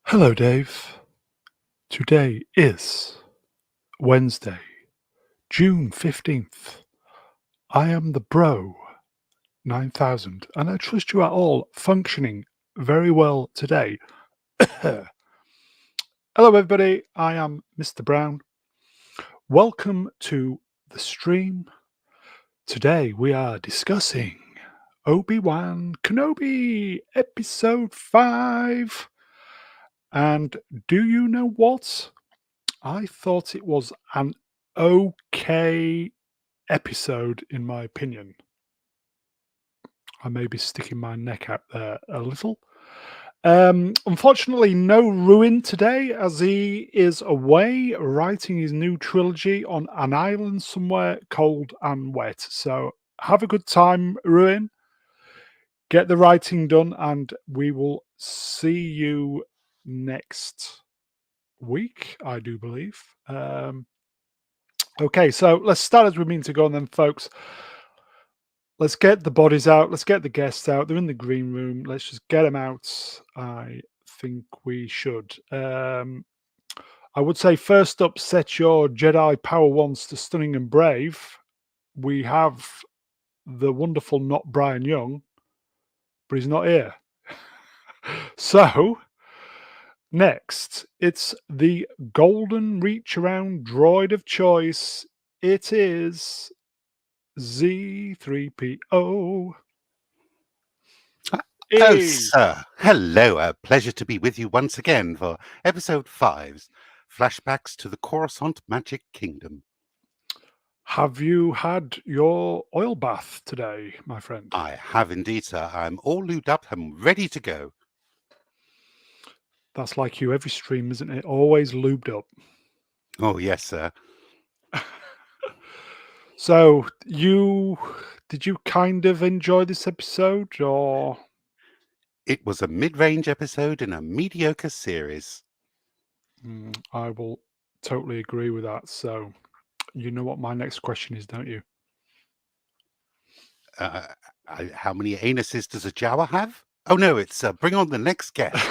Hello, Dave. Today is Wednesday, June 15th. I am the Bro 9000, and I trust you are all functioning very well today. Hello, everybody. I am Mr. Brown. Welcome to the stream. Today we are discussing Obi-Wan Kenobi, episode 5. And do you know what? I thought it was an okay episode, in my opinion. I may be sticking my neck out there a little. Unfortunately, no Ruin today, as he is away writing his new trilogy on an island somewhere cold and wet. So have a good time, Ruin. Get the writing done, and we will see you next week, I do believe. Okay, so let's start as we mean to go, and then, folks, let's get the bodies out. Let's get the guests out. They're in the green room. Let's just get them out. I think we should. I would say first up, set your Jedi power wands to stunning and brave. We have the wonderful not Brian Young, but he's not here. So next, it's the golden reach around droid of choice. It is Z3PO. Oh, sir. Hello. A pleasure to be with you once again for episode 5's Flashbacks to the Coruscant Magic Kingdom. Have you had your oil bath today, my friend? I have indeed, sir. I'm all lubed up. I'm ready to go. That's like you every stream, isn't it? Always lubed up. Oh, yes, sir. So, did you kind of enjoy this episode, or? It was a mid-range episode in a mediocre series. I will totally agree with that. So, you know what my next question is, don't you? How many anuses does a Jawa have? Oh, no, it's bring on the next guest.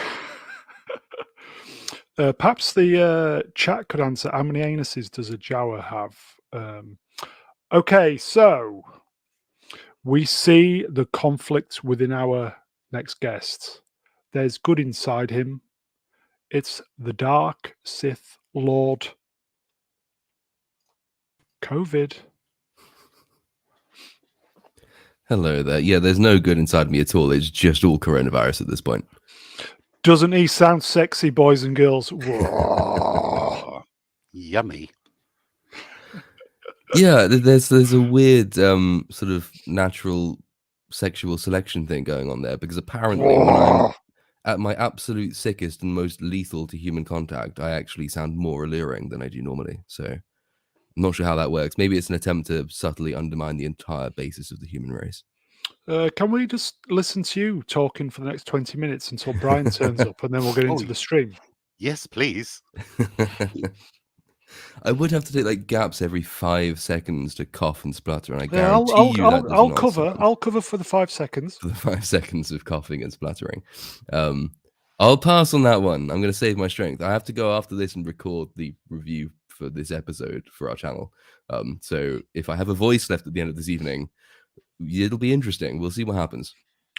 Perhaps the chat could answer, how many anuses does a Jawa have? Okay, so we see the conflict within our next guest. There's good inside him. It's the Dark Sith Lord COVID. Hello there. Yeah, there's no good inside me at all. It's just all coronavirus at this point. Doesn't he sound sexy, boys and girls? Yummy. Yeah, there's a weird sort of natural sexual selection thing going on there, because apparently when I'm at my absolute sickest and most lethal to human contact, I actually sound more alluring than I do normally. So I'm not sure how that works. Maybe it's an attempt to subtly undermine the entire basis of the human race. Can we just listen to you talking for the next 20 minutes until Brian turns up, and then we'll get into the stream? Yes, please. I would have to take like gaps every 5 seconds to cough and splutter, and I Yeah, guarantee I'll cover for the 5 seconds. For the 5 seconds of coughing and spluttering. I'll pass on that one. I'm going to save my strength. I have to go after this and record the review for this episode for our channel. So if I have a voice left at the end of this evening, it'll be interesting. We'll see what happens.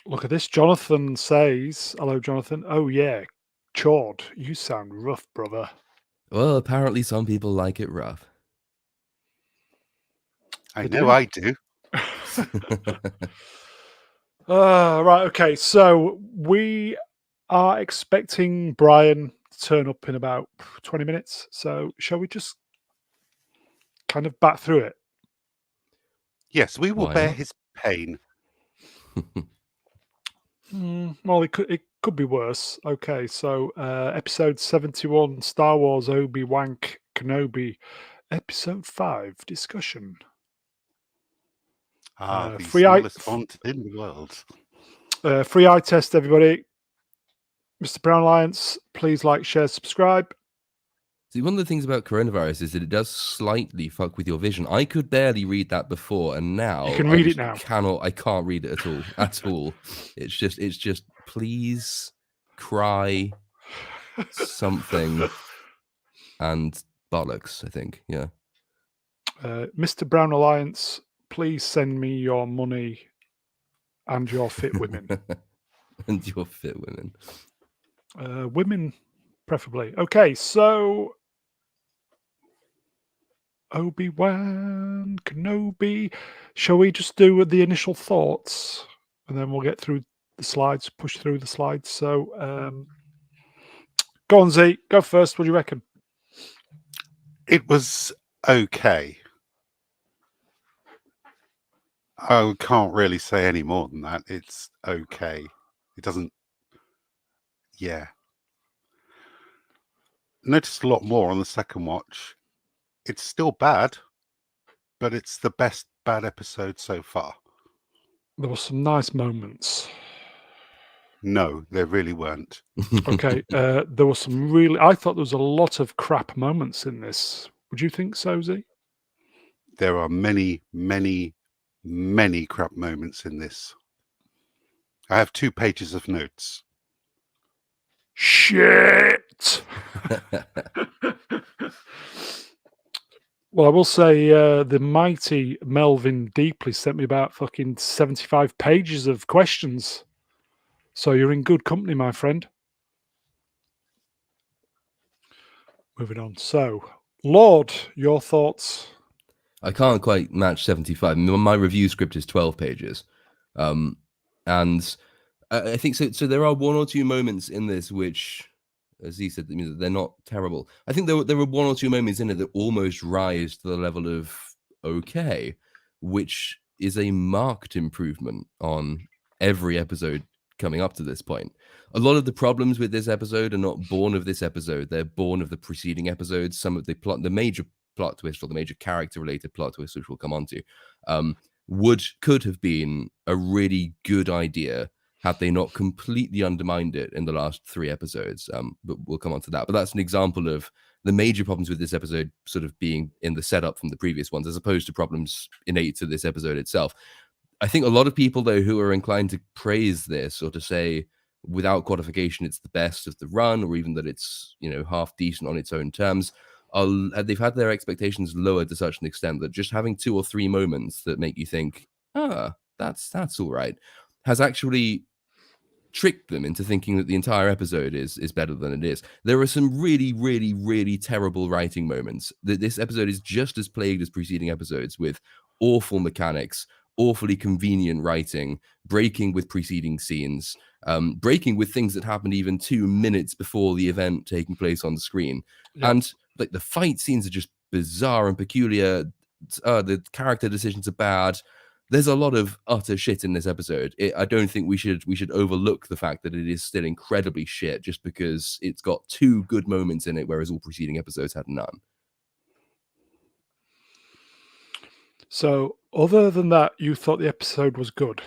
Look at this. Jonathan says, hello, Jonathan. Oh, yeah. Chord, you sound rough, brother. Well, apparently some people like it rough. I know I do. Right, okay. So we are expecting Brian to turn up in about 20 minutes. So shall we just kind of bat through it? Yes, we will bear his pain. Well, it could be worse. Okay, so episode 71, Star Wars Obi-Wan Kenobi, episode 5, discussion. The smallest font in the world. Free eye test, everybody. Mr. Brown Alliance, please like, share, subscribe. See, one of the things about coronavirus is that it does slightly fuck with your vision. I could barely read that before, and now you can read it now. I can't read it at all. It's just please cry something and bollocks, I think. Yeah. Mr. Brown Alliance, please send me your money and your fit women. And your fit women. Women, preferably. Okay, so Obi-Wan Kenobi. Shall we just do the initial thoughts, and then we'll get through the slides, push through the slides. So, go on, Z. Go first. What do you reckon? It was okay. I can't really say any more than that. It's okay. It doesn't. Yeah. Noticed a lot more on the second watch. It's still bad, but it's the best bad episode so far. There were some nice moments. No, there really weren't. Okay, there were some really. I thought there was a lot of crap moments in this. Would you think so, Z? There are many, many, many crap moments in this. I have 2 pages of notes. Shit. Well, I will say the mighty Melvin Deeply sent me about fucking 75 pages of questions. So you're in good company, my friend. Moving on. So, Lord, your thoughts? I can't quite match 75. My review script is 12 pages. And I think so. So there are 1 or 2 moments in this which, as he said, they're not terrible. I think there were 1 or 2 moments in it that almost rise to the level of okay, which is a marked improvement on every episode coming up to this point. A lot of the problems with this episode are not born of this episode. They're born of the preceding episodes. Some of the major plot twist or the major character related plot twist, which we'll come on to, could have been a really good idea had they not completely undermined it in the last 3 episodes. But we'll come on to that. But that's an example of the major problems with this episode sort of being in the setup from the previous ones, as opposed to problems innate to this episode itself. I think a lot of people, though, who are inclined to praise this or to say without qualification it's the best of the run, or even that it's, half decent on its own terms, they've had their expectations lowered to such an extent that just having 2 or 3 moments that make you think, that's all right, has actually tricked them into thinking that the entire episode is better than it is. There are some really, really, really terrible writing moments. This episode is just as plagued as preceding episodes with awful mechanics, awfully convenient writing, breaking with preceding scenes, breaking with things that happened even 2 minutes before the event taking place on the screen. Yeah. And like the fight scenes are just bizarre and peculiar. The character decisions are bad. There's a lot of utter shit in this episode. I don't think we should overlook the fact that it is still incredibly shit just because it's got 2 good moments in it, whereas all preceding episodes had none. So, other than that, you thought the episode was good?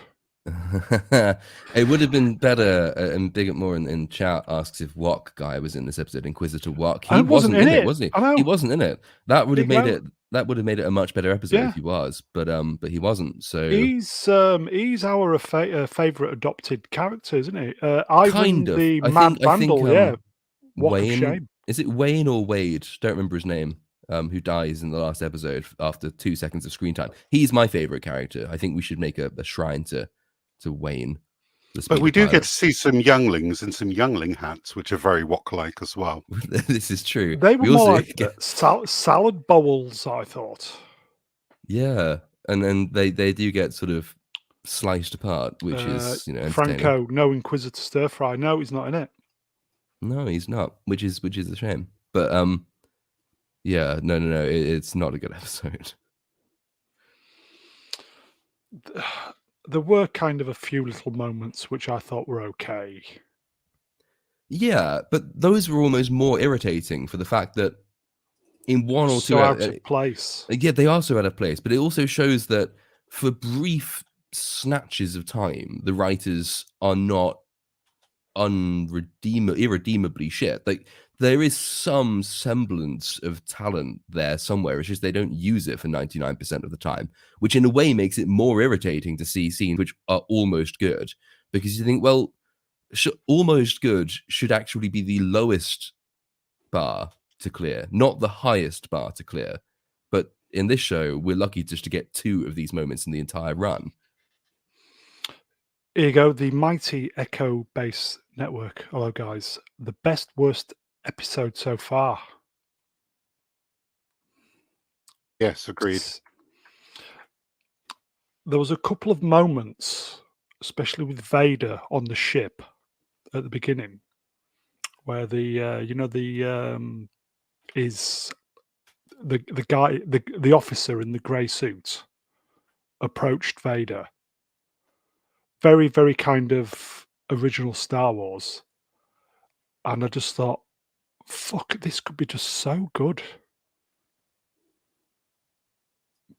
It would have been better, and Bigot Moore in chat asks if Wok guy was in this episode, Inquisitor Wok. He wasn't in it, wasn't he? He wasn't in it. That would have made it. That would have made it a much better episode if he was, but he wasn't. So he's our favorite adopted character, isn't he? Ivan, kind of. the mad vandal. Wayne. Is it Wayne or Wade? Don't remember his name. Who dies in the last episode after 2 seconds of screen time. He's my favorite character. I think we should make a shrine to Wayne. But we do get to see some younglings in some youngling hats, which are very Wok-like as well. This is true. They were more like salad bowls, I thought. Yeah, and then they do get sort of sliced apart, which is Franco, no Inquisitor stir fry. No, he's not in it. No, he's not, which is a shame. But yeah, no, it's not a good episode. There were kind of a few little moments which I thought were okay. Yeah, but those were almost more irritating for the fact that in 1 or 2 out of place. Yeah, they are so out of place, but it also shows that for brief snatches of time, the writers are not irredeemably shit. Like there is some semblance of talent there somewhere. It's just they don't use it for 99% of the time, which in a way makes it more irritating to see scenes which are almost good, because you think, well, almost good should actually be the lowest bar to clear, not the highest bar to clear. But in this show, we're lucky just to get 2 of these moments in the entire run. Here you go, the mighty Echo Base Network. Hello, guys. The best, worst episode so far. Yes, agreed. There was a couple of moments, especially with Vader on the ship at the beginning, where is the guy, the officer in the grey suit approached Vader. Very, very kind of original Star Wars. And I just thought, fuck, this could be just so good.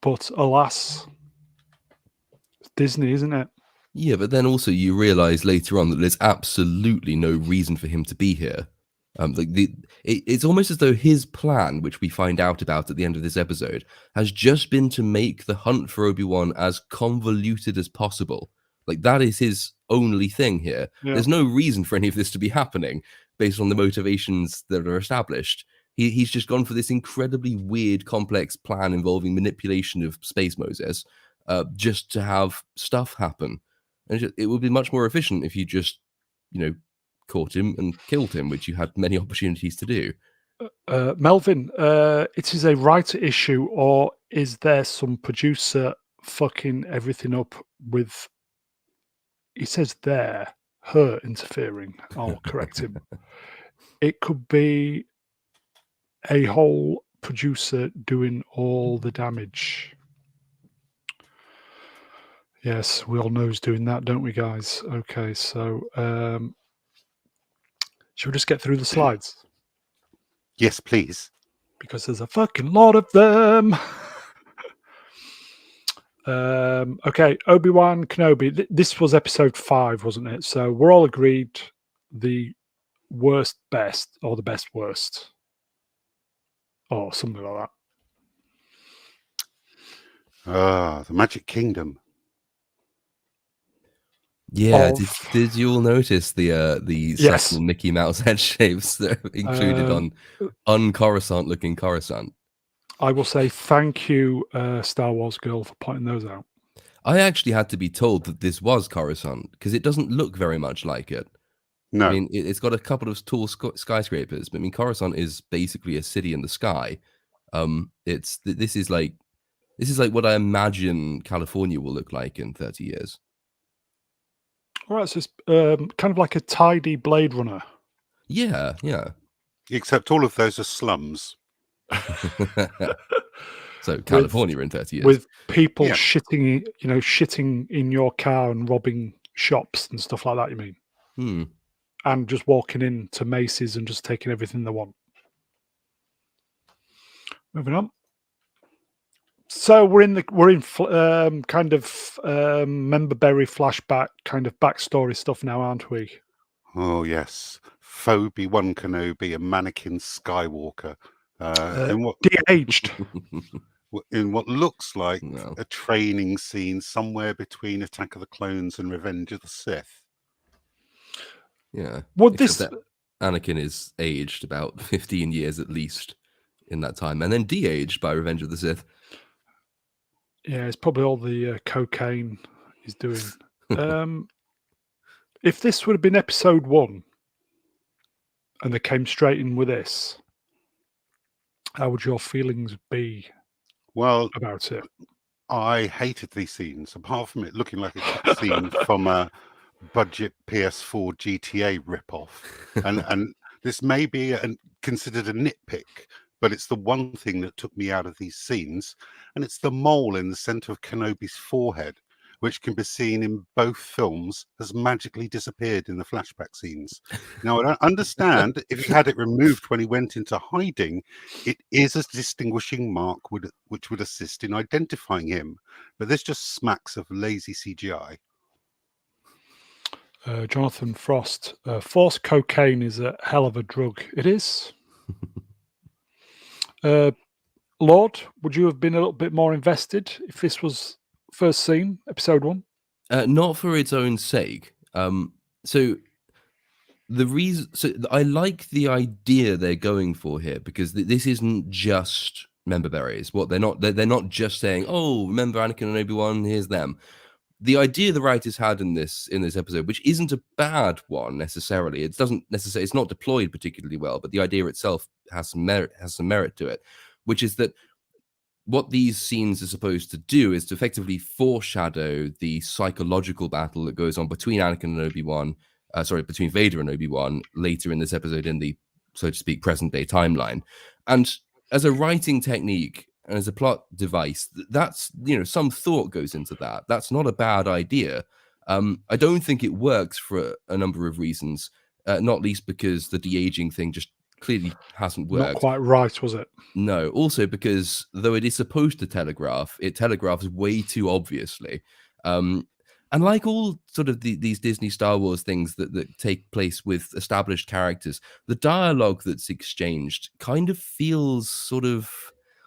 But alas, it's Disney, isn't it? Yeah, but then also you realize later on that there's absolutely no reason for him to be here. It's almost as though his plan, which we find out about at the end of this episode, has just been to make the hunt for Obi-Wan as convoluted as possible. Like, that is his only thing here. Yeah. There's no reason for any of this to be happening based on the motivations that are established. He's just gone for this incredibly weird, complex plan involving manipulation of Space Moses, just to have stuff happen. And it would be much more efficient if you just, caught him and killed him, which you had many opportunities to do. Melvin, it is a writer issue, or is there some producer fucking everything up with, he says there, her interfering? I'll correct him. It could be a whole producer doing all the damage. Yes, we all know who's doing that, don't we, guys? Okay, so should we just get through the slides? Yes, please. Because there's a fucking lot of them. Okay, Obi-Wan Kenobi. This was episode 5, wasn't it? So we're all agreed the worst best, or the best worst, or something like that. The Magic Kingdom. Yeah, did you all notice the Yes. subtle Mickey Mouse head shapes that are included on Coruscant looking Coruscant? I will say thank you, Star Wars girl, for pointing those out. I actually had to be told that this was Coruscant because it doesn't look very much like it. No. I mean, it's got a couple of tall skyscrapers, but I mean, Coruscant is basically a city in the sky. This is like what I imagine California will look like in 30 years. All right, so it's kind of like a tidy Blade Runner. Yeah. Except all of those are slums. So California in 30 years. With people shitting in your car and robbing shops and stuff like that, you mean? And just walking into Macy's and just taking everything they want. Moving on. So we're in kind of Member Berry flashback kind of backstory stuff now, aren't we? Oh yes, Obi-Wan Kenobi, a mannequin Skywalker, de-aged. In what looks like a training scene somewhere between Attack of the Clones and Revenge of the Sith. Yeah. Anakin is aged about 15 years at least in that time, and then de-aged by Revenge of the Sith. Yeah, it's probably all the cocaine he's doing. If this would have been episode 1 and they came straight in with this, how would your feelings be about it? I hated these scenes, apart from it looking like a scene from a budget PS4 GTA ripoff. And this may be considered a nitpick, but it's the one thing that took me out of these scenes, and it's the mole in the center of Kenobi's forehead, which can be seen in both films, has magically disappeared in the flashback scenes. Now, I don't understand if he had it removed when he went into hiding, it is a distinguishing mark which would assist in identifying him, but this just smacks of lazy CGI. Jonathan Frost, force cocaine is a hell of a drug. It is. Lord, would you have been a little bit more invested if this was first seen, episode 1? Not for its own sake. So the reason, so I like the idea they're going for here, because this isn't just member berries. What they're not just saying, oh, remember Anakin and Obi-Wan, here's them. The idea the writers had in this episode, which isn't a bad one necessarily, it's not deployed particularly well, but the idea itself has some merit to it, which is that what these scenes are supposed to do is to effectively foreshadow the psychological battle that goes on between Anakin and Obi-Wan, between Vader and Obi-Wan later in this episode in the, so to speak, present day timeline. And as a writing technique and as a plot device, that's, some thought goes into that. That's not a bad idea. I don't think it works for a number of reasons, not least because the de-aging thing just clearly hasn't worked. Not quite right, was it? No, also because though it is supposed to telegraph, it telegraphs way too obviously. And like all sort of these Disney Star Wars things that take place with established characters, the dialogue that's exchanged kind of feels sort of,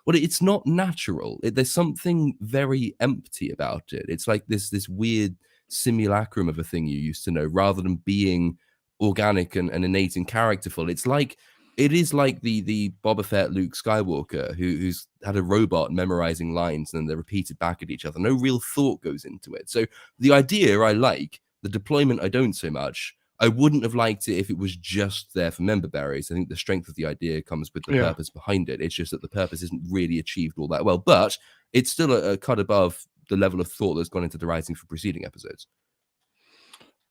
well, it's not natural. There's something very empty about it. It's like this weird simulacrum of a thing you used to know, rather than being organic and innate and characterful. It is like the Boba Fett Luke Skywalker who's had a robot memorizing lines and then they're repeated back at each other. No real thought goes into it. So the idea I like, the deployment I don't so much. I wouldn't have liked it if it was just there for member berries. I think the strength of the idea comes with the purpose behind it. It's just that the purpose isn't really achieved all that well, but it's still a cut above the level of thought that's gone into the writing for preceding episodes.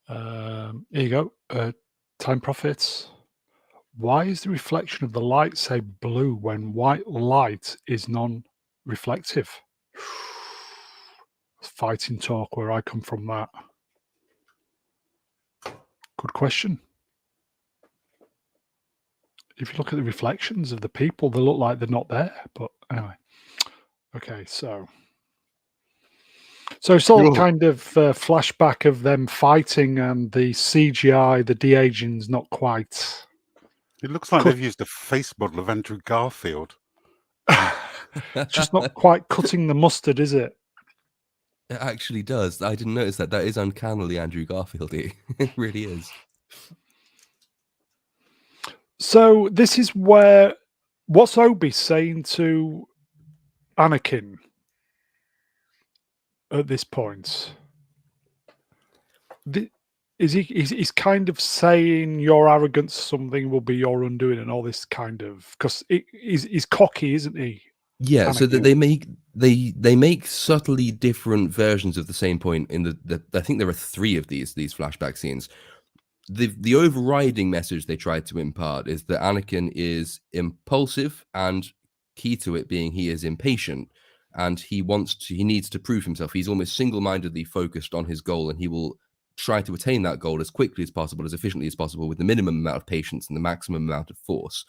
Here you go. Time Profits. Why is the reflection of the light say blue when white light is non-reflective? Fighting talk where I come from, that. Good question. If you look at the reflections of the people, they look like they're not there. But anyway. Okay, so it's all kind of flashback of them fighting, and the CGI, the de-aging's not quite... It looks like they've used a face model of Andrew Garfield. It's just not quite cutting the mustard, is it? It actually does. I didn't notice that. That is uncannily Andrew Garfield-y. It really is. So this is where... What's Obi saying to Anakin at this point? He's kind of saying your arrogance, something will be your undoing, and all this kind of, because he's cocky, isn't he? Yeah, Anakin. So that they make subtly different versions of the same point in the I think there are 3 of these flashback scenes. The overriding message they tried to impart is that Anakin is impulsive, and key to it being he is impatient, and he needs to prove himself. He's almost single-mindedly focused on his goal, and he will try to attain that goal as quickly as possible, as efficiently as possible, with the minimum amount of patience and the maximum amount of force.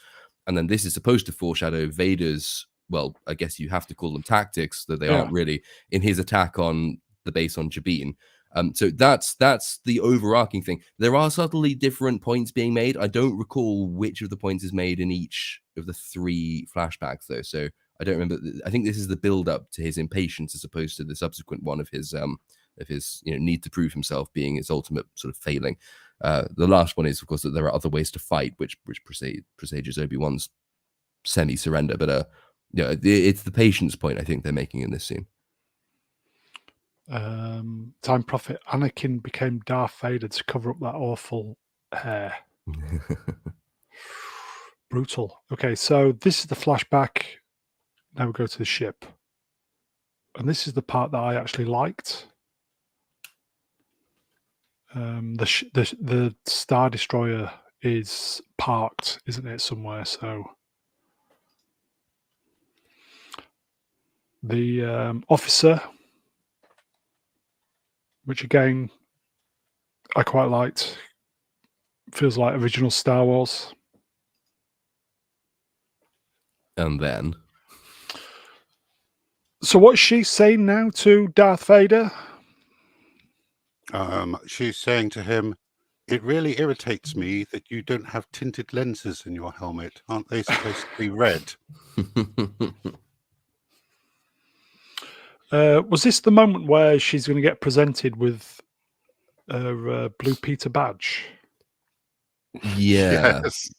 And then this is supposed to foreshadow Vader's, well, I guess you have to call them tactics, though they aren't really, in his attack on the base on Jabin. So that's the overarching thing. There are subtly different points being made. I don't recall which of the points is made in each of the 3 flashbacks, though. So I don't remember. I think this is the build-up to his impatience, as opposed to the subsequent one of his need to prove himself being his ultimate sort of failing. The last one is, of course, that there are other ways to fight, which presages Obi-Wan's semi-surrender. But it's the patience point I think they're making in this scene. Time Prophet, Anakin became Darth Vader to cover up that awful hair. Brutal. Okay, so this is the flashback. Now we go to the ship. And this is the part that I actually liked. The Star Destroyer is parked, isn't it, somewhere? So the officer, which again I quite liked, feels like original Star Wars. And then, so what's she saying now to Darth Vader? She's saying to him, "It really irritates me that you don't have tinted lenses in your helmet. Aren't they supposed to be red?" Was this the moment where she's going to get presented with her Blue Peter badge? Yeah. Yes.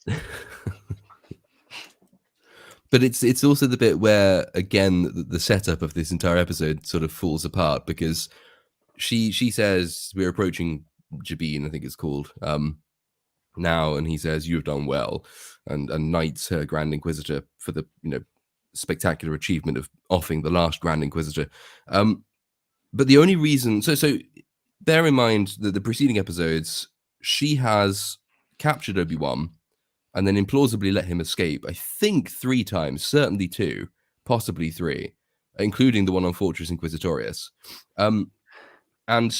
But it's also the bit where, again, the setup of this entire episode sort of falls apart, because she says, we're approaching Jabin, I think it's called, now, and he says, you have done well, and knights her Grand Inquisitor for the spectacular achievement of offing the last Grand Inquisitor. But the only reason, so bear in mind that the preceding episodes, she has captured Obi-Wan and then implausibly let him escape, I think 3 times, certainly 2, possibly 3, including the one on Fortress Inquisitorius. And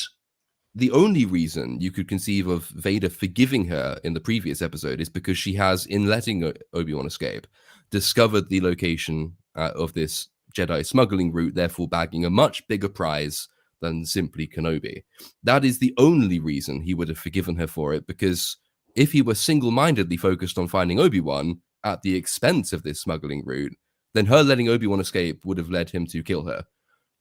the only reason you could conceive of Vader forgiving her in the previous episode is because she has, in letting Obi-Wan escape, discovered the location of this Jedi smuggling route, therefore bagging a much bigger prize than simply Kenobi. That is the only reason he would have forgiven her for it, because if he were single-mindedly focused on finding Obi-Wan at the expense of this smuggling route, then her letting Obi-Wan escape would have led him to kill her.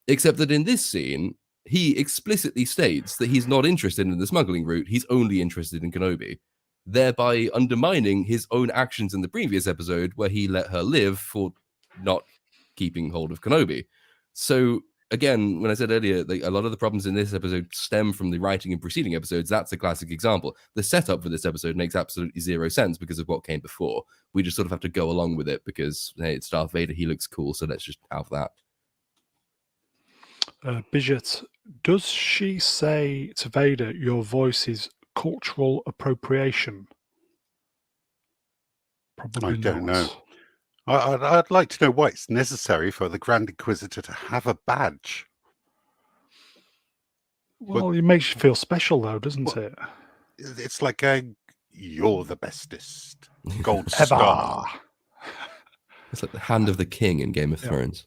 Except that in this scene, he explicitly states that he's not interested in the smuggling route, he's only interested in Kenobi, thereby undermining his own actions in the previous episode where he let her live for not keeping hold of Kenobi. So again, when I said earlier, a lot of the problems in this episode stem from the writing in preceding episodes, that's a classic example. The setup for this episode makes absolutely zero sense because of what came before. We just sort of have to go along with it because, hey, it's Darth Vader, he looks cool, so let's just have that. Bidget, does she say to Vader, your voice is cultural appropriation? Probably I don't know. not. I'd like to know why it's necessary for the Grand Inquisitor to have a badge. Well, it makes you feel special, though, doesn't it? It's like you're the bestest. Gold Ever. star. It's like the hand of the king in Game of Thrones.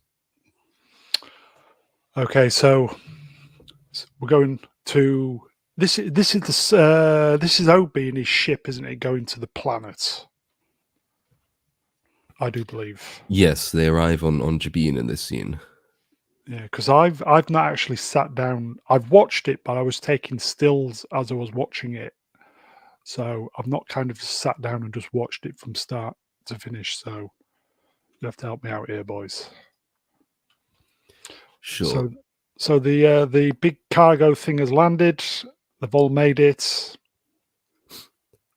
Okay, so we're going to this is Obi and his ship, isn't it? Going to the planet. I do believe. Yes, they arrive on Jabin in this scene. Yeah, because I've not actually sat down. I've watched it, but I was taking stills as I was watching it, so I've not kind of just sat down and just watched it from start to finish. So you have to help me out here, boys. Sure. So the big cargo thing has landed. They've all made it.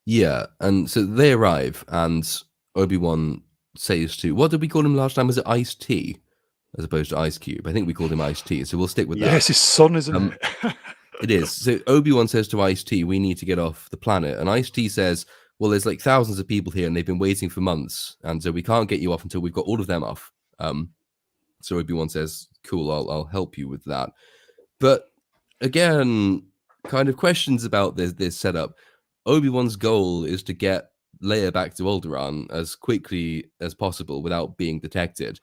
Yeah, and so they arrive, and Obi-Wan says to, what did we call him last time? Was it Ice T as opposed to Ice Cube? I think we called him Ice T, so we'll stick with that. Yes, his son, isn't it? It is. So Obi-Wan says to Ice T, we need to get off the planet. And Ice T says, well, there's like thousands of people here and they've been waiting for months. And so we can't get you off until we've got all of them off. So Obi-Wan says, cool, I'll help you with that. But again, kind of questions about this setup. Obi-Wan's goal is to get Leia back to Alderaan as quickly as possible without being detected.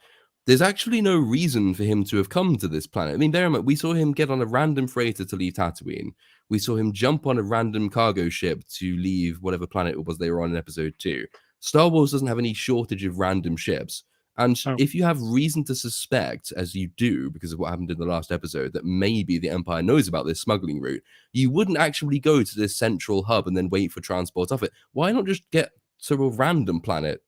There's actually no reason for him to have come to this planet. I mean, bear in mind, we saw him get on a random freighter to leave Tatooine. We saw him jump on a random cargo ship to leave whatever planet it was they were on in episode 2. Star Wars doesn't have any shortage of random ships. And if you have reason to suspect, as you do, because of what happened in the last episode, that maybe the Empire knows about this smuggling route, you wouldn't actually go to this central hub and then wait for transport off it. Why not just get to a random planet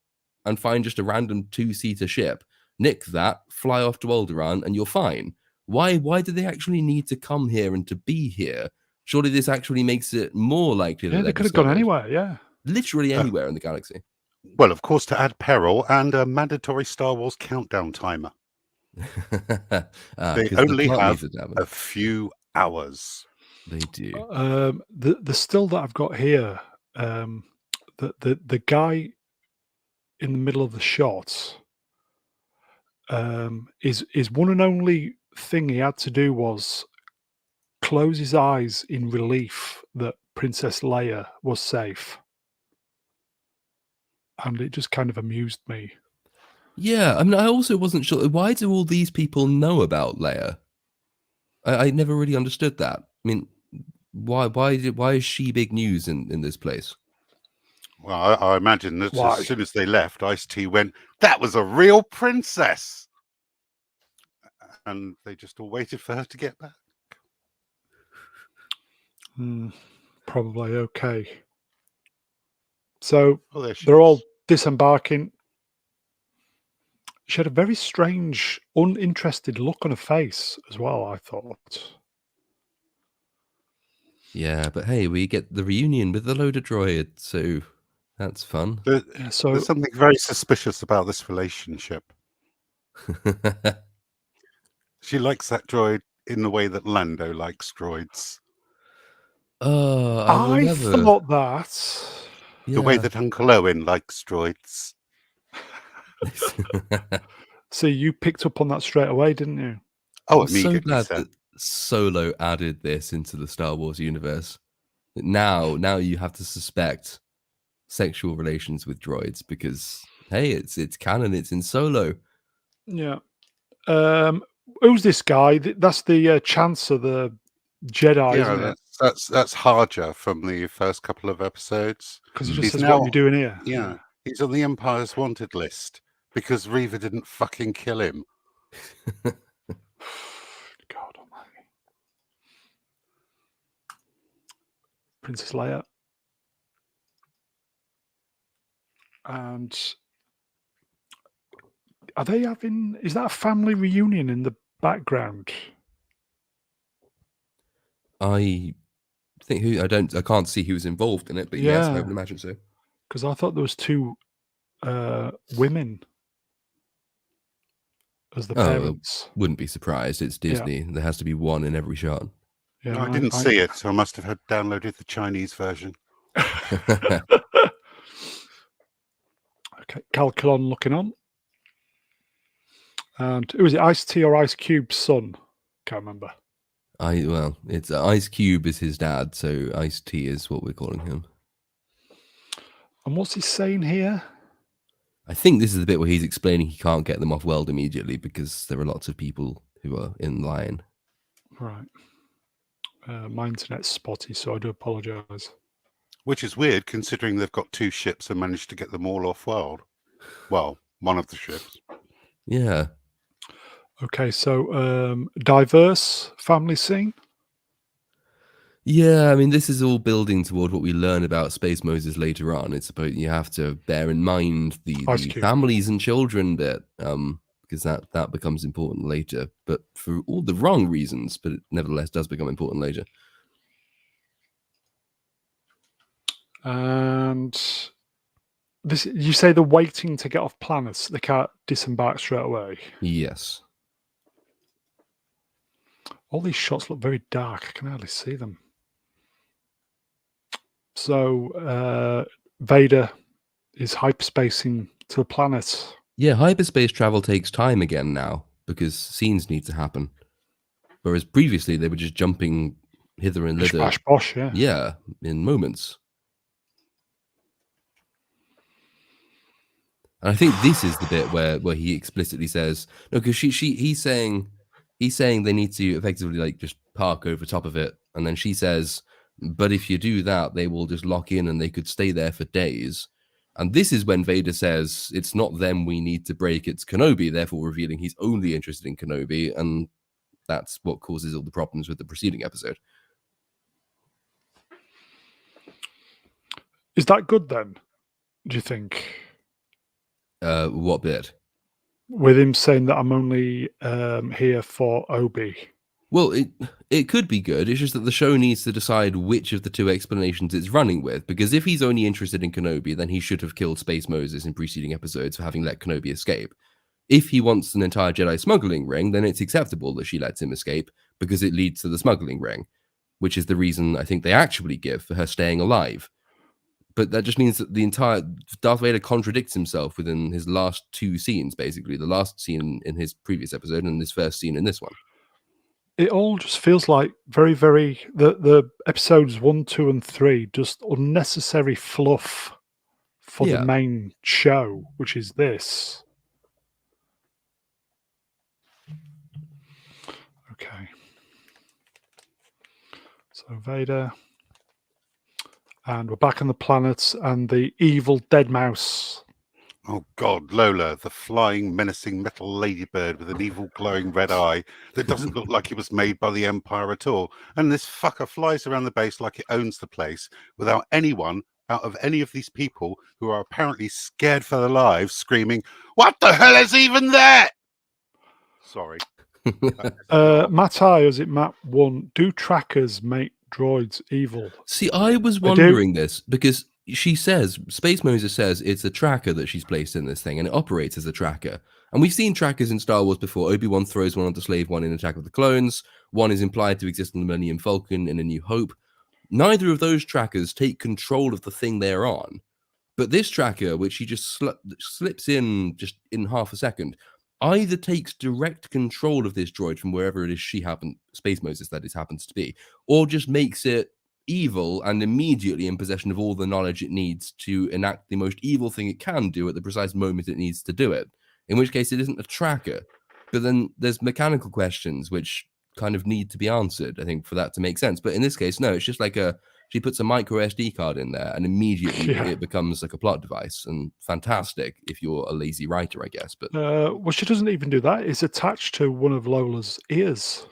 and find just a random 2-seater ship, nick that, fly off to Alderaan, and you're fine? Why did they actually need to come here and to be here? Surely this actually makes it more likely that Yeah, they could have gone anywhere, yeah. Literally anywhere in the galaxy. Well, of course, to add peril and a mandatory Star Wars countdown timer. They only have a few hours. They do. The still that I've got here, the guy in the middle of the shot, is one and only thing he had to do was close his eyes in relief that Princess Leia was safe. And it just kind of amused me. Yeah, I mean, I also wasn't sure. Why do all these people know about Leia? I never really understood that. I mean, why is she big news in this place? Well, I imagine that as soon as they left, Ice-T went, that was a real princess. And they just all waited for her to get back. Probably okay. So Oh, there she they're all is. disembarking. She had a very strange, uninterested look on her face as well, I thought. Yeah, but hey, we get the reunion with the loader droid, so that's fun. Yeah, so There's something very suspicious about this relationship. She likes that droid in the way that Lando likes droids. I will I never. thought that. The way Yeah. that Uncle Owen likes droids. So you picked up on that straight away, didn't you? Oh, I'm so immediately, glad sir. that Solo added this into the Star Wars universe. Now you have to suspect sexual relations with droids because hey, it's canon. It's in Solo. Yeah. Who's this guy? That's the Chancellor, the Jedi, Yeah, isn't it? that's Harger from the first couple of episodes. Because he just He's says, now, "What are you doing here?" yeah, he's on the Empire's wanted list because Reva didn't fucking kill him. God almighty. Princess Leia. And are they having, is that a family reunion in the background? I think I can't see who's involved in it, but yes, I Yeah. would imagine so. Because I thought there was two women as the parents. Wouldn't be surprised. It's Disney. There has to be one in every shot. Yeah, No, I didn't see it, so I must have had downloaded the Chinese version. Okay, Cal Kilon looking on. And who is it? Ice T or Ice Cube's son? Can't remember. It's Ice Cube is his dad, so Ice T is what we're calling him. And what's he saying here? I think this is the bit where he's explaining he can't get them off Weld immediately because there are lots of people who are in line. Right. My internet's spotty, so I do apologise. Which is weird, considering they've got two ships and managed to get them all off world. Well, one of the ships. Yeah. Okay, so diverse family scene. Yeah, I mean, this is all building toward what we learn about Space Moses later on. It's about you have to bear in mind the families and children bit, because that becomes important later, but for all the wrong reasons, but it nevertheless does become important later. And this, you say they're waiting to get off planets. They can't disembark straight away. Yes. All these shots look very dark. I can hardly see them. So Vader is hyperspacing to the planet. Yeah, hyperspace travel takes time again now because scenes need to happen. Whereas previously they were just jumping hither and thither. Splash bosh, yeah. Yeah, in moments. And I think this is the bit where he explicitly says no, because he's saying they need to effectively like just park over top of it, and then she says, but if you do that, they will just lock in and they could stay there for days. And this is when Vader says it's not them we need to break, it's Kenobi, therefore revealing he's only interested in Kenobi, and that's what causes all the problems with the preceding episode. Is that good then, do you think? What bit? With him saying that I'm only here for Obi. Well, it could be good. It's just that the show needs to decide which of the two explanations it's running with. Because if he's only interested in Kenobi, then he should have killed Space Moses in preceding episodes for having let Kenobi escape. If he wants an entire Jedi smuggling ring, then it's acceptable that she lets him escape because it leads to the smuggling ring, which is the reason I think they actually give for her staying alive. But that just means that the entire Darth Vader contradicts himself within his last two scenes, basically. The last scene in his previous episode and this first scene in this one. It all just feels like very, very the episodes 1, 2, and 3 just unnecessary fluff for the main show, which is this. Okay. So Vader. And we're back on the planets and the evil dead mouse. Oh God, Lola, the flying, menacing metal ladybird with an evil glowing red eye that doesn't look like it was made by the Empire at all. And this fucker flies around the base like it owns the place without anyone out of any of these people who are apparently scared for their lives, screaming, "What the hell is even that?" Sorry. Matt I, is it Matt 1? Do trackers make droids evil? See, I was wondering this because she says, Space Moses says it's a tracker that she's placed in this thing and it operates as a tracker. And we've seen trackers in Star Wars before. Obi-Wan throws one onto Slave One in Attack of the Clones. One is implied to exist in the Millennium Falcon in A New Hope. Neither of those trackers take control of the thing they're on. But this tracker, which she just slips in just in half a second, either takes direct control of this droid from wherever it is Space Moses that it happens to be, or just makes it evil and immediately in possession of all the knowledge it needs to enact the most evil thing it can do at the precise moment it needs to do it. In which case it isn't a tracker. But then there's mechanical questions which kind of need to be answered, I think, for that to make sense. But in this case, no, it's just like she puts a micro SD card in there and immediately it becomes like a plot device, and fantastic if you're a lazy writer, I guess. But well, she doesn't even do that. It's attached to one of Lola's ears.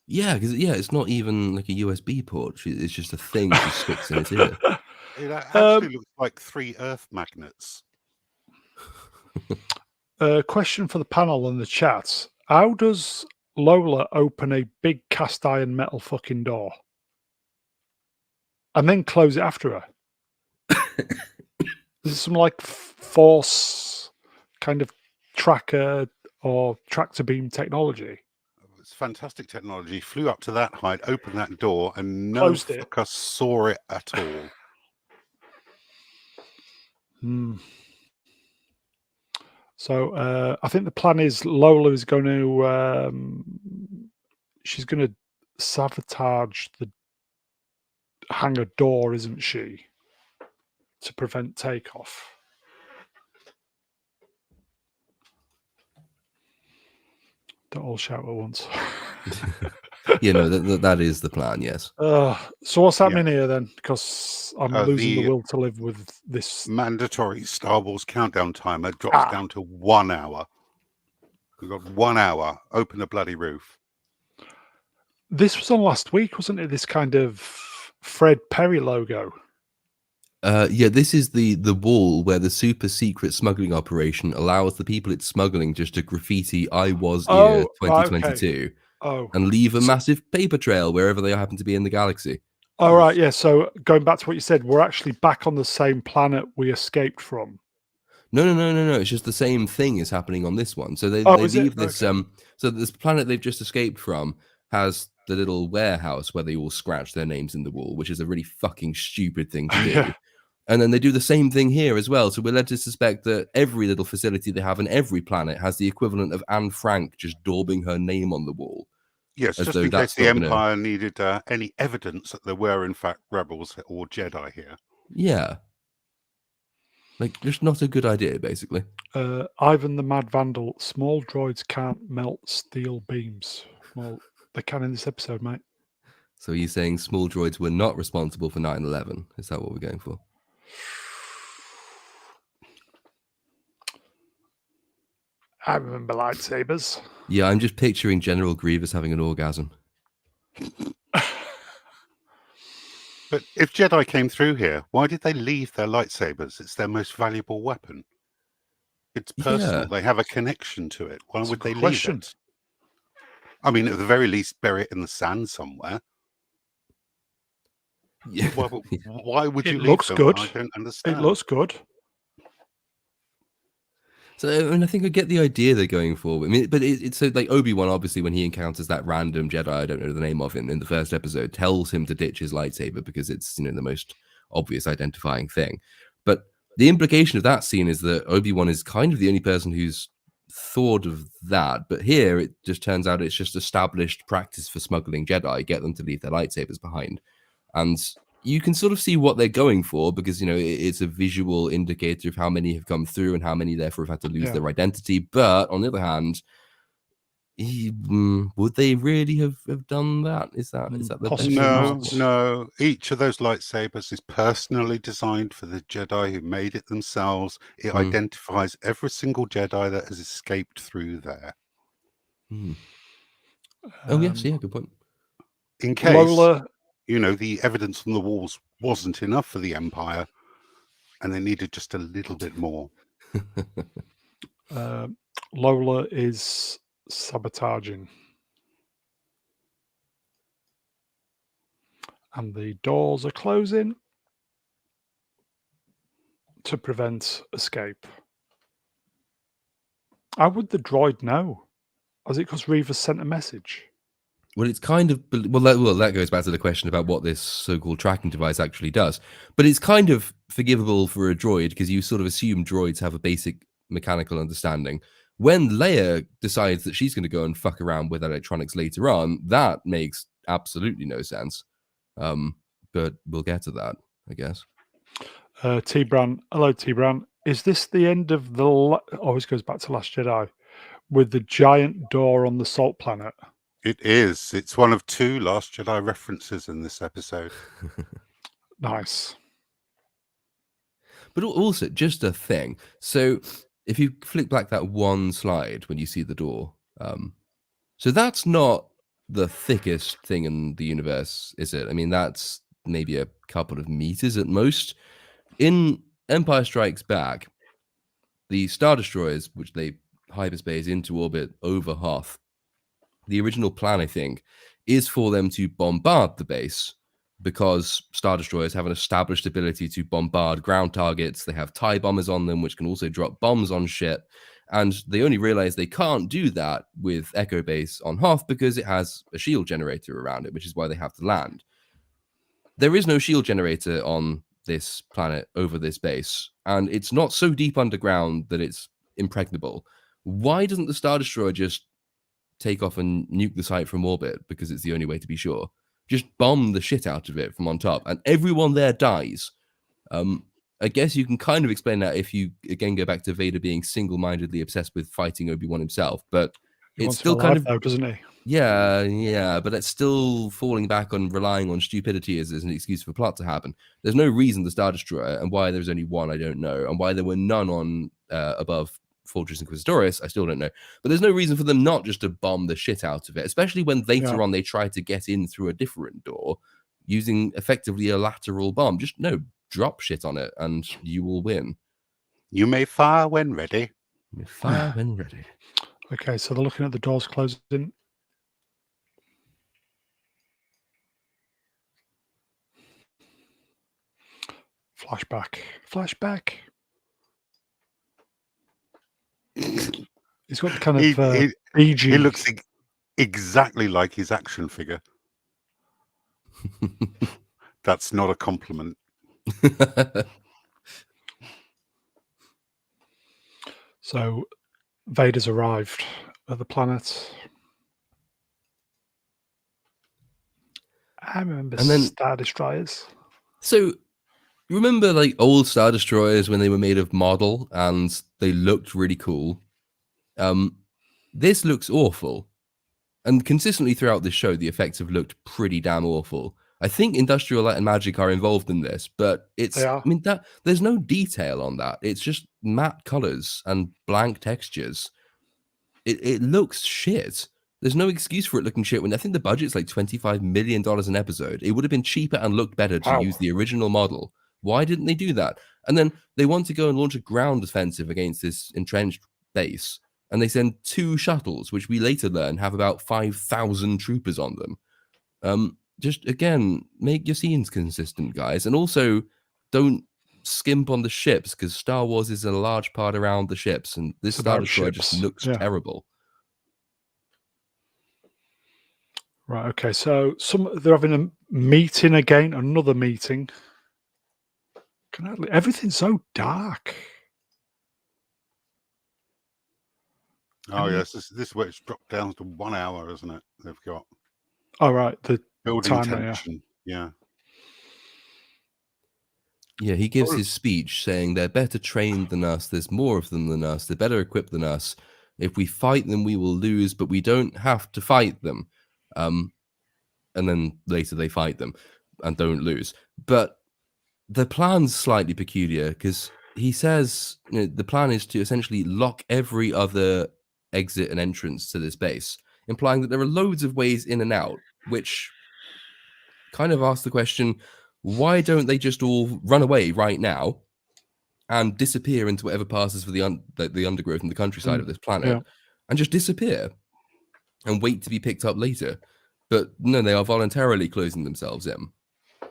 Yeah, because it's not even like a USB port. It's just a thing she sticks in its ear. It actually looks like 3 Earth magnets. Question for the panel and the chat. How does Lola open a big cast iron metal fucking door and then close it after her? Is it some like force kind of tracker or tractor beam technology? It's fantastic technology. Flew up to that height, opened that door, and no Closed it. fucker saw it at all. So I think the plan is Lola is going to she's going to sabotage the hangar door, isn't she, to prevent takeoff? Don't all shout at once. That is the plan, yes. So what's happening here then? Because I'm losing the will to live with this. Mandatory Star Wars countdown timer drops down to 1 hour. We've got 1 hour. Open the bloody roof. This was on last week, wasn't it? This kind of Fred Perry logo. This is the wall where the super secret smuggling operation allows the people it's smuggling just to graffiti "I was here 2022" and leave a massive paper trail wherever they happen to be in the galaxy. All right, yeah. So going back to what you said, we're actually back on the same planet we escaped from. No. It's just the same thing is happening on this one. So they leave this. So this planet they've just escaped from has the little warehouse where they all scratch their names in the wall, which is a really fucking stupid thing to do. Yeah. And then they do the same thing here as well. So we're led to suspect that every little facility they have in every planet has the equivalent of Anne Frank just daubing her name on the wall. Yes, just in case the Empire needed any evidence that there were, in fact, rebels or Jedi here. Yeah. Like, just not a good idea, basically. Ivan the Mad Vandal, small droids can't melt steel beams. Well, they can in this episode, mate. So are you saying small droids were not responsible for 9/11? Is that what we're going for? I remember lightsabers. Yeah, I'm just picturing General Grievous having an orgasm. But if Jedi came through here, why did they leave their lightsabers? It's their most valuable weapon. It's personal. Yeah. They have a connection to it. Why would they leave it? I mean, at the very least, bury it in the sand somewhere. Yeah. Why would you leave looks them? good. I don't understand. It looks good. So, I mean, I think I get the idea they're going for. I mean, but it's so like Obi-Wan, obviously, when he encounters that random Jedi, I don't know the name of him, in the first episode, tells him to ditch his lightsaber because it's, the most obvious identifying thing. But the implication of that scene is that Obi-Wan is kind of the only person who's thought of that. But here, it just turns out it's just established practice for smuggling Jedi, get them to leave their lightsabers behind. And you can sort of see what they're going for because, it's a visual indicator of how many have come through and how many therefore have had to lose their identity. But on the other hand, would they really have done that? Is that the best? No. Each of those lightsabers is personally designed for the Jedi who made it themselves. It identifies every single Jedi that has escaped through there. Oh, yes. Yeah, good point. In case... Lola... the evidence on the walls wasn't enough for the Empire. and they needed just a little bit more. Lola is sabotaging. And the doors are closing to prevent escape. How would the droid know? Was it because Reeva sent a message? Well, it's kind of that goes back to the question about what this so-called tracking device actually does. But it's kind of forgivable for a droid because you sort of assume droids have a basic mechanical understanding. When Leia decides that she's going to go and fuck around with electronics later on, that makes absolutely no sense. But we'll get to that, I guess. T-Bran, hello T-Bran. Is this the end of the? Always goes back to Last Jedi, with the giant door on the salt planet. It is. It's one of 2 Last Jedi references in this episode. Nice. But also, just a thing. So if you flick back that one slide when you see the door, so that's not the thickest thing in the universe, is it? I mean, that's maybe a couple of meters at most. In Empire Strikes Back, the Star Destroyers, which they hyperspace into orbit over Hoth, the original plan, I think, is for them to bombard the base because Star Destroyers have an established ability to bombard ground targets. They have TIE bombers on them, which can also drop bombs on shit. And they only realize they can't do that with Echo Base on Hoth because it has a shield generator around it, which is why they have to land. There is no shield generator on this planet over this base, and it's not so deep underground that it's impregnable. Why doesn't the Star Destroyer just take off and nuke the site from orbit because it's the only way to be sure? Just bomb the shit out of it from on top, and everyone there dies. I guess you can kind of explain that if you again go back to Vader being single-mindedly obsessed with fighting Obi-Wan himself, but it's still kind of, though, doesn't he? Yeah, but it's still falling back on relying on stupidity as an excuse for plot to happen. There's no reason the Star Destroyer, and why there's only one, I don't know, and why there were none on above Fortress Inquisitorius, I still don't know. But there's no reason for them not just to bomb the shit out of it, especially when later on they try to get in through a different door using effectively a lateral bomb. Just drop shit on it and you will win. You may fire when ready. You may fire when ready. Okay, so they're looking at the doors closing. Flashback. He's got the kind of BG. He looks exactly like his action figure. That's not a compliment. So Vader's arrived at the planet. I remember Star Destroyers. So remember like old Star Destroyers when they were made of model and they looked really cool? This looks awful. And consistently throughout this show, the effects have looked pretty damn awful. I think Industrial Light and Magic are involved in this, but I mean, there's no detail on that. It's just matte colors and blank textures. It looks shit. There's no excuse for it looking shit when I think the budget's like $25 million an episode. It would have been cheaper and looked better to use the original model. Why didn't they do that? And then they want to go and launch a ground offensive against this entrenched base. And they send 2 shuttles, which we later learn have about 5,000 troopers on them. Just, again, make your scenes consistent, guys. And also, don't skimp on the ships, because Star Wars is a large part around the ships. And this Star Destroyer just looks terrible. Right, okay. So they're having a meeting again, another meeting. Everything's so dark. Oh yes, this is where it's dropped down to 1 hour, isn't it? They've got. Oh right, the building tension. Yeah. Yeah, he gives his speech saying they're better trained than us. There's more of them than us. They're better equipped than us. If we fight them, we will lose, but we don't have to fight them. And then later they fight them and don't lose. But the plan's slightly peculiar because he says the plan is to essentially lock every other exit and entrance to this base, implying that there are loads of ways in and out, which kind of asks the question, why don't they just all run away right now, and disappear into whatever passes for the undergrowth and the countryside of this planet, and just disappear and wait to be picked up later. But no, they are voluntarily closing themselves in.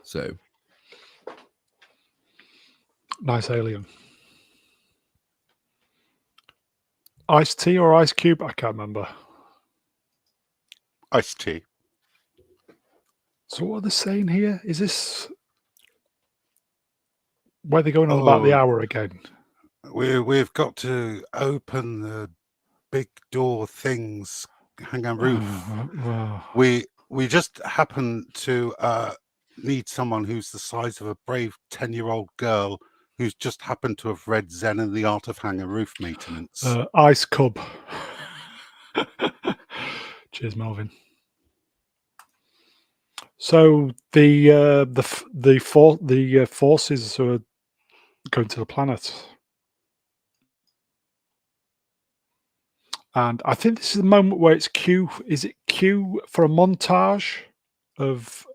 So nice alien. Iced tea or ice cube? I can't remember. Iced tea. So what are they saying here? Is this where they're going on about the hour again? We've got to open the big door things, hang on roof. We just happen to need someone who's the size of a brave 10-year-old girl who's just happened to have read Zen and the Art of Hanger Roof Maintenance. Ice cub. Cheers, Melvin. So the forces are going to the planet, and I think this is the moment where it's Q. Is it Q for a montage of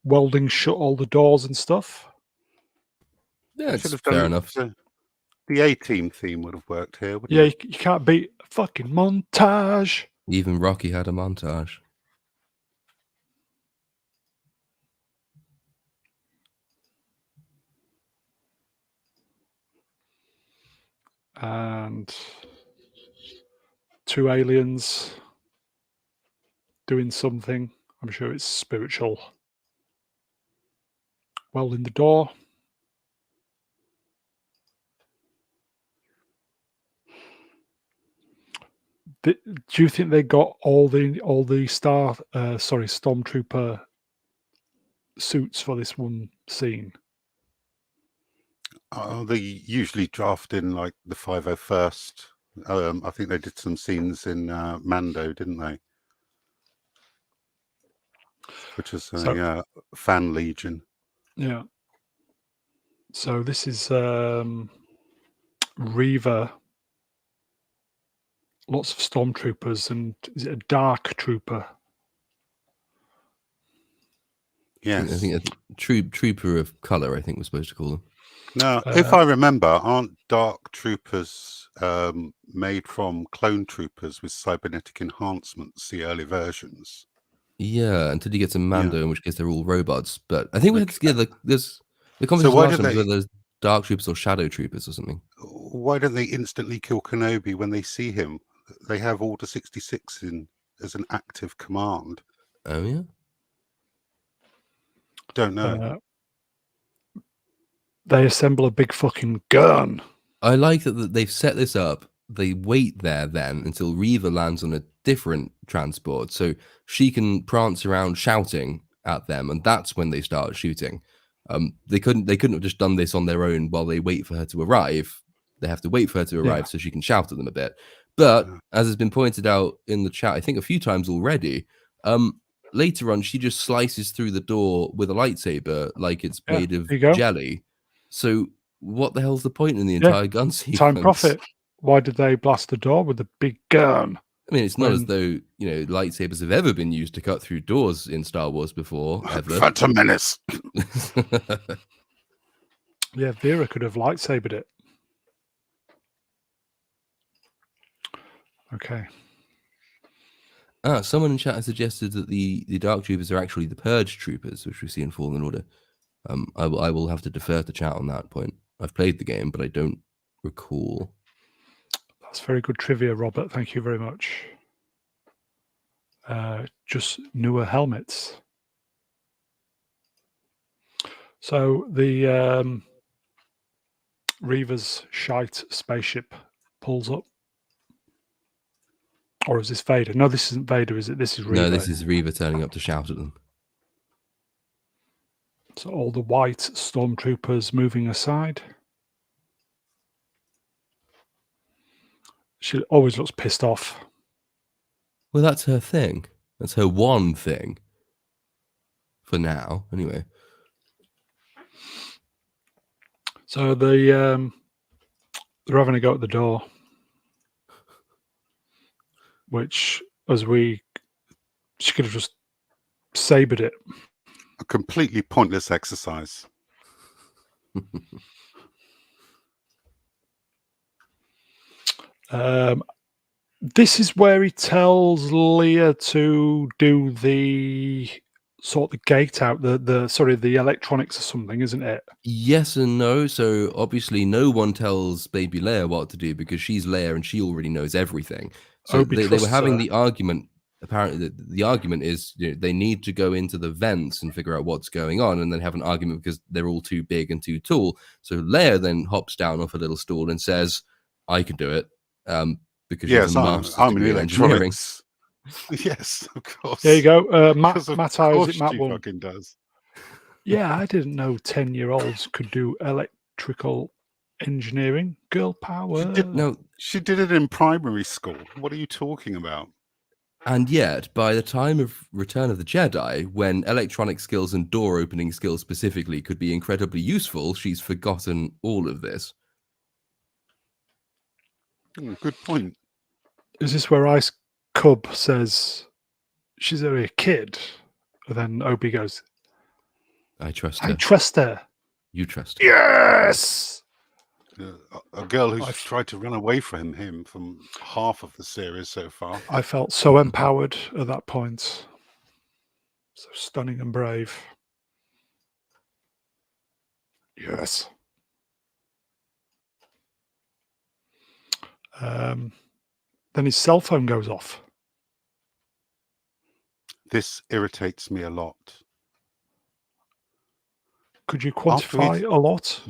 welding shut all the doors and stuff? Yeah, it's fair enough. The A-Team theme would have worked here, wouldn't it? Yeah, you can't beat a fucking montage. Even Rocky had a montage. And 2 aliens doing something. I'm sure it's spiritual. Welding the door. Do you think they got all the stormtrooper suits for this one scene? They usually draft in like the 501st. I think they did some scenes in Mando, didn't they? Which is a fan legion. Yeah. So this is Reva. Lots of stormtroopers, and is it a dark trooper? Yes. I think a trooper of color, I think we're supposed to call them. Now, if I remember, aren't dark troopers made from clone troopers with cybernetic enhancements, the early versions? Yeah, until you get to Mando, in which case they're all robots. But I think we had there's the conversation last time whether there's dark troopers or shadow troopers or something. Why don't they instantly kill Kenobi when they see him? They have Order 66 in as an active command. Oh yeah. Don't know. They assemble a big fucking gun. I like that they've set this up. They wait there then until Reva lands on a different transport, so she can prance around shouting at them, and that's when they start shooting. They couldn't have just done this on their own while they wait for her to arrive. They have to wait for her to arrive so she can shout at them a bit. But as has been pointed out in the chat, I think a few times already, later on she just slices through the door with a lightsaber like it's made of jelly. So what the hell's the point in the entire gun sequence? Time profit. Why did they blast the door with a big gun? I mean, it's not as though, lightsabers have ever been used to cut through doors in Star Wars before, ever. Phantom Menace. Yeah, Vera could have lightsabered it. Okay. Someone in chat has suggested that the Dark Troopers are actually the Purge Troopers, which we see in Fallen Order. I will have to defer to chat on that point. I've played the game, but I don't recall. That's very good trivia, Robert. Thank you very much. Just newer helmets. So the Reva's shite spaceship pulls up. Or is this Vader? No, this isn't Vader, is it? This is Reva. No, this is Reva turning up to shout at them. So all the white stormtroopers moving aside. She always looks pissed off. Well, that's her thing. That's her one thing. For now, anyway. So they're having a go at the door. Which, she could have just sabered it. A completely pointless exercise. This is where he tells Leah to do the sort the gate out, the electronics or something, isn't it? Yes and no. So obviously, no one tells baby Leia what to do because she's Leia and she already knows everything. So Obi they were trusts having her. the argument. Apparently, the argument is they need to go into the vents and figure out what's going on, and then have an argument because they're all too big and too tall. So Leia then hops down off a little stool and says, "I can do it," because she's a Yes, master's I'm in degree in engineering. electronics. Yes, of course. There you go. Matt, Because of Matt, how is it? course Matt she won. fucking does. Yeah, I didn't know 10-year-olds could do electrical engineering. Girl power. No, She did it in primary school. What are you talking about? and yet, by the time of Return of the Jedi, when electronic skills and door opening skills specifically could be incredibly useful, she's forgotten all of this. Good point. Is this where Ice Cub says she's only a kid? And then Obi goes, I trust I her. trust her. You trust her. Yes! A girl who's I've- tried to run away from him from half of the series so far. I felt so empowered at that point. So stunning and brave. Yes. Then his cell phone goes off. This irritates me a lot. Could you After quantify a lot?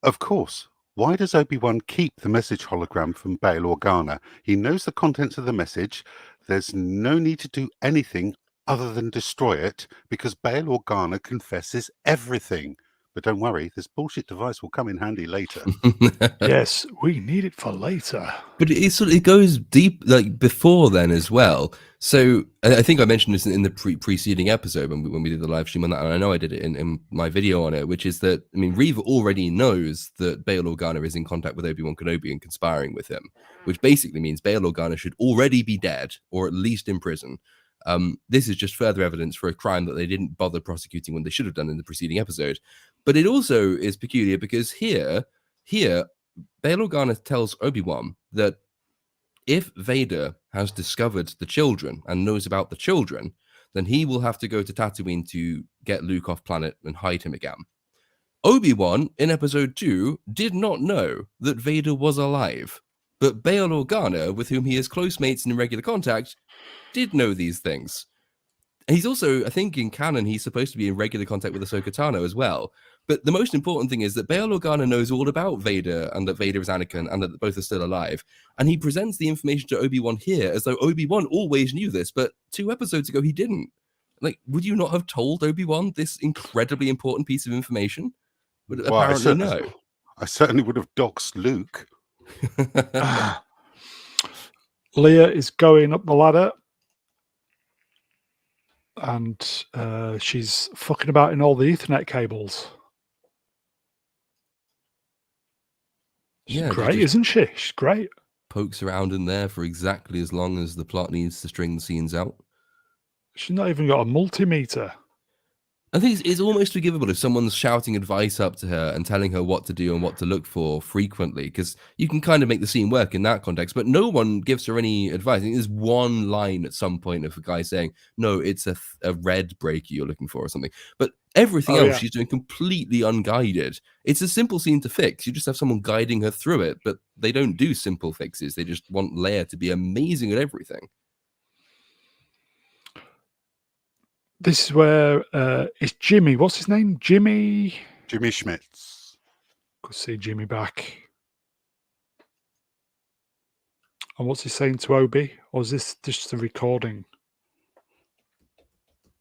Of course. Why does Obi-Wan keep the message hologram from Bail Organa? He knows the contents of the message. There's no need to do anything other than destroy it because Bail Organa confesses everything. But don't worry, this bullshit device will come in handy later. Yes, we need it for later. But it goes deep, like before then as well. So I think I mentioned this in the preceding episode when we did the live stream on that, and I know I did it in my video on it, which is that, I mean, Reva already knows that Bail Organa is in contact with Obi-Wan Kenobi and conspiring with him, which basically means Bail Organa should already be dead or at least in prison. This is just further evidence for a crime that they didn't bother prosecuting when they should have done in the preceding episode. But it also is peculiar because here, Bail Organa tells Obi-Wan that if Vader has discovered the children and knows about the children, then he will have to go to Tatooine to get Luke off planet and hide him again. Obi-Wan, in episode 2, did not know that Vader was alive. But Bail Organa, with whom he is close mates and in regular contact, did know these things. He's also, I think in canon, he's supposed to be in regular contact with Ahsoka Tano as well. But the most important thing is that Bail Organa knows all about Vader and that Vader is Anakin and that both are still alive. And he presents the information to Obi-Wan here as though Obi-Wan always knew this, but 2 episodes ago he didn't. Like, would you not have told Obi-Wan this incredibly important piece of information? But apparently no. I certainly would have doxed Luke. Leah is going up the ladder. And she's fucking about in all the Ethernet cables. She's great, isn't she? She's great. Pokes around in there for exactly as long as the plot needs to string the scenes out. She's not even got a multimeter. I think it's almost forgivable if someone's shouting advice up to her and telling her what to do and what to look for frequently, because you can kind of make the scene work in that context, but no one gives her any advice. I think there's one line at some point of a guy saying, no, it's a red breaker you're looking for or something. But everything else she's doing completely unguided. It's a simple scene to fix. You just have someone guiding her through it, but they don't do simple fixes. They just want Leia to be amazing at everything. This is where it's Jimmy. What's his name? Jimmy Schmitz. Could see Jimmy back. And what's he saying to Obi? Or is this just a recording?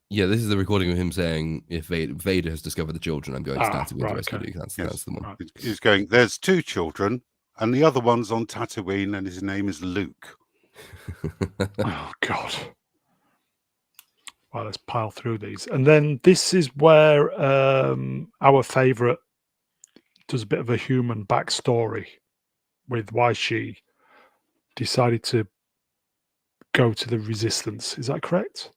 Yeah, this is the recording of him saying, if Vader has discovered the children, I'm going to Tatooine to rescue Luke. That's the one. Right. He's going, there's 2 children, and the other one's on Tatooine, and his name is Luke. Oh, God. Well, let's pile through these. And then this is where our favourite does a bit of a human backstory with why she decided to go to the Resistance. Is that correct?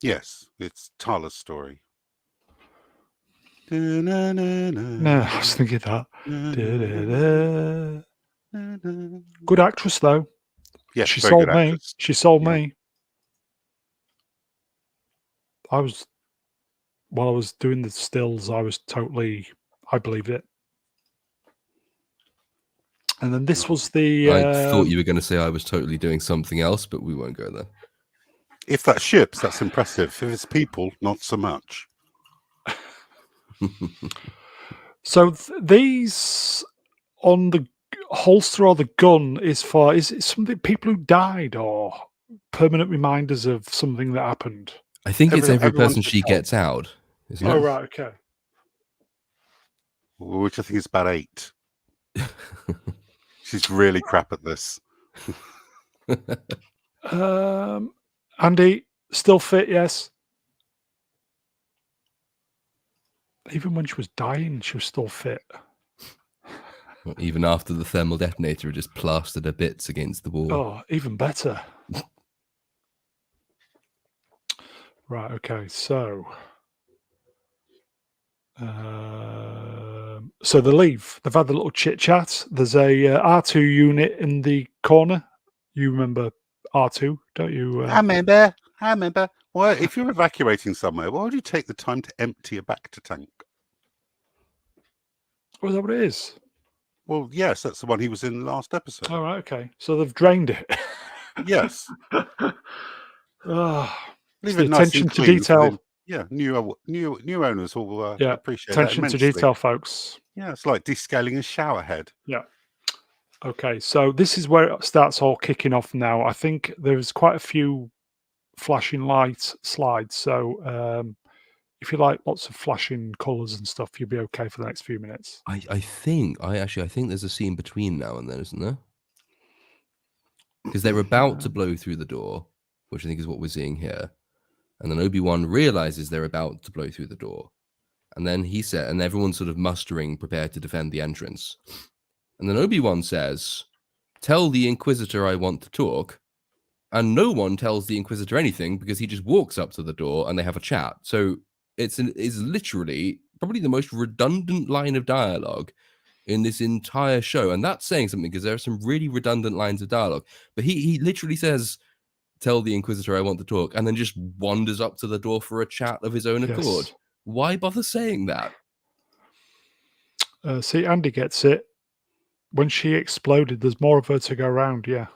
Yes, it's Tala's story. No, I was thinking that. Good actress, though. Yes, She very sold good me. actress. She sold Yeah. me. While I was doing the stills, I believed it. And then this was the... I thought you were going to say I was totally doing something else, but we won't go there. If that's ships, that's impressive. If it's people, not so much. So these on the holster or the gun is it something people who died or permanent reminders of something that happened? I think it's every everyone person should she help. gets out, isn't Oh, it? right, okay. Which I think is about 8. She's really crap at this. Andy, still fit, yes. Even when she was dying, she was still fit. Even after the thermal detonator had just plastered her bits against the wall. Oh, even better. Right, okay, so so they leave. They've had the little chit chat. There's a R2 unit in the corner. You remember R2, don't you? I remember. Well, if you're evacuating somewhere, why would you take the time to empty a Bacta tank? Oh, is that what it is? Well, yes, that's the one he was in the last episode. All right, okay. So they've drained it. Yes. Oh, Leave the it nice attention and to clean. detail. New owners will Yeah, appreciate that attention to immensely. detail, folks. Yeah, it's like descaling a shower head. Yeah. Okay, so this is where it starts all kicking off now. I think there's quite a few flashing light slides. So if you like lots of flashing colours and stuff, you'll be okay for the next few minutes. I think there's a scene between now and then, isn't there? Because they're about to blow through the door, which I think is what we're seeing here. And then Obi-Wan realizes they're about to blow through the door. And then he said, and everyone's sort of mustering, prepared to defend the entrance. And then Obi-Wan says, "Tell the Inquisitor I want to talk." And no one tells the Inquisitor anything because he just walks up to the door and they have a chat. So it's literally probably the most redundant line of dialogue in this entire show. And that's saying something because there are some really redundant lines of dialogue. But he literally says, "Tell the Inquisitor I want to talk," and then just wanders up to the door for a chat of his own accord. Yes. Why bother saying that? See, Andy gets it. When she exploded, there's more of her to go around. Yeah.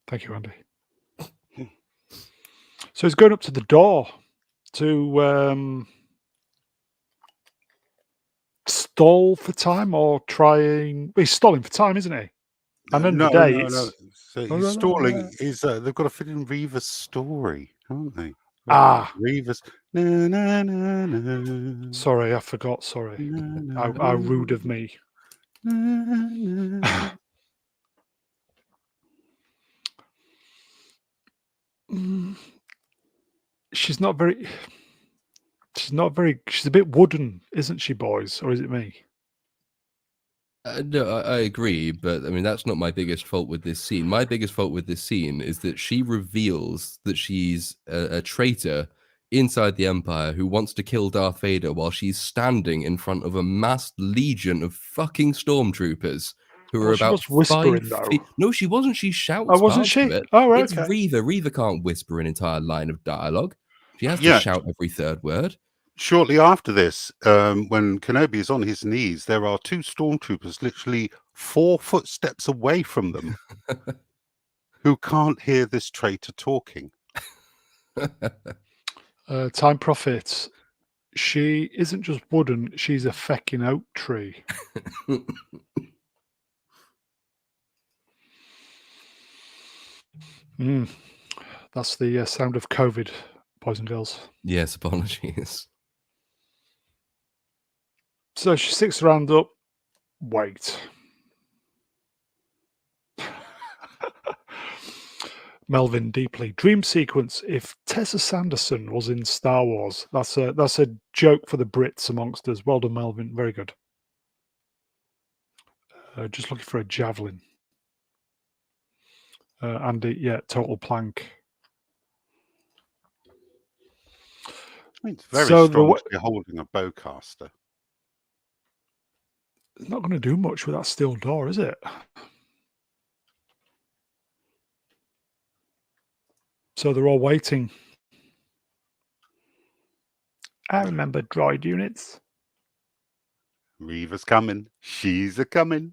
Thank you, Andy. So he's going up to the door to stall for time or trying. He's stalling for time, isn't he? And then No. it's... So he's stalling. They've got to fit in Reva's story, haven't they? Reva's. Na, na, na, na. Sorry, I forgot. Sorry. How rude of me. She's not very... She's a bit wooden, isn't she, boys? Or is it me? No, I agree, but I mean, that's not my biggest fault with this scene. My biggest fault with this scene is that she reveals that she's a traitor inside the Empire who wants to kill Darth Vader while she's standing in front of a massed legion of fucking stormtroopers who are She about was whispering, 5 though. feet. No, she wasn't. She shouts. Oh, wasn't parts she? of it. Oh, right, it's okay. Reva. Reva can't whisper an entire line of dialogue. She has to shout every third word. Shortly after this, when Kenobi is on his knees, there are 2 stormtroopers literally 4 footsteps away from them who can't hear this traitor talking. Time Prophet. She isn't just wooden, she's a fecking oak tree. That's the sound of COVID, boys and girls. Yes, apologies. So she sticks around up. Wait. Melvin deeply. Dream sequence. If Tessa Sanderson was in Star Wars, that's a joke for the Brits amongst us. Well done, Melvin. Very good. Just looking for a javelin. Andy, yeah, total plank. I mean, it's very strong to be holding a bowcaster. It's not going to do much with that steel door, is it? So they're all waiting. I remember droid units. Reva's coming. She's a coming.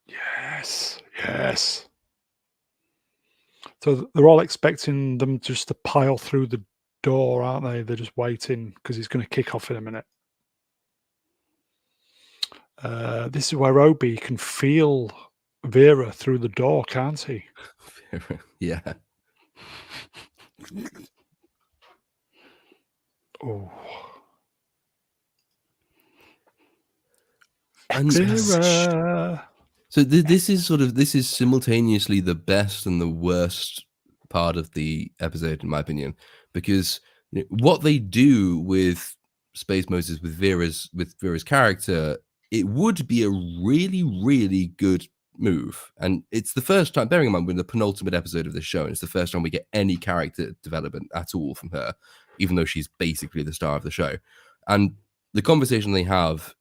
Yes, yes. So they're all expecting them just to pile through the door, aren't they? They're just waiting because he's going to kick off in a minute. This is where Obi can feel Vera through the door, can't he? Yeah. Oh. And Vera. so this is simultaneously the best and the worst part of the episode, in my opinion, because what they do with Space Moses with Vera's character, it would be a really, really good move. And it's the first time, bearing in mind we're in the penultimate episode of this show, and it's the first time we get any character development at all from her, even though she's basically the star of the show. And the conversation they have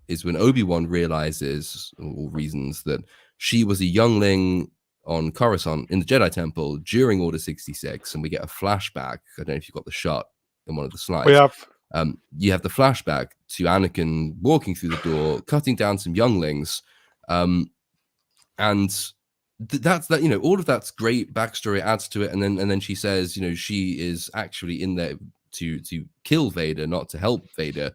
is when Obi-Wan realizes, or reasons, that she was a youngling on Coruscant in the Jedi Temple during Order 66, and we get a flashback. I don't know if you got the shot in one of the slides. We have. You have the flashback to Anakin walking through the door, cutting down some younglings, and that's that. All of that's great backstory, adds to it, and then she says, she is actually in there to kill Vader, not to help Vader,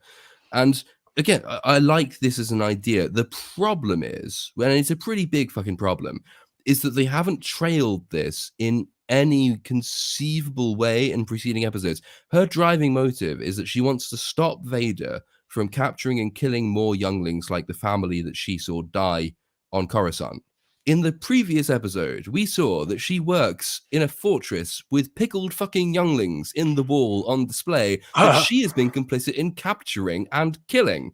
and again, I like this as an idea. The problem is, and it's a pretty big fucking problem, is that they haven't trailed this in any conceivable way in preceding episodes. Her driving motive is that she wants to stop Vader from capturing and killing more younglings like the family that she saw die on Coruscant. In the previous episode, we saw that she works in a fortress with pickled fucking younglings in the wall on display that she has been complicit in capturing and killing.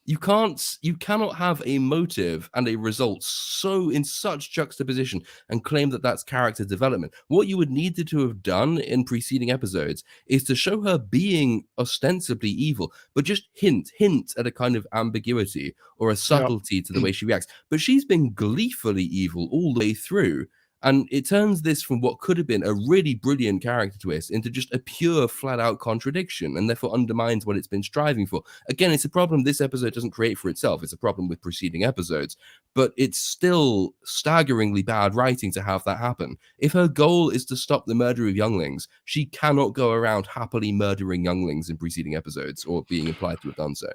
You cannot have a motive and a result so in such juxtaposition and claim that that's character development. What you would need to have done in preceding episodes is to show her being ostensibly evil, but just hint at a kind of ambiguity or a subtlety to the way she reacts. But she's been gleefully evil all the way through. And it turns this from what could have been a really brilliant character twist into just a pure, flat-out contradiction, and therefore undermines what it's been striving for. Again, it's a problem this episode doesn't create for itself. It's a problem with preceding episodes. But it's still staggeringly bad writing to have that happen. If her goal is to stop the murder of younglings, she cannot go around happily murdering younglings in preceding episodes, or being implied to have done so.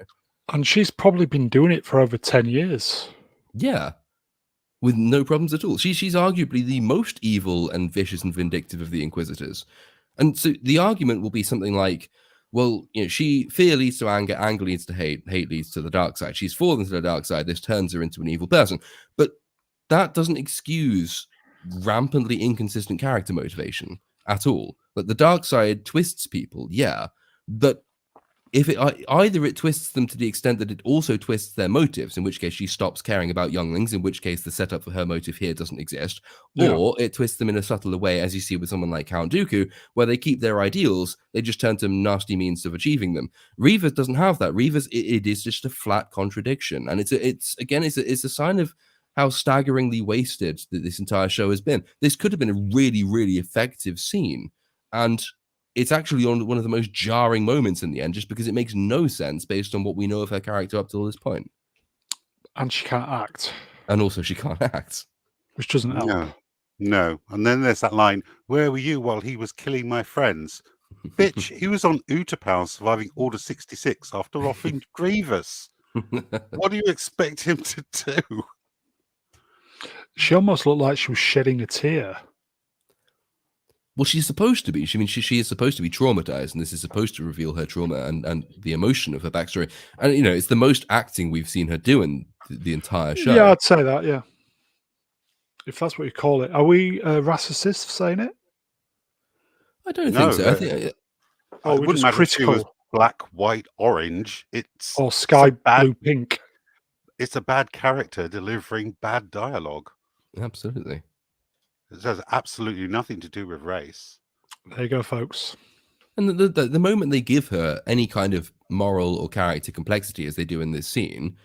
And she's probably been doing it for over 10 years. Yeah. With no problems at all. She's arguably the most evil and vicious and vindictive of the Inquisitors. And so the argument will be something like, well, fear leads to anger, anger leads to hate leads to the dark side. She's fallen to the dark side, this turns her into an evil person. But that doesn't excuse rampantly inconsistent character motivation at all. But the dark side twists people, yeah, but if either it twists them to the extent that it also twists their motives, in which case she stops caring about younglings, in which case the setup for her motive here doesn't exist, or it twists them in a subtler way, as you see with someone like Count Dooku, where they keep their ideals, they just turn to nasty means of achieving them. Reva's doesn't have that. Reva's it is just a flat contradiction, and it's a sign of how staggeringly wasted this entire show has been. This could have been a really, really effective scene, and it's actually on one of the most jarring moments in the end, just because it makes no sense based on what we know of her character up till this point. And she can't act. And also she can't act. Which doesn't help. No. And then there's that line, where were you while he was killing my friends? Bitch, he was on Utapau surviving Order 66 after offing Grievous. What do you expect him to do? She almost looked like she was shedding a tear. Well, she's supposed to be. She is supposed to be traumatized, and this is supposed to reveal her trauma and the emotion of her backstory. And, it's the most acting we've seen her do in the entire show. Yeah, I'd say that, yeah. If that's what you call it. Are we racists for saying it? I don't think so. I think... it wouldn't matter critical. if she was black, white, orange. Or sky blue, pink. It's a bad character delivering bad dialogue. Absolutely. It has absolutely nothing to do with race. There you go, folks. And the moment they give her any kind of moral or character complexity, as they do in this scene,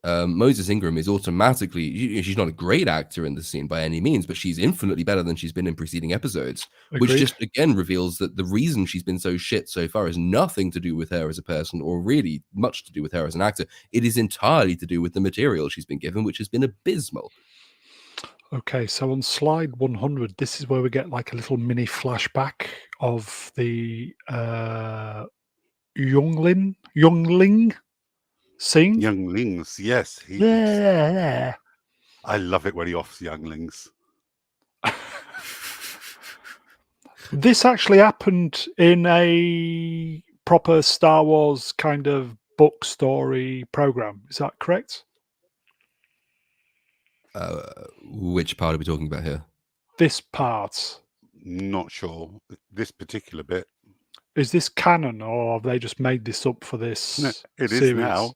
Moses Ingram is automatically, she's not a great actor in the scene by any means, but she's infinitely better than she's been in preceding episodes, which Agreed. just again reveals that the reason she's been so shit so far is nothing to do with her as a person or really much to do with her as an actor. It is entirely to do with the material she's been given, which has been abysmal. Okay, so on slide 100, this is where we get like a little mini flashback of the youngling scene. Younglings, yes. Yeah. I love it when he offers younglings. This actually happened in a proper Star Wars kind of book story program. Is that correct? Which part are we talking about here? This part. Not sure. This particular bit. Is this canon, or have they just made this up for this No, it is series? now.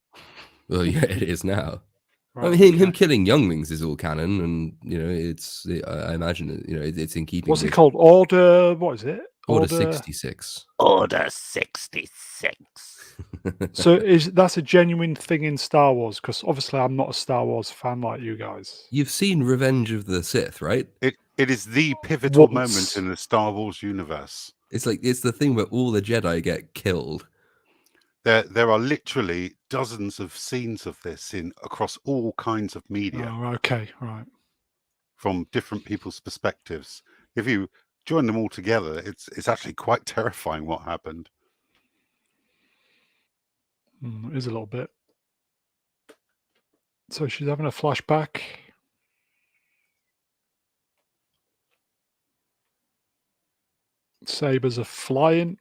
Well, yeah, it is now. Right, I mean, him okay. killing younglings is all canon, and I imagine it's in keeping. What's it with called? Order. What is it? Order 66. Order 66. So that's a genuine thing in Star Wars? Because obviously I'm not a Star Wars fan like you guys. You've seen Revenge of the Sith, right? It is the pivotal moment Once. in the Star Wars universe. It's the thing where all the Jedi get killed. There are literally dozens of scenes of this across all kinds of media. Oh, okay, right. From different people's perspectives. If you join them all together, it's actually quite terrifying what happened. It is a little bit. So she's having a flashback. Sabers are flying.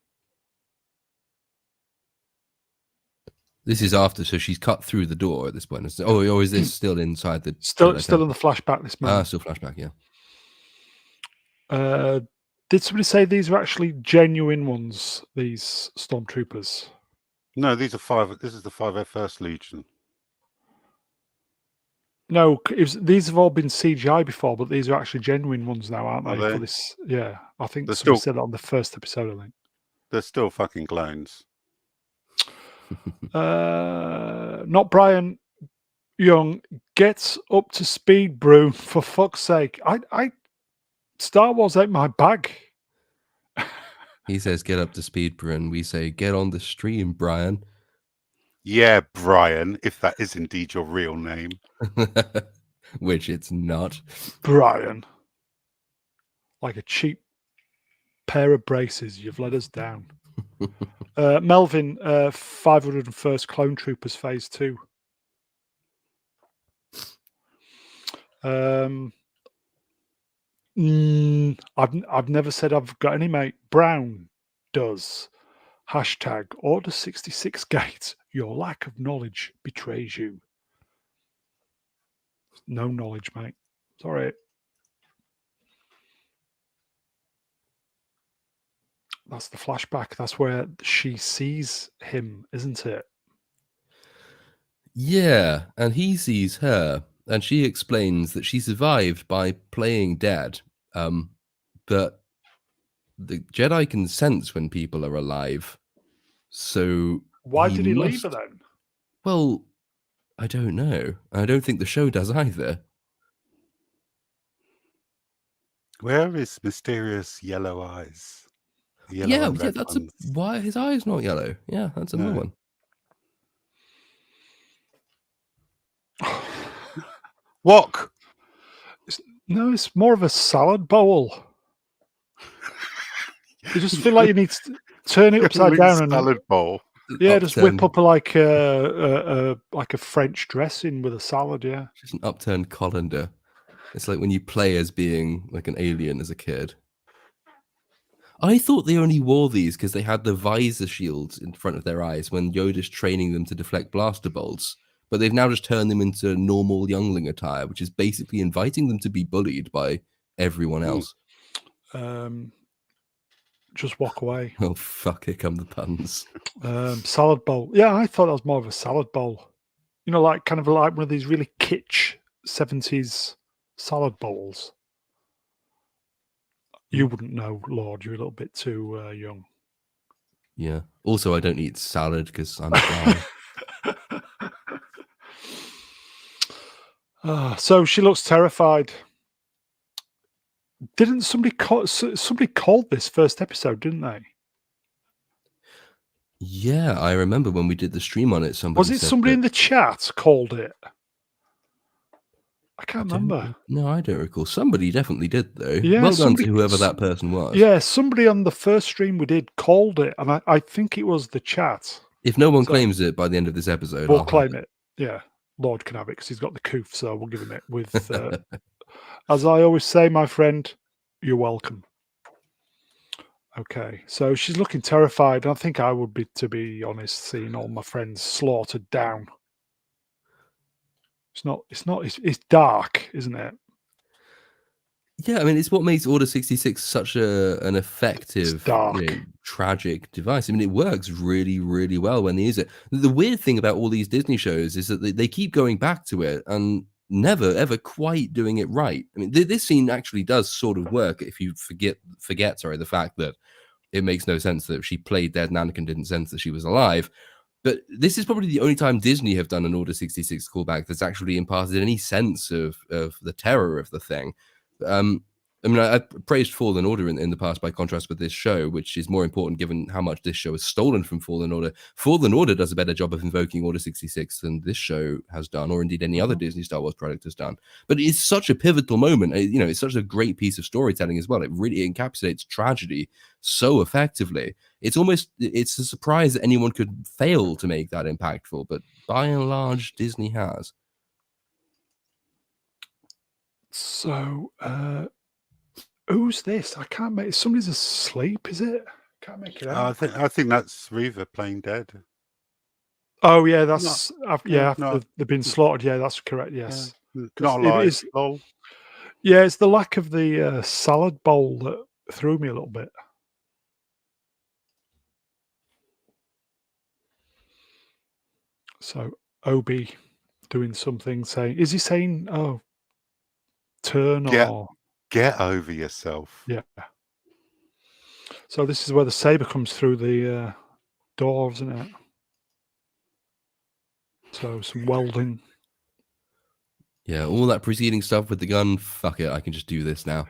This is after, so she's cut through the door at this point. Or is this still inside the? Still in the flashback. This moment. Still flashback, yeah. Did somebody say these are actually genuine ones? These stormtroopers? No, these are five. This is the 501st Legion. No, these have all been CGI before, but these are actually genuine ones now, aren't they? Are they? For this, yeah, I think They're somebody still- said that on the first episode. I think. They're still fucking clones. Not Brian Young gets up to speed, Broom. For fuck's sake, I Star Wars ain't my bag. He says, "Get up to speed, Brian." We say, "Get on the stream, Brian." Yeah, Brian, if that is indeed your real name. Which it's not. Brian, like a cheap pair of braces, you've let us down. Melvin, 501st Clone Troopers Phase 2. I've never said I've got any, mate. Brown does. Hashtag Order 66 Gate. Your lack of knowledge betrays you. No knowledge, mate. Sorry. That's the flashback. That's where she sees him, isn't it? Yeah, and he sees her, and she explains that she survived by playing dead. But the Jedi can sense when people are alive. So why did he leave her then? Well, I don't know. I don't think the show does either. Where is mysterious yellow eyes? Yeah, that's why his eye is not yellow. Yeah, that's another one. Wok. No, it's more of a salad bowl. You just feel like you need to turn it upside down and salad bowl. Yeah, just whip up like a French dressing with a salad. Yeah, just an upturned colander. It's like when you play as being like an alien as a kid. I thought they only wore these because they had the visor shields in front of their eyes when Yoda's training them to deflect blaster bolts. But they've now just turned them into normal youngling attire, which is basically inviting them to be bullied by everyone else. Just walk away. Oh, fuck, here come the puns. Salad bowl. Yeah, I thought that was more of a salad bowl. You know, like kind of like one of these really kitsch 70s salad bowls. You wouldn't know, Lord. You're a little bit too young. Yeah. Also, I don't eat salad because I'm a guy. So she looks terrified. Didn't somebody called this first episode, didn't they? Yeah, I remember when we did the stream on it. Somebody Was it said somebody that, in the chat called it? I can't don't remember. No, I don't recall. Somebody definitely did though. Yeah, well done to somebody- whoever that person was. Yeah, somebody on the first stream we did called it, and I think it was the chat. If no one So- claims it by the end of this episode, We'll I'll have claim it. Yeah, Lord can have it because he's got the coof, so we'll give him it with. As I always say, my friend, you're welcome. Okay, so she's looking terrified. I think I would be, to be honest, seeing all my friends slaughtered down. It's dark, isn't it? Yeah, I mean, it's what makes Order 66 such an effective, dark. tragic device. I mean, it works really, really well when they use it. The weird thing about all these Disney shows is that they keep going back to it and never, ever quite doing it right. I mean, this scene actually does sort of work if you forget, the fact that it makes no sense that if she played dead and Anakin didn't sense that she was alive. But this is probably the only time Disney have done an Order 66 callback that's actually imparted any sense of the terror of the thing. I mean, I praised Fallen Order in the past by contrast with this show, which is more important given how much this show is stolen from Fallen Order. Fallen Order does a better job of invoking Order 66 than this show has done, or indeed any other Disney Star Wars product has done. But it's such a pivotal moment. It's such a great piece of storytelling as well. It really encapsulates tragedy so effectively. It's a surprise that anyone could fail to make that impactful, but by and large, Disney has. So, who's this? I can't make. Somebody's asleep. Is it? Can't make it out. I think that's Reva playing dead. Oh yeah, that's no. after they've been slaughtered. Yeah, that's correct. Yes, Not it alive. is- yeah. It's the lack of the salad bowl that threw me a little bit. So Obi doing something, saying, is he saying, "Oh, turn," Yeah. or Get over yourself. yeah? So this is where the saber comes through the door, isn't it? So some welding. Yeah, all that preceding stuff with the gun, fuck it, I can just do this now.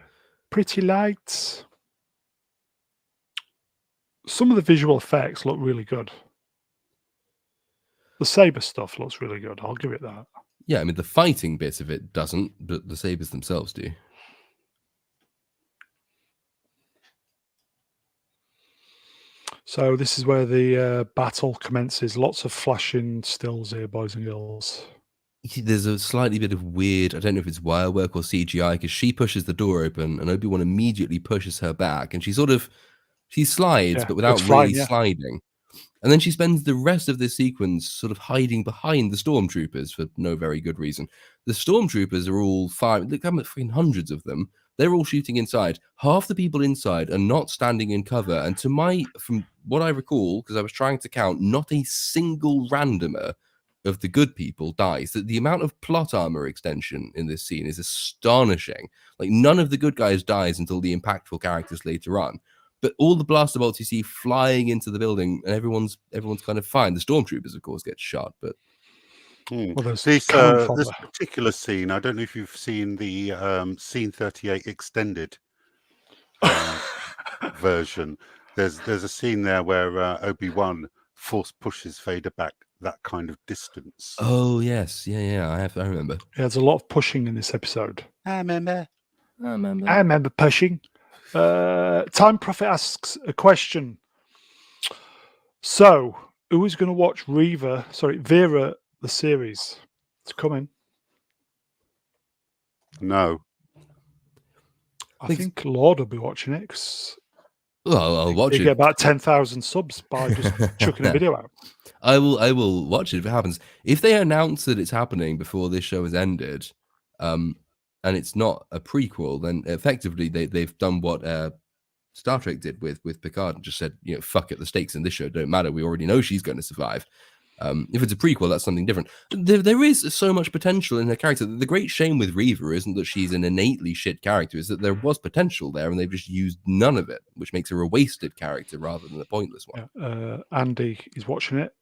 Pretty lights. Some of the visual effects look really good. The saber stuff looks really good. I'll give it that. Yeah, I mean, the fighting bit of it doesn't, but the sabers themselves do. So this is where the battle commences. Lots of flashing stills here, boys and girls. There's a slightly bit of weird, I don't know if it's wire work or CGI, because she pushes the door open and Obi-Wan immediately pushes her back, and she slides, Yeah, but without it's flying, really yeah. sliding. And then she spends the rest of this sequence sort of hiding behind the stormtroopers for no very good reason. The stormtroopers are all firing. Look, I'm at hundreds of them. They're all shooting inside. Half the people inside are not standing in cover. And from what I recall, because I was trying to count, not a single randomer of the good people dies. That the amount of plot armor extension in this scene is astonishing. Like, none of the good guys dies until the impactful characters later on. But all the blaster bolts you see flying into the building, and everyone's kind of fine. The stormtroopers, of course, get shot, but Well, there's this cannon fodder. particular scene, I don't know if you've seen the scene 38 extended version. There's a scene there where Obi-Wan force pushes Vader back that kind of distance. oh yes, yeah, I remember. Yeah, there's a lot of pushing in this episode. I remember. I remember pushing. Time Prophet asks a question. So, who is going to watch Vera, the series? It's coming. No. I think Lord will be watching it. 'Cause Well, I'll watch you it. get about 10,000 subs by just chucking a video out. I will watch it if it happens. If they announce that it's happening before this show has ended, and it's not a prequel, then effectively they've done what Star Trek did with Picard and just said, fuck it, the stakes in this show don't matter. We already know she's going to survive. If it's a prequel, that's something different. There is so much potential in her character. The great shame with Reva isn't that she's an innately shit character, is that there was potential there and they've just used none of it, which makes her a wasted character rather than a pointless one. Yeah. Andy is watching it.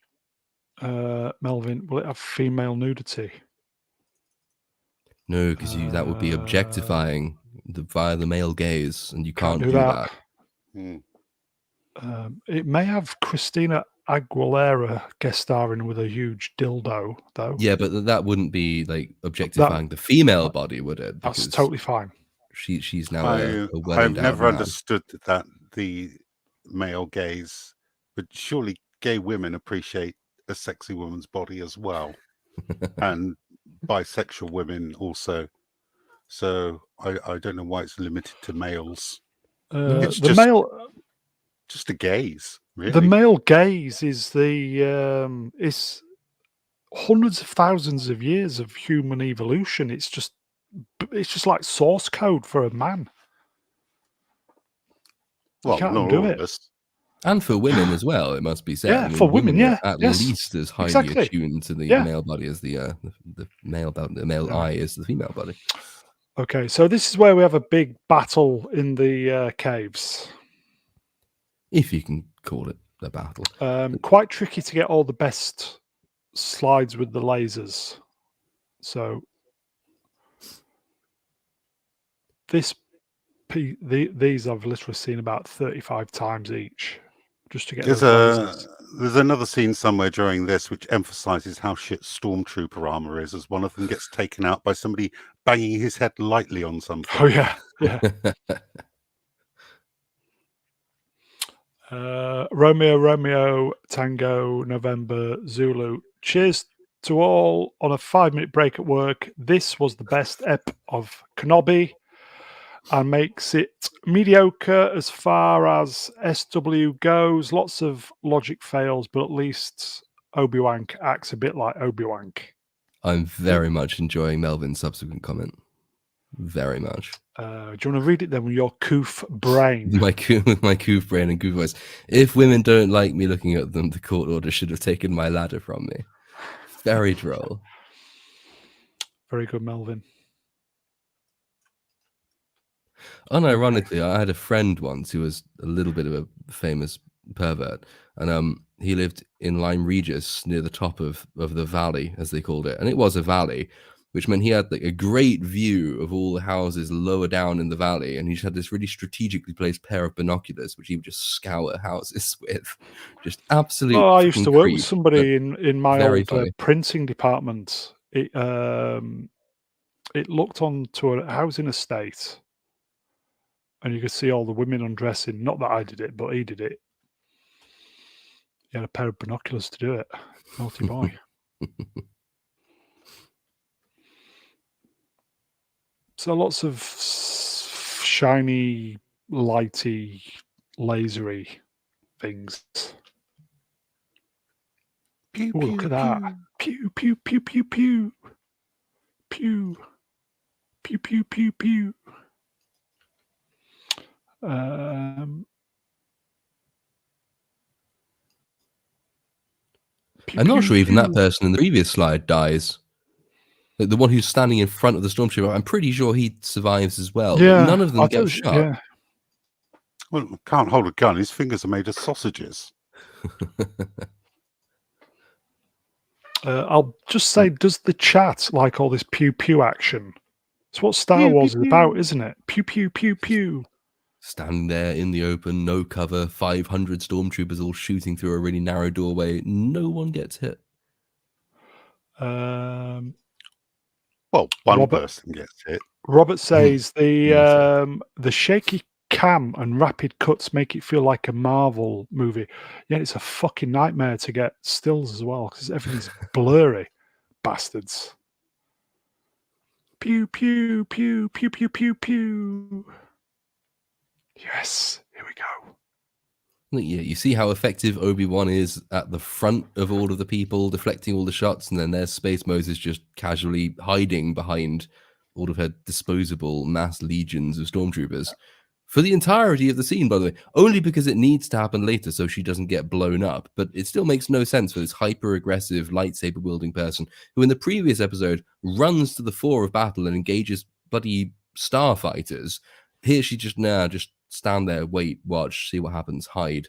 Melvin, will it have female nudity? No, because that would be objectifying via the male gaze, and you can't do that. It may have Christina Aguilera guest starring with a huge dildo, though. Yeah, but that wouldn't be like objectifying the female body, would it? That's totally fine. She's now a I've never understood that the male gaze, but surely gay women appreciate a sexy woman's body as well, and bisexual women also. So I don't know why it's limited to males. It's just a gaze, really. The male gaze is is hundreds of thousands of years of human evolution. It's just like source code for a man. Well, you can't not do all it. of us. And for women as well, it must be said. Yeah, for women, yeah, at least as highly attuned to the male body as the male eye is the female body. Okay, so this is where we have a big battle in the caves. If you can call it a battle. Quite tricky to get all the best slides with the lasers. So these I've literally seen about 35 times each, just to get those lasers. There's another scene somewhere during this which emphasizes how shit stormtrooper armor is, as one of them gets taken out by somebody banging his head lightly on something. Oh yeah. Romeo, Tango, November, Zulu. Cheers to all on a 5-minute break at work. This was the best ep of Kenobi and makes it mediocre as far as SW goes. Lots of logic fails, but at least Obi-Wan acts a bit like Obi-Wan. I'm very much enjoying Melvin's subsequent comment. Very much. Do you want to read it then with your coof brain? My coof brain and coof voice. If women don't like me looking at them, the court order should have taken my ladder from me. Very droll. Very good, Melvin. Unironically, I had a friend once who was a little bit of a famous pervert, and he lived in Lyme Regis near the top of the valley, as they called it, and it was a valley, which meant he had like a great view of all the houses lower down in the valley, and he just had this really strategically placed pair of binoculars, which he would just scour houses with. Just absolutely. Oh, I used to work with somebody in my old printing department. It looked onto a housing estate, and you could see all the women undressing. Not that I did it, but he did it. He had a pair of binoculars to do it. Naughty boy. So lots of shiny, lighty, lasery things. Pew, Ooh, pew, look at that. Pew, pew, pew, pew, pew. Pew. Pew, pew, pew, pew. I'm not sure even that person in the previous slide dies. The one who's standing in front of the stormtrooper, I'm pretty sure he survives as well. Yeah, but none of them get shot. Yeah. Well, can't hold a gun. His fingers are made of sausages. I'll just say, does the chat like all this pew pew action? It's what Star Wars is about, isn't it? Pew pew pew pew. Standing there in the open, no cover, 500 stormtroopers all shooting through a really narrow doorway. No one gets hit. Well, one person gets hit. Robert says the shaky cam and rapid cuts make it feel like a Marvel movie. Yeah, it's a fucking nightmare to get stills as well because everything's blurry. Bastards. Pew, pew, pew, pew, pew, pew, pew. Yes, here we go. Yeah, you see how effective Obi-Wan is at the front of all of the people, deflecting all the shots, and then there's Space Moses just casually hiding behind all of her disposable mass legions of stormtroopers. for the entirety of the scene, by the way, only because it needs to happen later so she doesn't get blown up. But it still makes no sense for this hyper-aggressive lightsaber-wielding person who in the previous episode runs to the fore of battle and engages bloody starfighters. Here she just stand there, wait, watch, see what happens, hide.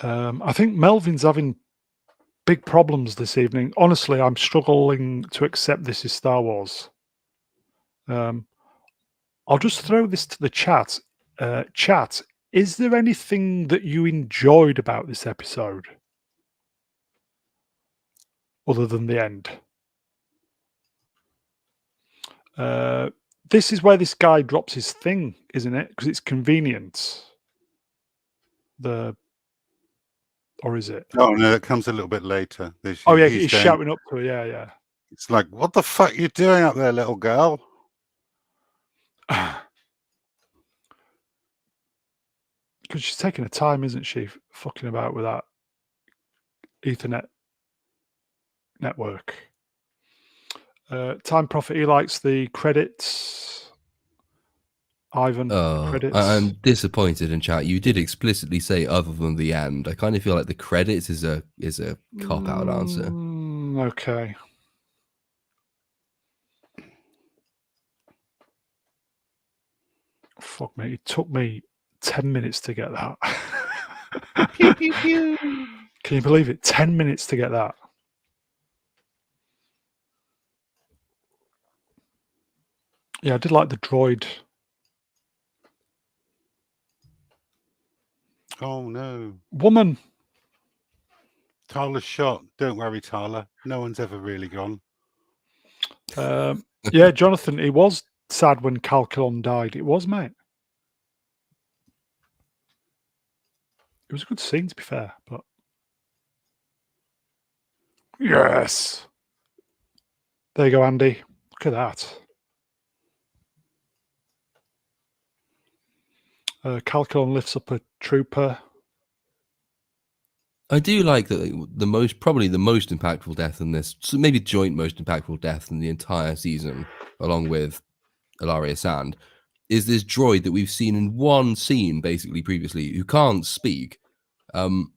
I think Melvin's having big problems this evening. Honestly, I'm struggling to accept this is Star Wars. I'll just throw this to the chat. Chat, is there anything that you enjoyed about this episode? Other than the end? This is where this guy drops his thing, isn't it? Because it's convenient. Or is it? Oh no, it comes a little bit later. Oh yeah, he's shouting up to her. Yeah. It's like, what the fuck are you doing up there, little girl? Because she's taking her time, isn't she? Fucking about with that Ethernet network. Time Prophet, he likes the credits. Ivan, the credits. I'm disappointed in chat. You did explicitly say other than the end. I kind of feel like the credits is a cop-out answer. Okay. Fuck me, it took me 10 minutes to get that. Pew, pew, pew. Can you believe it? 10 minutes to get that. Yeah, I did like the droid. Oh no. Woman. Tyler's shot. Don't worry, Tyler. No one's ever really gone. Yeah, Jonathan, it was sad when Calculon died. It was, mate. It was a good scene, to be fair, but yes. There you go, Andy. Look at that. Calculon lifts up a trooper. I do like that probably the most impactful death in this, so maybe joint most impactful death in the entire season, along with Ilaria Sand, is this droid that we've seen in one scene basically previously who can't speak, and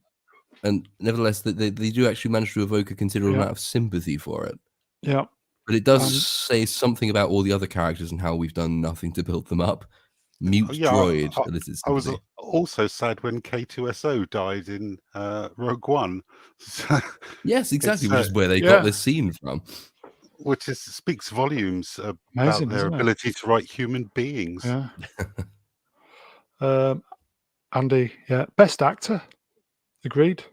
nevertheless they do actually manage to evoke a considerable amount of sympathy for it. Yeah, but it does say something about all the other characters and how we've done nothing to build them up. Mute droid. I was also sad when K2SO died in Rogue One. Yes, exactly, which is where they got this scene from. Which speaks volumes about their ability to write human beings. Yeah. Andy, yeah, best actor. Agreed.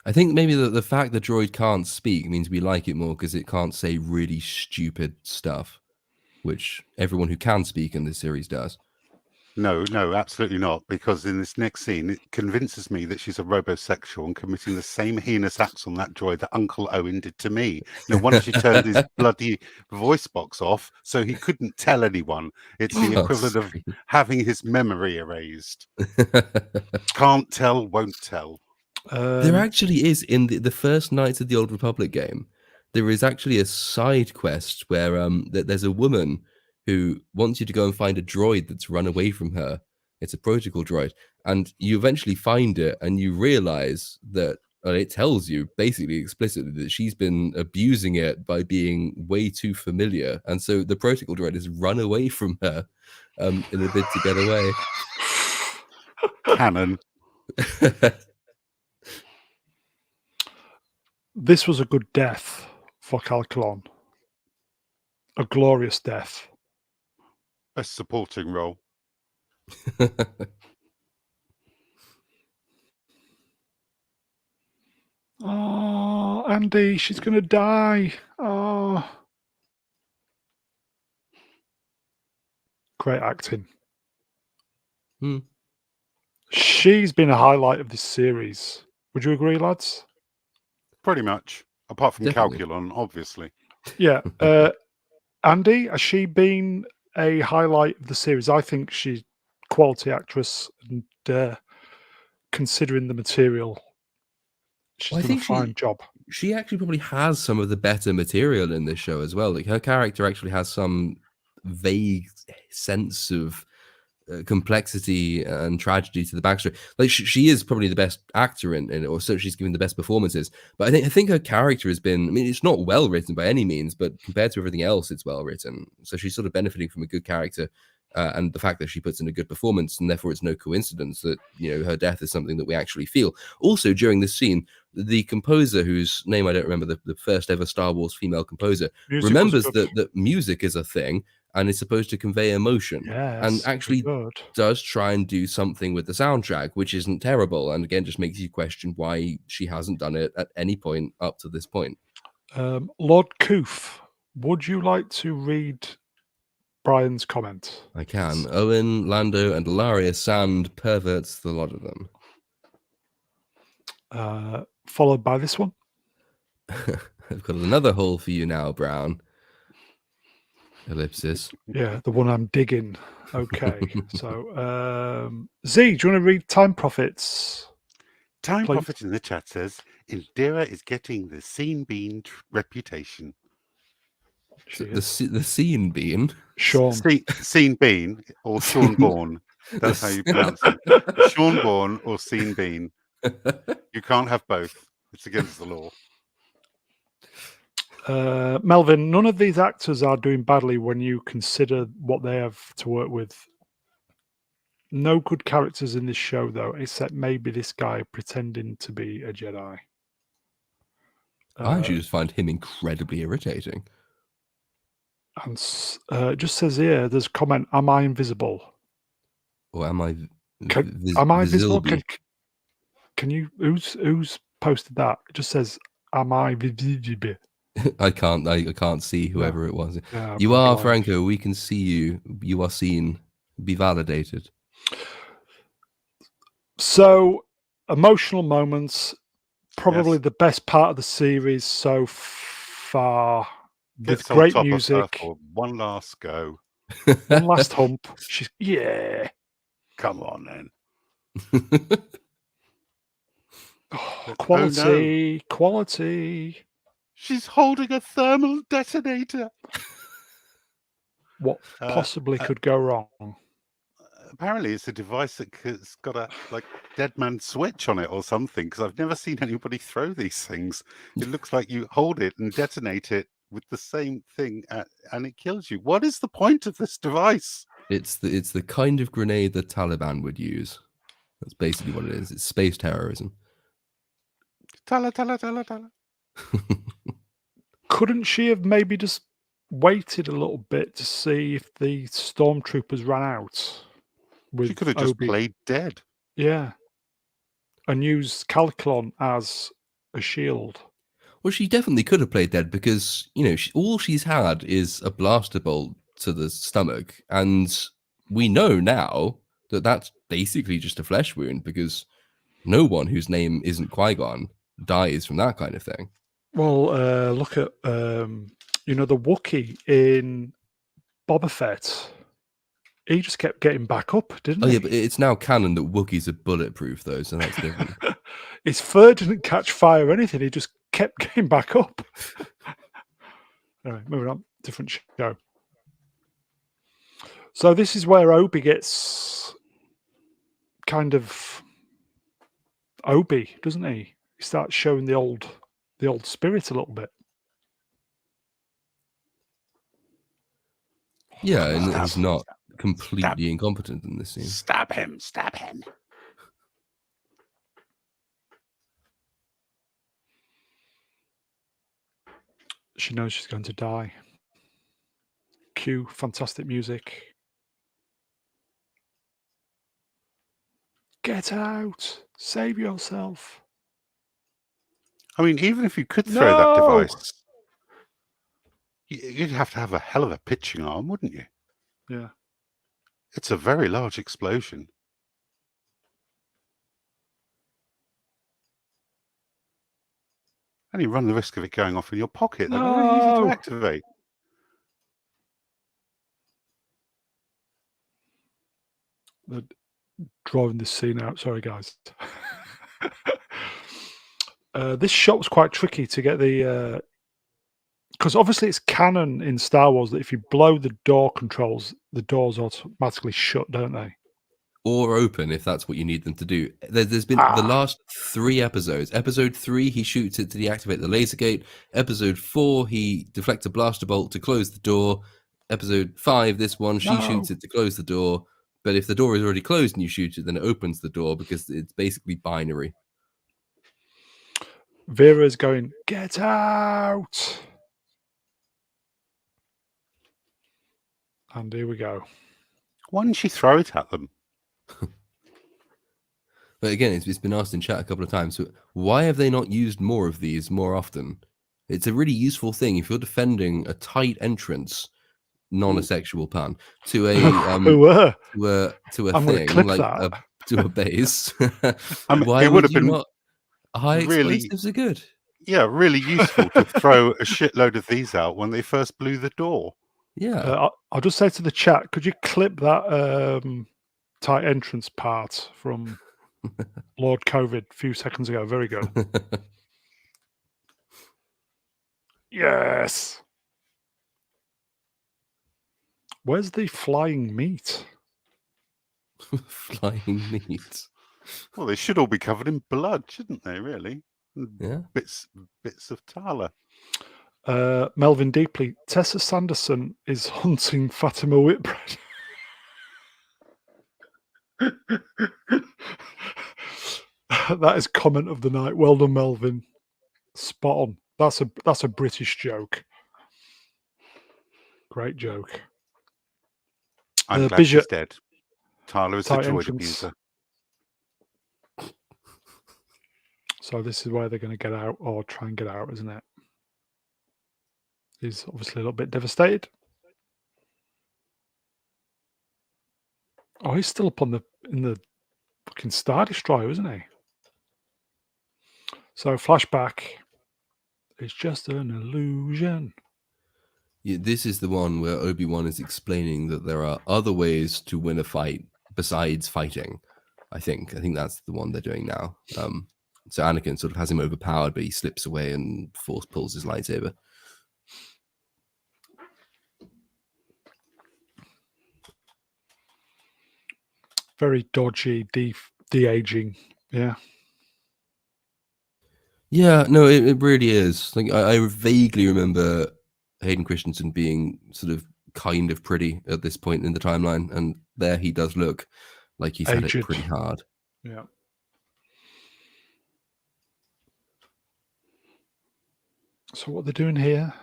I think maybe the fact the droid can't speak means we like it more because it can't say really stupid stuff, which everyone who can speak in this series does. No, absolutely not. Because in this next scene, it convinces me that she's a robosexual and committing the same heinous acts on that droid that Uncle Owen did to me. Once she turned his bloody voice box off, so he couldn't tell anyone. It's the equivalent of having his memory erased. Can't tell, won't tell. There actually is, in the first Knights of the Old Republic game, there is actually a side quest where there's a woman who wants you to go and find a droid that's run away from her. It's a protocol droid. And you eventually find it and you realize that it tells you basically explicitly that she's been abusing it by being way too familiar. And so the protocol droid has run away from her in a bid to get away. Canon. This was a good death for Calculon. A glorious death. Best supporting role. Oh, Andy, she's going to die. Oh. Great acting. She's been a highlight of this series. Would you agree, lads? Pretty much. Apart from Calculon, obviously. Yeah. Andy, has she been a highlight of the series? I think she's quality actress and considering the material, she's done a fine job. She actually probably has some of the better material in this show as well. Like her character actually has some vague sense of complexity and tragedy to the backstory. Like she is probably the best actor in it, or so she's giving the best performances. But I think her character has been. I mean, it's not well written by any means, but compared to everything else, it's well written. So she's sort of benefiting from a good character. And the fact that she puts in a good performance, and therefore it's no coincidence that her death is something that we actually feel. Also, during this scene, the composer, whose name I don't remember, the first ever Star Wars female composer, remembers that music is a thing and is supposed to convey emotion, and actually does try and do something with the soundtrack, which isn't terrible, and again just makes you question why she hasn't done it at any point up to this point. Lord Coof, would you like to read Brian's comment? I can. Owen, Lando, and Ilaria Sand perverts the lot of them. Followed by this one. I've got another hole for you now, Brown. Ellipsis. Yeah, the one I'm digging. Okay. So, Z, do you want to read Time Profits? Time Profit in the chat says, Indira is getting the scene bean reputation. The scene bean? Sean. Scene bean or Sean Bourne. That's how you pronounce it. Sean Bourne or scene bean. You can't have both. It's against the law. Melvin, none of these actors are doing badly when you consider what they have to work with. No good characters in this show, though, except maybe this guy pretending to be a Jedi. I actually just find him incredibly irritating. And it just says here, there's a comment, am I invisible? Or am I am I visible? Can you, who's posted that? It just says, am I visible? I can't see whoever it was. Yeah, you are blind. Franco, we can see you. You are seen. Be validated. So, emotional moments, probably the best part of the series so far. With great music. One last go. One last hump. Come on then. Quality. Quality. She's holding a thermal detonator. What possibly could go wrong? Apparently, it's a device that's got a dead man switch on it or something. Because I've never seen anybody throw these things. It looks like you hold it and detonate it with the same thing, and it kills you. What is the point of this device? It's the kind of grenade the Taliban would use. That's basically what it is. It's space terrorism. Tala. Couldn't she have maybe just waited a little bit to see if the stormtroopers ran out? She could have just played dead. Yeah. And used Calculon as a shield. Well, she definitely could have played dead because, all she's had is a blaster bolt to the stomach. And we know now that that's basically just a flesh wound because no one whose name isn't Qui-Gon dies from that kind of thing. Well, look at, the Wookiee in Boba Fett. He just kept getting back up, didn't he? Oh, yeah, but it's now canon that Wookiees are bulletproof, though, so that's different. His fur didn't catch fire or anything. He just kept getting back up. Anyway, moving on. Different show. So this is where Obi gets kind of Obi, doesn't he? He starts showing the old spirit a little bit. Yeah, and he's not completely incompetent in this scene. Stab him. She knows she's going to die. Cue fantastic music. Get out! Save yourself. I mean, even if you could throw that device, you'd have to have a hell of a pitching arm, wouldn't you? Yeah. It's a very large explosion. And you run the risk of it going off in your pocket. They're very easy to activate. They're drawing this scene out. Sorry, guys. This shot was quite tricky to get the because obviously it's canon in Star Wars that if you blow the door controls, the doors automatically shut, don't they? Or open if that's what you need them to do. There's been the last 3 episodes. Episode 3, he shoots it to deactivate the laser gate. Episode 4, he deflects a blaster bolt to close the door. Episode 5, this one, she shoots it to close the door. But if the door is already closed and you shoot it, then it opens the door because it's basically binary. Vera's going, get out! And here we go. Why didn't she throw it at them? But again, it's been asked in chat a couple of times. So why have they not used more of these more often? It's a really useful thing if you're defending a tight entrance, non a sexual pun, to a I'm thing clip like that. to a base. Why it would have been not? High really, explosives are good. Yeah, really useful to throw a shitload of these out when they first blew the door. Yeah, I'll just say to the chat, could you clip that tight entrance part from Lord COVID a few seconds ago? Very good. Yes. Where's the flying meat? Flying meat. Well, they should all be covered in blood, shouldn't they? Really? Yeah. Bits of Tala. Melvin Deeply. Tessa Sanderson is hunting Fatima Whitbread. That is comment of the night. Well done, Melvin. Spot on. That's a British joke. Great joke. I'm glad she's dead. Tala is the droid abuser. So this is where they're going to get out, or try and get out, isn't it? He's obviously a little bit devastated. Oh, he's still up in the fucking Star Destroyer, isn't he? So flashback. It's just an illusion. Yeah, this is the one where Obi-Wan is explaining that there are other ways to win a fight besides fighting. I think that's the one they're doing now. So Anakin sort of has him overpowered, but he slips away and force pulls his lightsaber. Very dodgy, de-aging. Yeah. Yeah, no, it really is. Like I vaguely remember Hayden Christensen being sort of kind of pretty at this point in the timeline, and there he does look like he's had it pretty hard. Yeah. So what they're doing here?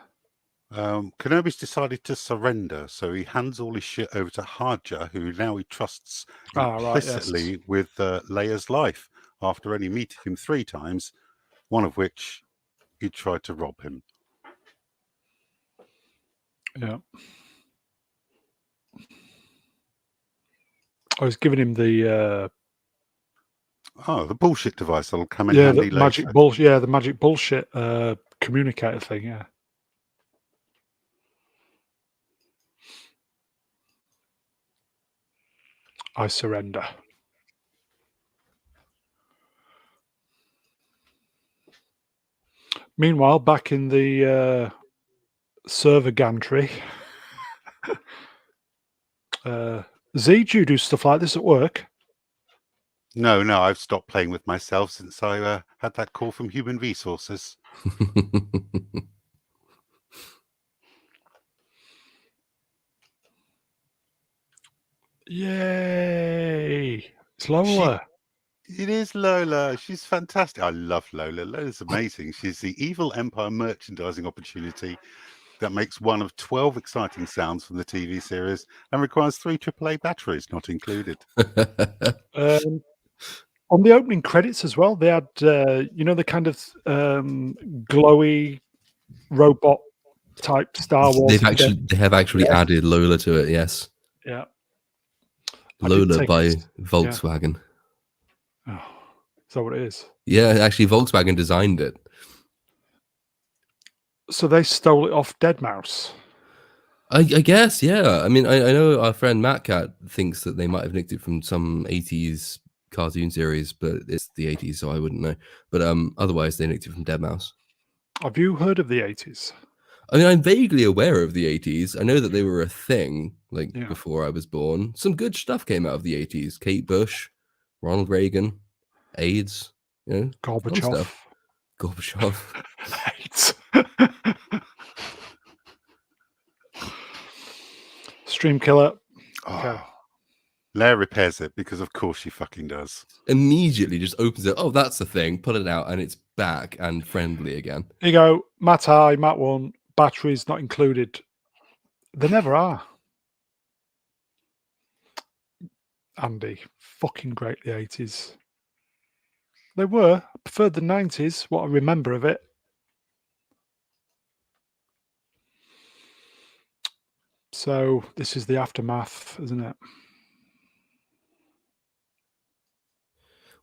Kenobi's decided to surrender, so he hands all his shit over to Haja, who now he trusts implicitly with Leia's life, after only meeting him 3 times, one of which he tried to rob him. Yeah. I was giving him the the bullshit device that'll come in handy later. Magic bullshit. Yeah, the magic bullshit communicator thing. Yeah. I surrender. Meanwhile, back in the server gantry, Z, do you do stuff like this at work? No, I've stopped playing with myself since I had that call from Human Resources. Yay! It's Lola. It is Lola. She's fantastic. I love Lola. Lola's amazing. She's the evil Empire merchandising opportunity that makes one of 12 exciting sounds from the TV series and requires 3 AAA batteries, not included. On the opening credits as well, they had, the kind of glowy robot type Star Wars. They have actually added Lola to it. Yes. Yeah. Lola by Volkswagen. Yeah. Oh, is that what it is? Yeah, actually, Volkswagen designed it. So they stole it off Deadmau5. I guess, yeah. I mean, I know our friend Matt Cat thinks that they might have nicked it from some 80s cartoon series, but it's the 80s, so I wouldn't know. But otherwise, they nicked it from Deadmau5. Have you heard of the 80s? I mean, I'm vaguely aware of the 80s. I know that they were a thing, like, Yeah. before I was born. Some good stuff came out of the 80s. Kate Bush, Ronald Reagan, AIDS, fun Gorbachev. stuff. Gorbachev. AIDS. Stream killer. Okay. Lair repairs it because of course she fucking does. Immediately just opens it. Oh, that's the thing. Pull it out and it's back and friendly again. Here you go. Mat high, mat 1, batteries not included. They never are. Andy, fucking great, the 80s. They were. I preferred the 90s, what I remember of it. So this is the aftermath, isn't it?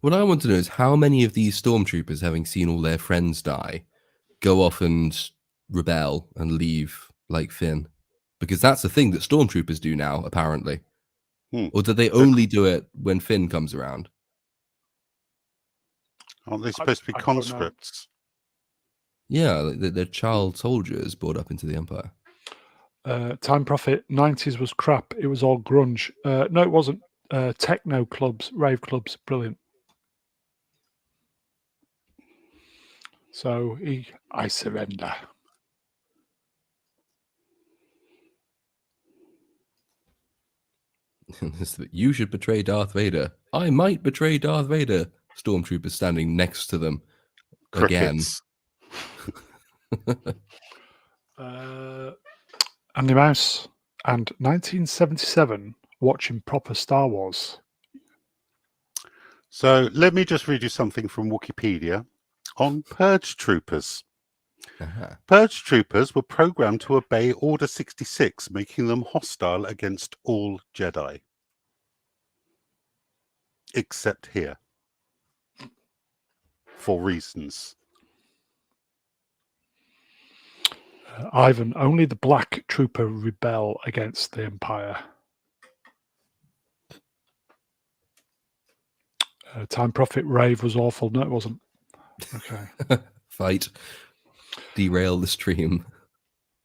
What I want to know is how many of these stormtroopers, having seen all their friends die, go off and rebel and leave like Finn? Because that's the thing that stormtroopers do now, apparently. Or do they only do it when Finn comes around? Aren't they supposed to be conscripts? Yeah, they're child soldiers brought up into the Empire. Time Prophet, 90s was crap. It was all grunge. No, it wasn't. Techno clubs, rave clubs, brilliant. So I surrender. You should betray Darth Vader. I might betray Darth Vader. Stormtroopers standing next to them. Crickets. Andy Mouse and 1977 watching proper Star Wars. So let me just read you something from Wikipedia on Purge Troopers. Purge Troopers were programmed to obey Order 66, making them hostile against all Jedi. Except here. For reasons. Ivan, only the Black Trooper rebel against the Empire. Time Prophet Rave was awful. No, it wasn't. Okay. Fight. Derail the stream.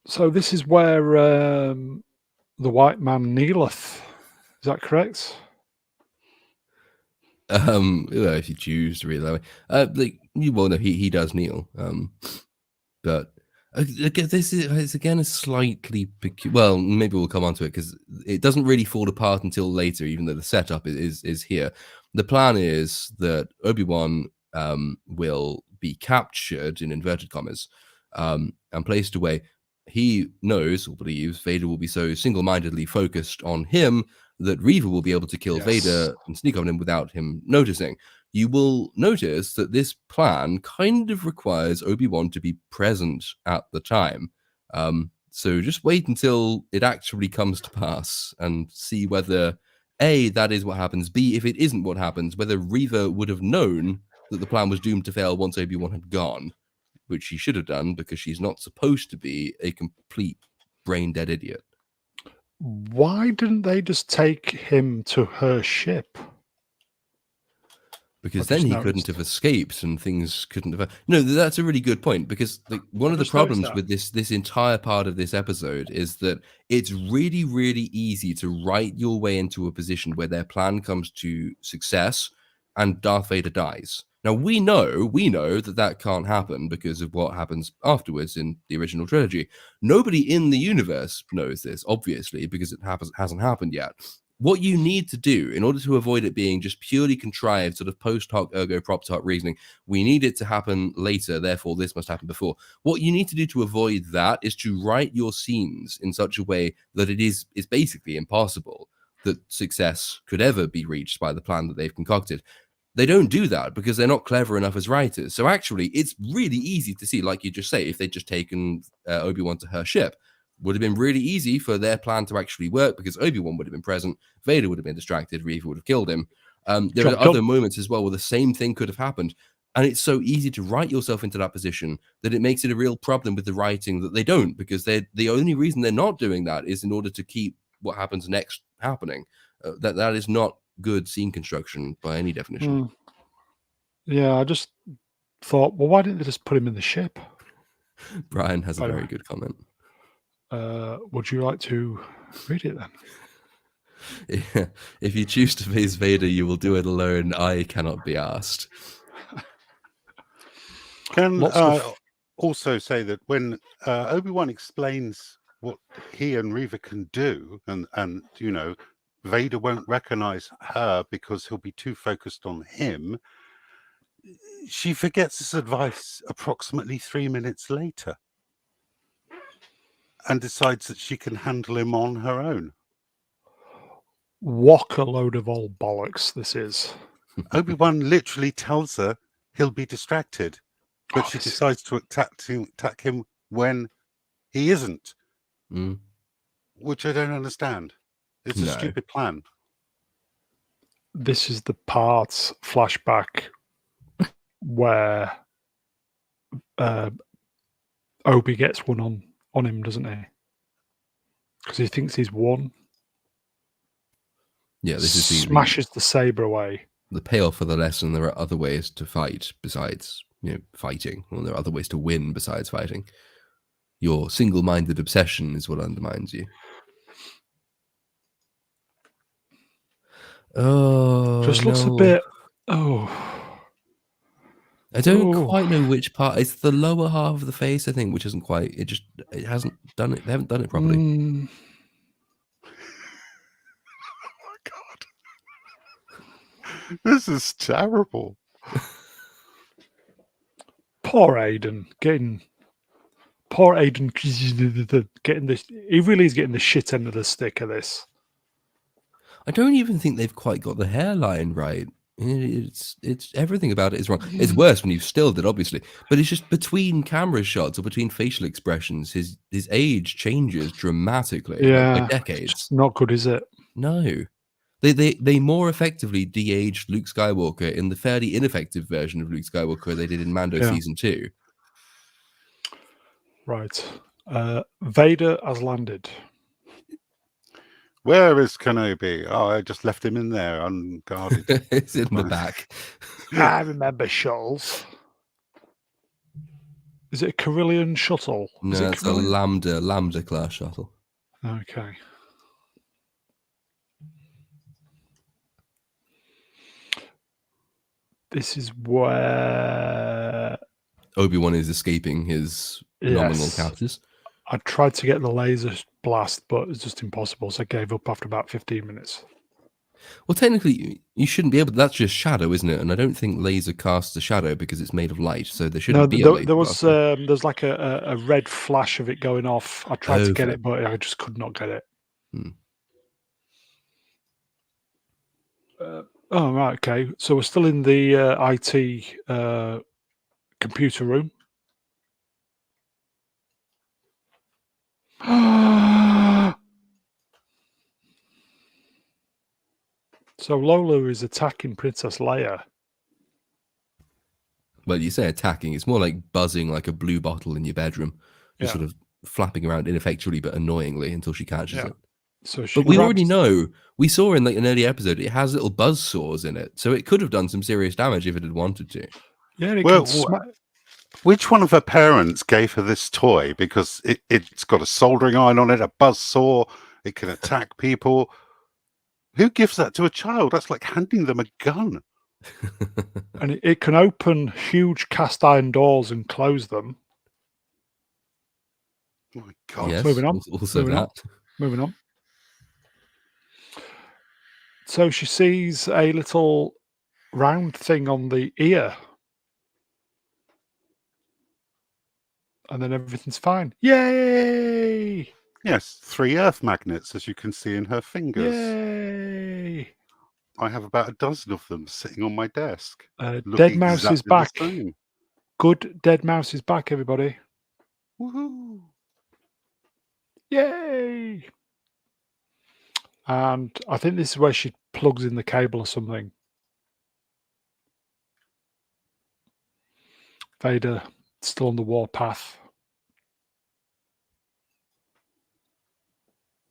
So this is where the white man kneeleth. Is that correct? If you choose to read it that way. No, he does kneel. But this is again a slightly well, maybe we'll come on to it because it doesn't really fall apart until later, even though the setup is here. The plan is that Obi-Wan will be captured in inverted commas and placed away. He knows or believes Vader will be so single-mindedly focused on him that Reva will be able to kill Vader and sneak on him without him noticing. You will notice that this plan kind of requires Obi-Wan to be present at the time. So just wait until it actually comes to pass and see whether, A, that is what happens, B, if it isn't what happens, whether Reva would have known that the plan was doomed to fail once Obi-Wan had gone, which she should have done because she's not supposed to be a complete brain-dead idiot. Why didn't they just take him to her ship? Because then he couldn't have escaped and things couldn't have... No, that's a really good point because one of the problems with this entire part of this episode is that it's really, really easy to write your way into a position where their plan comes to success and Darth Vader dies. Now, we know that can't happen because of what happens afterwards in the original trilogy. Nobody in the universe knows this, obviously, because it hasn't happened yet. What you need to do in order to avoid it being just purely contrived, sort of post hoc ergo propter hoc reasoning, we need it to happen later, therefore this must happen before. What you need to do to avoid that is to write your scenes in such a way that it's basically impossible that success could ever be reached by the plan that they've concocted. They don't do that because they're not clever enough as writers. So actually, it's really easy to see, like you just say, if they'd just taken Obi-Wan to her ship, would have been really easy for their plan to actually work because Obi-Wan would have been present, Vader would have been distracted, Reva would have killed him. There are other moments as well where the same thing could have happened. And it's so easy to write yourself into that position that it makes it a real problem with the writing that they don't, because the only reason they're not doing that is in order to keep what happens next happening. That is not good scene construction by any definition. Yeah, I just thought, well, why didn't they just put him in the ship? Brian has a very good comment. Would you like to read it then? Yeah. If you choose to face Vader, you will do it alone. I cannot be asked. Can Lots of also say that when Obi-Wan explains what he and Reva can do, and you know, Vader won't recognize her because he'll be too focused on him, she forgets this advice approximately 3 minutes later and decides that she can handle him on her own. what a load of old bollocks this is. Obi-Wan literally tells her he'll be distracted, but she this is- decides to attack him when he isn't, Mm. which I don't understand. It's a No. stupid plan. This is the part flashback where Obi gets one on him, doesn't he? Because he thinks he's won. Yeah, this is smashes the saber away. the payoff for the lesson. There are other ways to fight besides, fighting. Well, there are other ways to win besides fighting. Your single-minded obsession is what undermines you. Oh, Just looks a no. bit. I don't Oh. quite know which part. It's the lower half of the face, I think, which isn't quite. It hasn't done it. They haven't done it properly. Oh my God. This is terrible. Poor Aiden getting this. He really is getting the shit end of the stick of this. I don't even think they've quite got the hairline right. It's everything about it is wrong. It's worse when you've stilled it, obviously, but it's just between camera shots or between facial expressions, his age changes dramatically, like by decades. It's not good, is it? No, they more effectively de-aged Luke Skywalker in the fairly ineffective version of Luke Skywalker they did in Mando season 2. Right, Vader has landed. Where is Kenobi? Oh, I just left him in there unguarded. It's in the back. I remember shuttles. Is it a Carillion shuttle? No, it's a Lambda class shuttle. Okay. This is where Obi-Wan is escaping his nominal captors. I tried to get the laser blast, but it's just impossible, so I gave up after about 15 minutes. Well, technically, you shouldn't be able to. That's just shadow, isn't it? And I don't think laser casts a shadow because it's made of light, so there shouldn't be a laser. There's like a red flash of it going off. I tried to get it, but I just could not get it. Oh, right, okay. So we're still in the IT computer room. So Lola is attacking Princess Leia. Well, you say attacking. It's more like buzzing like a blue bottle in your bedroom. Just sort of flapping around ineffectually but annoyingly until she catches it. So but we already know. We saw in like an early episode it has little buzz saws in it. So it could have done some serious damage if it had wanted to. Yeah, which one of her parents gave her this toy? Because it's got a soldering iron on it, a buzz saw, it can attack people. Who gives that to a child? That's like handing them a gun. And it can open huge cast iron doors and close them. Oh my God. Yes, Moving on. Moving on. So she sees a little round thing on the ear. And then everything's fine. Yay! Yes, 3 earth magnets, as you can see in her fingers. Yay! I have about a dozen of them sitting on my desk. Dead Mouse is back. Same. Good Dead Mouse is back, everybody. Woohoo! Yay! And I think this is where she plugs in the cable or something. Vader still on the warpath.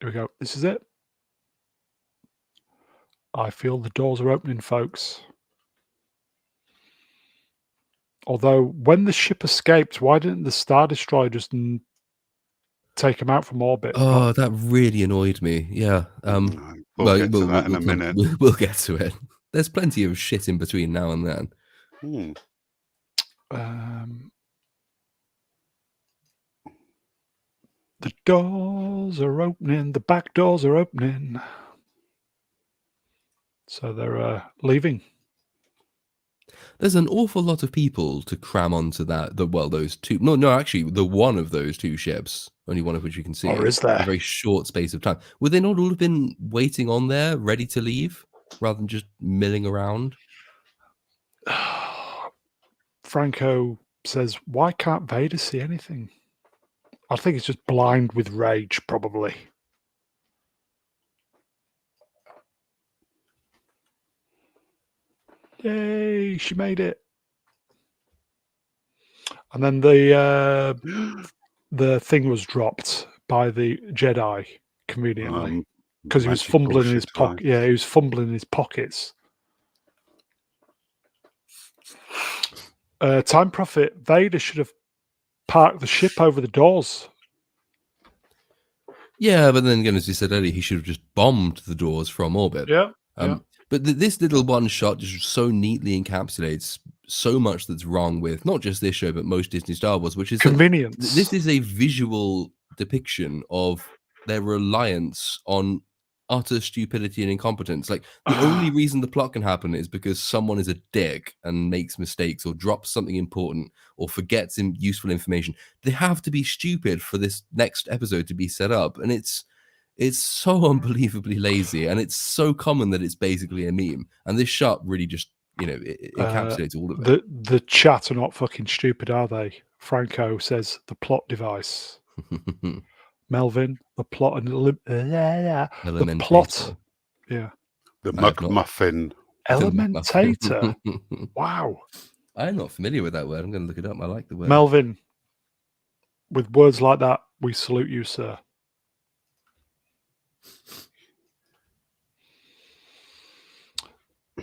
Here we go. This is it. I feel the doors are opening, folks. Although, when the ship escaped, why didn't the Star Destroyer just take him out from orbit. Oh, that really annoyed me. Yeah. We'll get to that in a minute. We'll get to it. There's plenty of shit in between now and then. The doors are opening. The back doors are opening. So they're leaving. There's an awful lot of people to cram onto that. Those two. No, actually, the one of those two ships, only one of which you can see. Or is there? In a very short space of time. Would they not all have been waiting on there, ready to leave, rather than just milling around? Franco says, "Why can't Vader see anything?" I think he's just blind with rage, probably. Yay, she made it. And then the thing was dropped by the Jedi conveniently because he was fumbling in his pocket. Yeah, he was fumbling in his pockets. Time Prophet, Vader should have parked the ship over the doors. Yeah, but then again, as you said earlier, he should have just bombed the doors from orbit. Yeah. But this little one shot just so neatly encapsulates so much that's wrong with not just this show, but most Disney Star Wars, which is convenience. This is a visual depiction of their reliance on utter stupidity and incompetence. Like, the only reason the plot can happen is because someone is a dick and makes mistakes or drops something important or forgets useful information. They have to be stupid for this next episode to be set up, and it's so unbelievably lazy, and it's so common that it's basically a meme. And this shot really just, it encapsulates all of it. The chat are not fucking stupid, are they? Franco says the plot device. Melvin, the plot and the plot. Yeah. The McMuffin. Elementator. Wow. I'm not familiar with that word. I'm going to look it up. I like the word. Melvin, with words like that, we salute you, sir.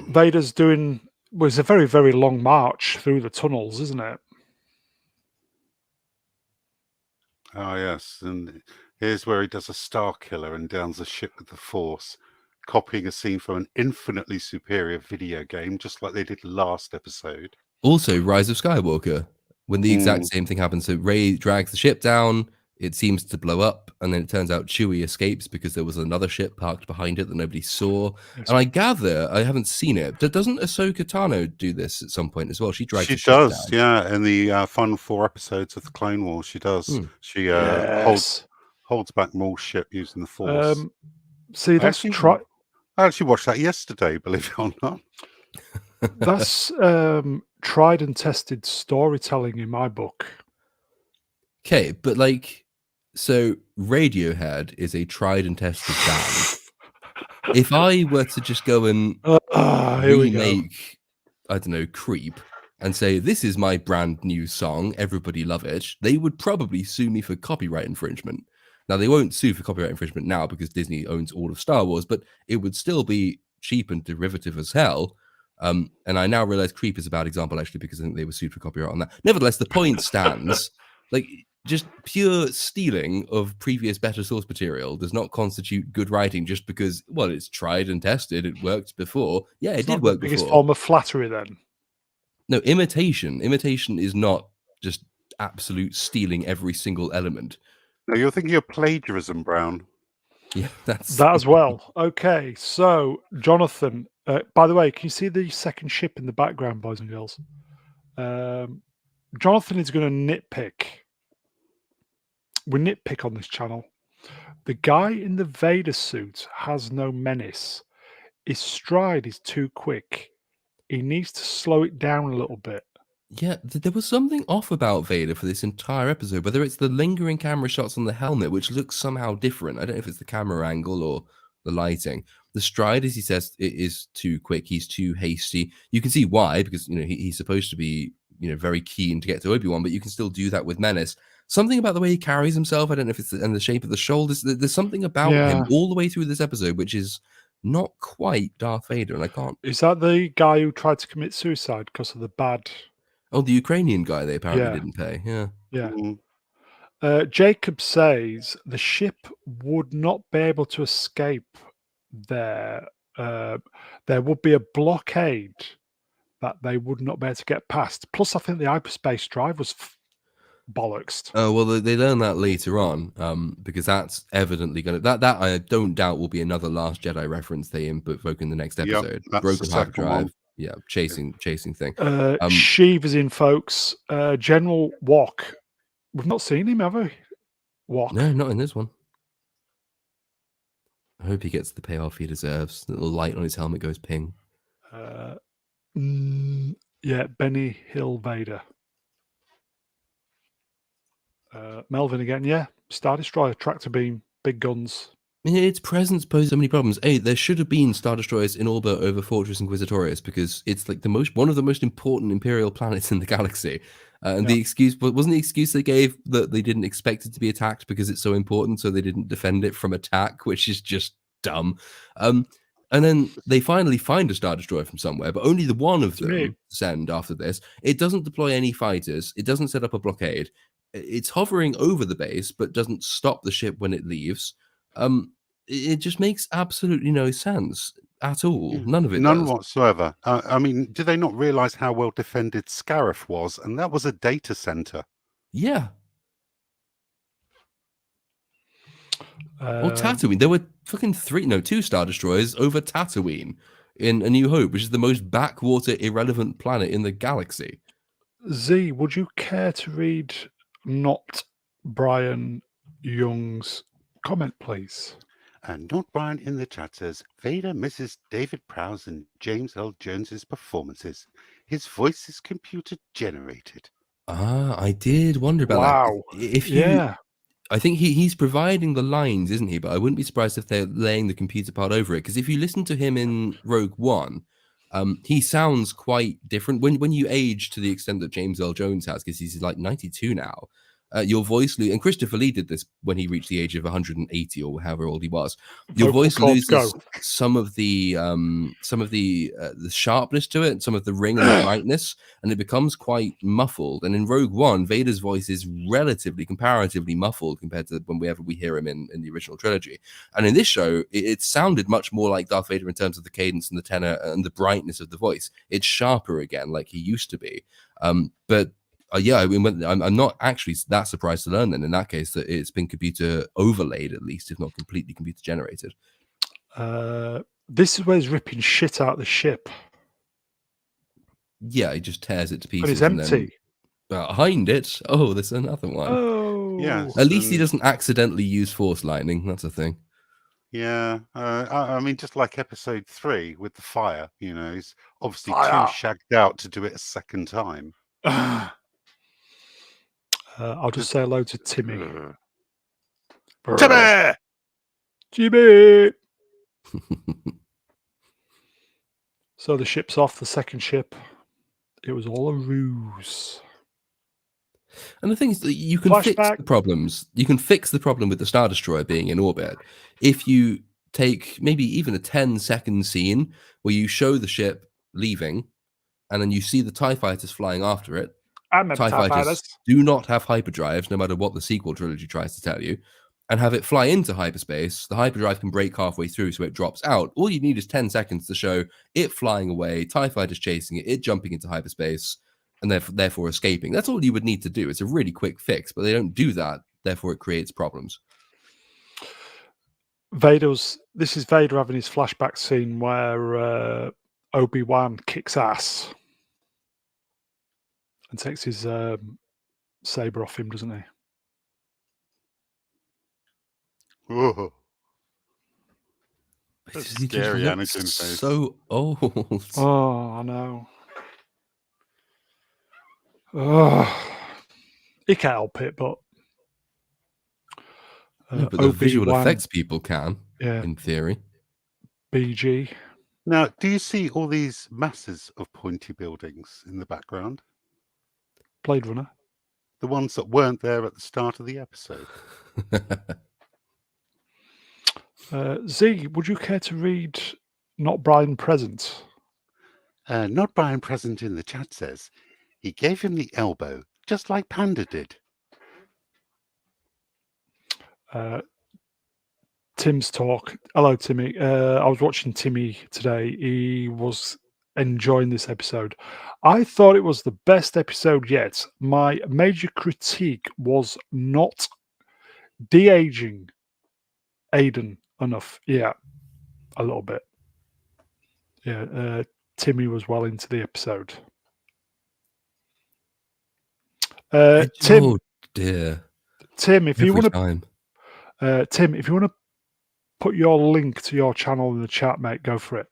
Vader's was a very, very long march through the tunnels, isn't it? Oh, yes. And here's where he does a Star Killer and downs a ship with the Force, copying a scene from an infinitely superior video game, just like they did last episode. Also, Rise of Skywalker, when the exact same thing happens. So Rey drags the ship down, it seems to blow up, and then it turns out Chewie escapes because there was another ship parked behind it that nobody saw. Yes. And I gather, I haven't seen it, but doesn't Ahsoka Tano do this at some point as well? She drags the ship down. Yeah. In the final 4 episodes of the Clone Wars, she does. She holds back Maul's ship using the Force. See, that's I actually watched that yesterday, believe it or not. That's tried and tested storytelling in my book. Okay, but so Radiohead is a tried and tested band. If I were to just go and remake, I don't know, Creep, and say, this is my brand new song, everybody love it, they would probably sue me for copyright infringement. Now, they won't sue for copyright infringement now because Disney owns all of Star Wars, but it would still be cheap and derivative as hell. And I now realize Creep is a bad example, actually, because I think they were sued for copyright on that. Nevertheless, the point stands. Just pure stealing of previous better source material does not constitute good writing just because, well, it's tried and tested. It worked before. Yeah, it did work before. Biggest form of flattery, then. No, imitation. Imitation is not just absolute stealing every single element. No, you're thinking of plagiarism, Brown. Yeah, that's that as well. Okay, so Jonathan. By the way, can you see the second ship in the background, boys and girls? Jonathan is going to nitpick. We nitpick on this channel. The guy in the Vader suit has no menace. His stride is too quick. He needs to slow it down a little bit. Yeah, there was something off about Vader for this entire episode, whether it's the lingering camera shots on the helmet, which looks somehow different. I don't know if it's the camera angle or the lighting. The stride, as he says, it is too quick. He's too hasty. You can see why, because he's supposed to be very keen to get to Obi-Wan, but you can still do that with menace. Something about the way he carries himself, I don't know if it's in the shape of the shoulders. There's something about him all the way through this episode which is not quite Darth Vader, and I can't. Is that the guy who tried to commit suicide because of the bad? Oh, the Ukrainian guy they apparently didn't pay. Yeah. Yeah. Jacob says the ship would not be able to escape there. There would be a blockade that they would not be able to get past. Plus, I think the hyperspace drive was bollocks. Oh well, they learn that later on, because that's evidently going to that I don't doubt will be another Last Jedi reference they invoke in the next Yep, episode. that's the Broken second one. hyperdrive, yeah, chasing thing. Sheev is in, folks. General Walk. We've not seen him, have we? Walk. No, not in this one. I hope he gets the payoff he deserves. The little light on his helmet goes ping. Yeah, Benny Hill Vader. Melvin again, yeah. Star Destroyer, tractor beam, big guns. Its presence poses so many problems. Hey, there should have been Star Destroyers in orbit over Fortress Inquisitorius because it's like one of the most important Imperial planets in the galaxy. And the excuse wasn't the excuse they gave that they didn't expect it to be attacked because it's so important, so they didn't defend it from attack, which is just dumb. And then they finally find a Star Destroyer from somewhere, but only the one of them send after this. It doesn't deploy any fighters. It doesn't set up a blockade. It's hovering over the base, but doesn't stop the ship when it leaves. It just makes absolutely no sense at all. None of it does. Whatsoever. I mean, do they not realize how well defended Scarif was? And that was a data center. Yeah. Or Tatooine. There were fucking 2 Star Destroyers over Tatooine in A New Hope, which is the most backwater irrelevant planet in the galaxy. Z, would you care to read not Brian Young's comment, please? And Not Brian in the chat says, Vader misses David Prowse and James L. Jones's performances. His voice is computer generated. I did wonder about that. If you, I think he's providing the lines, isn't he? But I wouldn't be surprised if they're laying the computer part over it. Because if you listen to him in Rogue One, he sounds quite different. When you age to the extent that James L. Jones has, because he's like 92 now, your voice and Christopher Lee did this when he reached the age of 180 or however old he was. Your voice loses some of the sharpness to it, some of the ring and the brightness, and it becomes quite muffled. And in Rogue One, Vader's voice is comparatively muffled compared to whenever we hear him in the original trilogy. And in this show, it sounded much more like Darth Vader in terms of the cadence and the tenor and the brightness of the voice. It's sharper again, like he used to be. But yeah, I mean, I'm not actually that surprised to learn then in that case that it's been computer overlaid, at least, if not completely computer generated. This is where he's ripping shit out of the ship. Yeah, he just tears it to pieces. But it's empty. Then, behind it, there's another one. Oh, yeah. At least he doesn't accidentally use force lightning. That's a thing. Yeah, I mean, just like episode 3 with the fire, he's obviously Fire. too shagged out to do it a second time. I'll just say hello to Timmy. Jimmy! So the ship's off, the second ship. It was all a ruse. And the thing is that you can fix the problems. You can fix the problem with the Star Destroyer being in orbit if you take maybe even a 10-second scene where you show the ship leaving and then you see the TIE fighters flying after it. TIE fighters do not have hyperdrives, no matter what the sequel trilogy tries to tell you, and have it fly into hyperspace. The hyperdrive can break halfway through, so it drops out. All you need is 10 seconds to show it flying away, TIE fighters chasing it, it jumping into hyperspace, and therefore escaping. That's all you would need to do. It's a really quick fix, but they don't do that. Therefore, it creates problems. This is Vader having his flashback scene where Obi-Wan kicks ass and takes his saber off him, doesn't he? Oh, That's scary, Anakin face. So old. Oh, I know. Oh, he can't help it, but no, but the visual effects people can, in theory. BG. Now, do you see all these masses of pointy buildings in the background? Blade Runner. The ones that weren't there at the start of the episode. Z, would you care to read Not Brian Present? Not Brian Present in the chat says, he gave him the elbow, just like Panda did. Tim's talk. Hello, Timmy. I was watching Timmy today. He was enjoying this episode. I thought it was the best episode yet. My major critique was not de-aging Aiden enough. Yeah, a little bit. Yeah, Timmy was well into the episode. Tim, Oh dear. Tim, if you Every want time. to, Tim, if you want to put your link to your channel in the chat, mate, go for it.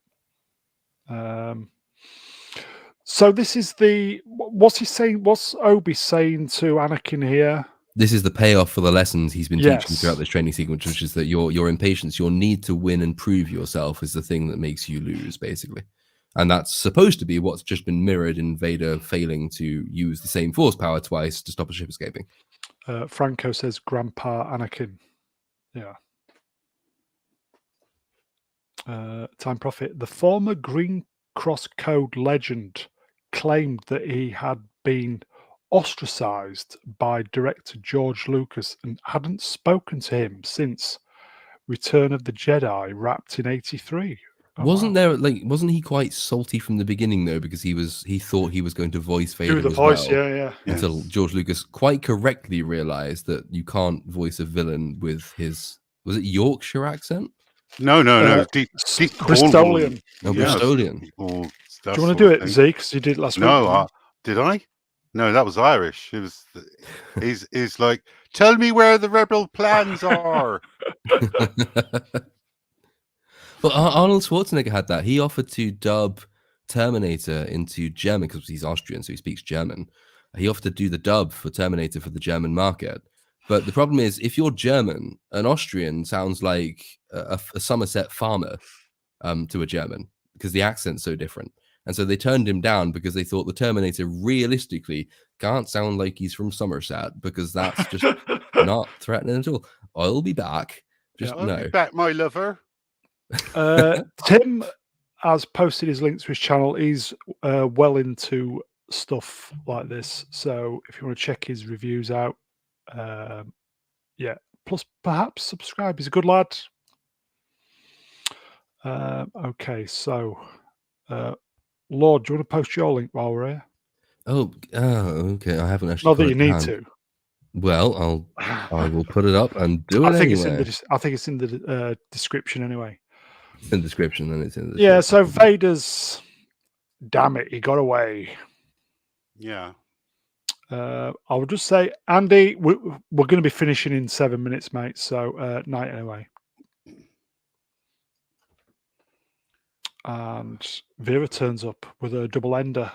So this is what's he saying? What's Obi saying to Anakin here? This is the payoff for the lessons he's been teaching Yes. throughout this training sequence, which is that your impatience, your need to win and prove yourself is the thing that makes you lose, basically. And that's supposed to be what's just been mirrored in Vader failing to use the same force power twice to stop a ship escaping. Franco says Grandpa Anakin. Yeah. Time Prophet. The former Green Cross Code legend claimed that he had been ostracized by director George Lucas and hadn't spoken to him since Return of the Jedi, wrapped in '83. Oh, wasn't wow. wasn't he quite salty from the beginning though, because he thought he was going to voice Vader Do the as voice, well, yeah. until George Lucas quite correctly realized that you can't voice a villain with his, was it Yorkshire accent? No. Deep Bristolian. No, Yes. Bristolian. Do you want to do it, Zeke? Because you did it last week. No, did I? No, that was Irish. It was. He's like, tell me where the rebel plans are. Well, Arnold Schwarzenegger had that. He offered to dub Terminator into German because he's Austrian, so he speaks German. He offered to do the dub for Terminator for the German market. But the problem is, if you're German, an Austrian sounds like a Somerset farmer to a German because the accent's so different. And so they turned him down because they thought the Terminator realistically can't sound like he's from Somerset because that's just not threatening at all. I'll be back. Just I'll no. be back, my lover. Tim has posted his link to his channel. He's well into stuff like this. So if you want to check his reviews out, plus perhaps subscribe. He's a good lad. Okay, so Lord, do you want to post your link while we're here? Oh, okay. I haven't actually. Not that you need to. Well, I will put it up and do it I think anyway. it's in the description anyway. In the description, then it's in the description. Yeah. So Vader's, damn it, he got away. Yeah. I would just say, Andy, we're going to be finishing in 7 minutes, mate. So night anyway. And Vera turns up with a double ender.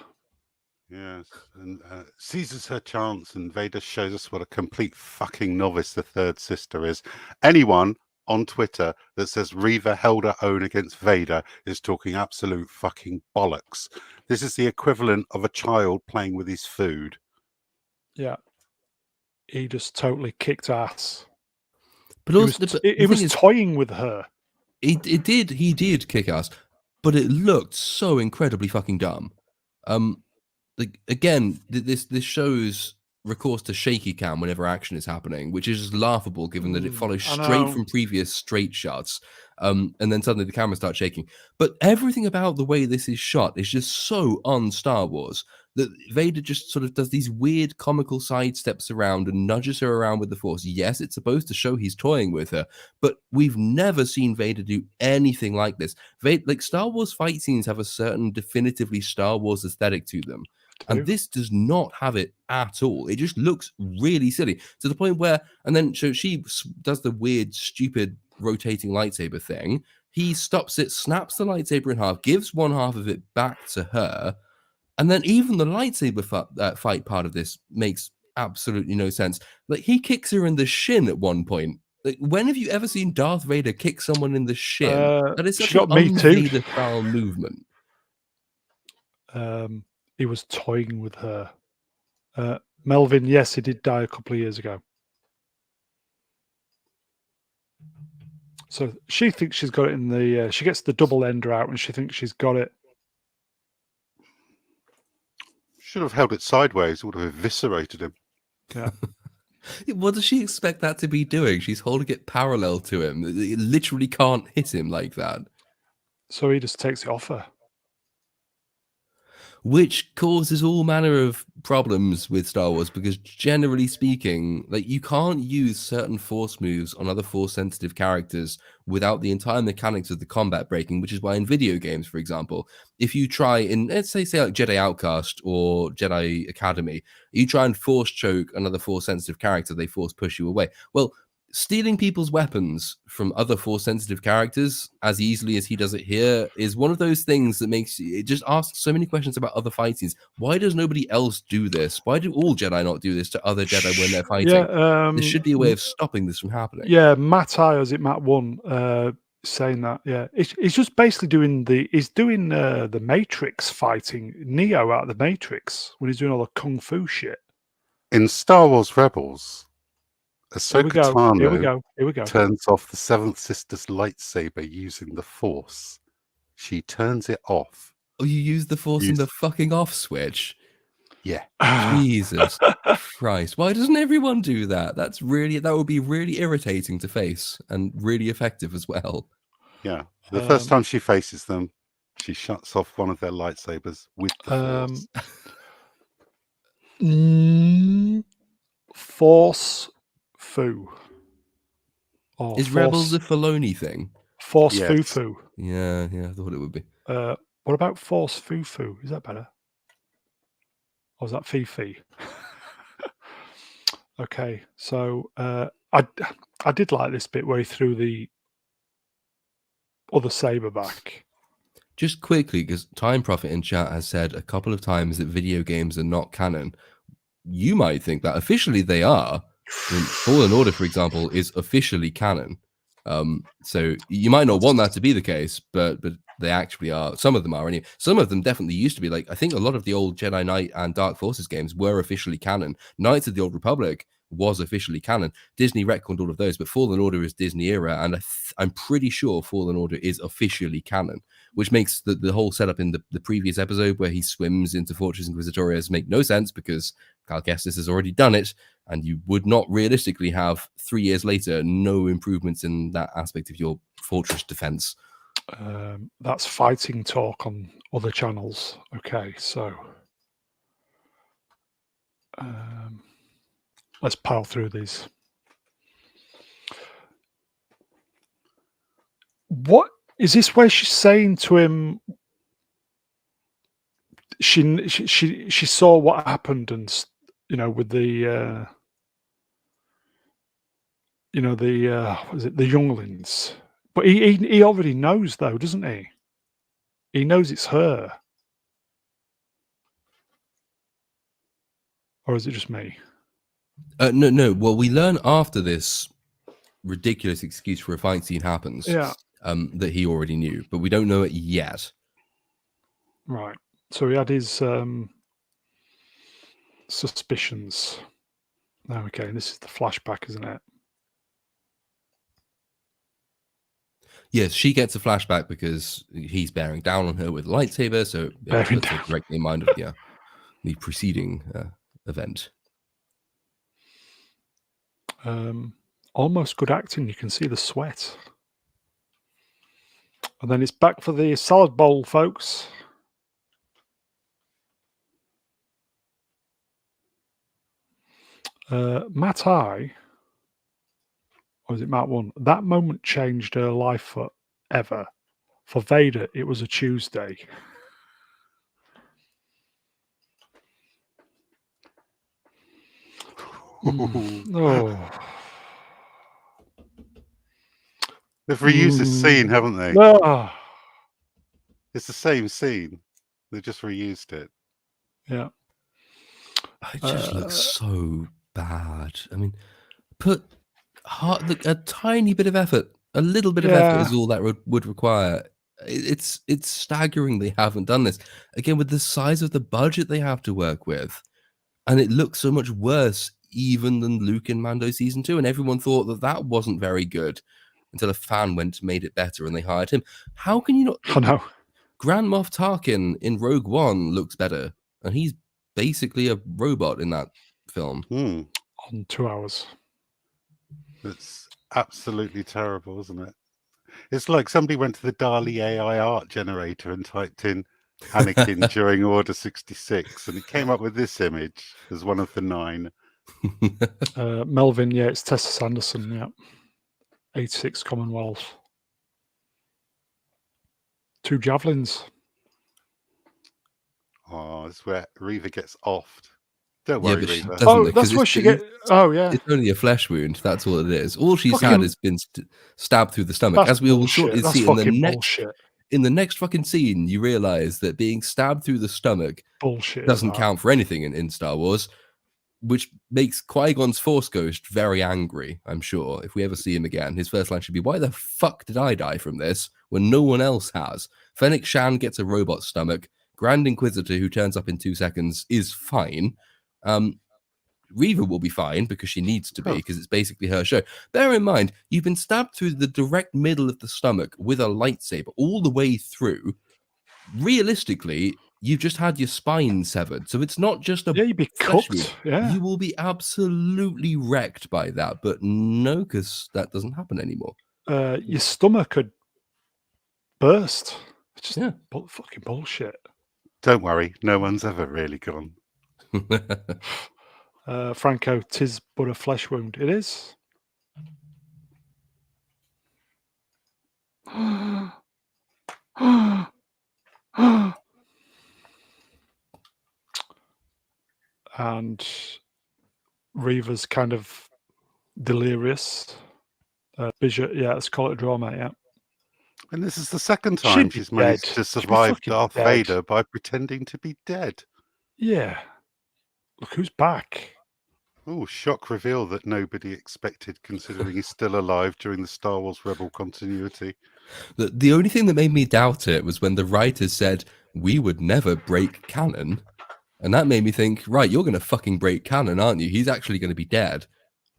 Yes, and seizes her chance, and Vader shows us what a complete fucking novice the third sister is. Anyone on Twitter that says Reva held her own against Vader is talking absolute fucking bollocks. This is the equivalent of a child playing with his food. Yeah. He just totally kicked ass. But also, he was toying with her. He did kick ass, but it looked so incredibly fucking dumb. Again, this shows recourse to shaky cam whenever action is happening, which is just laughable given that it follows straight from previous straight shots, and then suddenly the camera starts shaking. But everything about the way this is shot is just so un-Star Wars that Vader just sort of does these weird comical side steps around and nudges her around with the Force. Yes, it's supposed to show he's toying with her, but we've never seen Vader do anything like this. Star Wars fight scenes have a certain definitively Star Wars aesthetic to them. And this does not have it at all. It just looks really silly to the point where, and then so she does the weird, stupid rotating lightsaber thing. He stops it, snaps the lightsaber in half, gives one half of it back to her. And then even the lightsaber fight part of this makes absolutely no sense. Like, he kicks her in the shin at one point. Like, when have you ever seen Darth Vader kick someone in the shin? That is such an un-Vader style movement. He was toying with her. Melvin, yes, he did die a couple of years ago. So she thinks she's got it in the... she gets the double ender out and she thinks she's got it. Should have held it sideways. Would have eviscerated him. Yeah. What does she expect that to be doing? She's holding it parallel to him. It literally can't hit him like that. So he just takes it off her. Which causes all manner of problems with Star Wars, because generally speaking, like, you can't use certain force moves on other force sensitive characters without the entire mechanics of the combat breaking, which is why in video games, for example, if you try in, let's say like Jedi Outcast or Jedi Academy, you try and force choke another force sensitive character, they force push you away. Well, stealing people's weapons from other force sensitive characters as easily as he does it here is one of those things that makes it just asks so many questions about other fight scenes. Why does nobody else do this? Why do all Jedi not do this to other Jedi when they're fighting? Yeah, there should be a way of stopping this from happening. Yeah, Matt I, or is it Matt One, saying that? Yeah, it's just basically doing the Matrix fighting, Neo out of the Matrix when he's doing all the kung fu shit. In Star Wars Rebels, Ahsoka Here we Tano go. turns off the Seventh Sister's lightsaber using the Force. She turns it off. Oh, you use the Force in the fucking off switch? Yeah. Jesus Christ. Why doesn't everyone do that? That would be really irritating to face and really effective as well. Yeah. The first time she faces them, she shuts off one of their lightsabers with the Force. Force Fu. Is Rebels a Filoni thing? Force Fufu. Yeah, I thought it would be. What about Force Fufu? Is that better? Or is that Fifi? Okay, so I did like this bit where he threw the other saber back. Just quickly, because Time Prophet in chat has said a couple of times that video games are not canon. You might think that officially they are. I mean, Fallen Order, for example, is officially canon. So you might not want that to be the case, but they actually are. Some of them are. Anyway. Some of them definitely used to be. Like, I think a lot of the old Jedi Knight and Dark Forces games were officially canon. Knights of the Old Republic was officially canon. Disney retconned all of those, but Fallen Order is Disney era, and I'm pretty sure Fallen Order is officially canon, which makes the whole setup in the previous episode where he swims into Fortress Inquisitorius make no sense, because Cal Kestis has already done it, and you would not realistically have 3 years later no improvements in that aspect of your fortress defense. That's fighting talk on other channels. Okay, so let's pile through these. What is this where she's saying to him? She saw what happened, and with the was it the younglings? But he already knows, though, doesn't he? He knows it's her. Or is it just me? No. Well, we learn after this ridiculous excuse for a fight scene happens that he already knew, but we don't know it yet. Right. So he had his suspicions. Okay, and this is the flashback, isn't it? Yes, she gets a flashback because he's bearing down on her with a lightsaber, so that's directly in mind of the preceding event. Almost good acting. You can see the sweat. And then it's back for the salad bowl, folks. Matt I, or is it Matt One? That moment changed her life forever. For Vader, it was a Tuesday. Oh. They've reused this scene, haven't they? Oh. It's the same scene. They just reused it. Yeah. It just looks so bad. I mean, put a tiny bit of effort, a little bit of effort is all that would require. It's staggering they haven't done this. Again, with the size of the budget they have to work with. And it looks so much worse even than Luke in Mando Season 2. And everyone thought that wasn't very good until a fan made it better and they hired him. How can you not? I know. Grand Moff Tarkin in Rogue One looks better. And he's basically a robot in that film. on 2 hours. It's absolutely terrible, isn't it? It's like somebody went to the DALL-E AI art generator and typed in Anakin during Order 66, and it came up with this image as one of the 9. Melvin, yeah, it's Tessa Sanderson, yeah. 86 Commonwealth. 2 javelins. Oh, that's where Reva gets offed. Don't Yeah, worry, but she Reva. doesn't. Oh, because that's where she get. Oh, yeah. It's only a flesh wound. That's all it is. All she's had Fucking- has been stabbed through the stomach. That's As we will bullshit. shortly That's see in the fucking next bullshit. in the next fucking scene, you realize that being stabbed through the stomach Bullshit. doesn't count for anything in Star Wars, which makes Qui-Gon's Force Ghost very angry, I'm sure. If we ever see him again, his first line should be, why the fuck did I die from this when no one else has? Fennec Shan gets a robot stomach. Grand Inquisitor, who turns up in 2 seconds, is fine. Reva will be fine because she needs to be, because it's basically her show. Bear in mind, you've been stabbed through the direct middle of the stomach with a lightsaber all the way through. Realistically, you've just had your spine severed, so it's not just a Yeah, you'd be flesh wound. cooked. Yeah. You will be absolutely wrecked by that, but no, because that doesn't happen anymore. Your stomach could burst. It's just Yeah. fucking bullshit. Don't worry, no one's ever really gone. Franco, 'tis but a flesh wound. It is. And Reva's kind of delirious. Bishop, yeah, let's call it a draw, mate, yeah. And this is the second She'd time be she's managed dead. to She'd be survive fucking Darth dead. Vader by pretending to be dead. Yeah. Look who's back. Oh, shock reveal that nobody expected, considering he's still alive during the Star Wars Rebel continuity. The only thing that made me doubt it was when the writers said, we would never break canon. And that made me think, right, you're going to fucking break canon, aren't you? He's actually going to be dead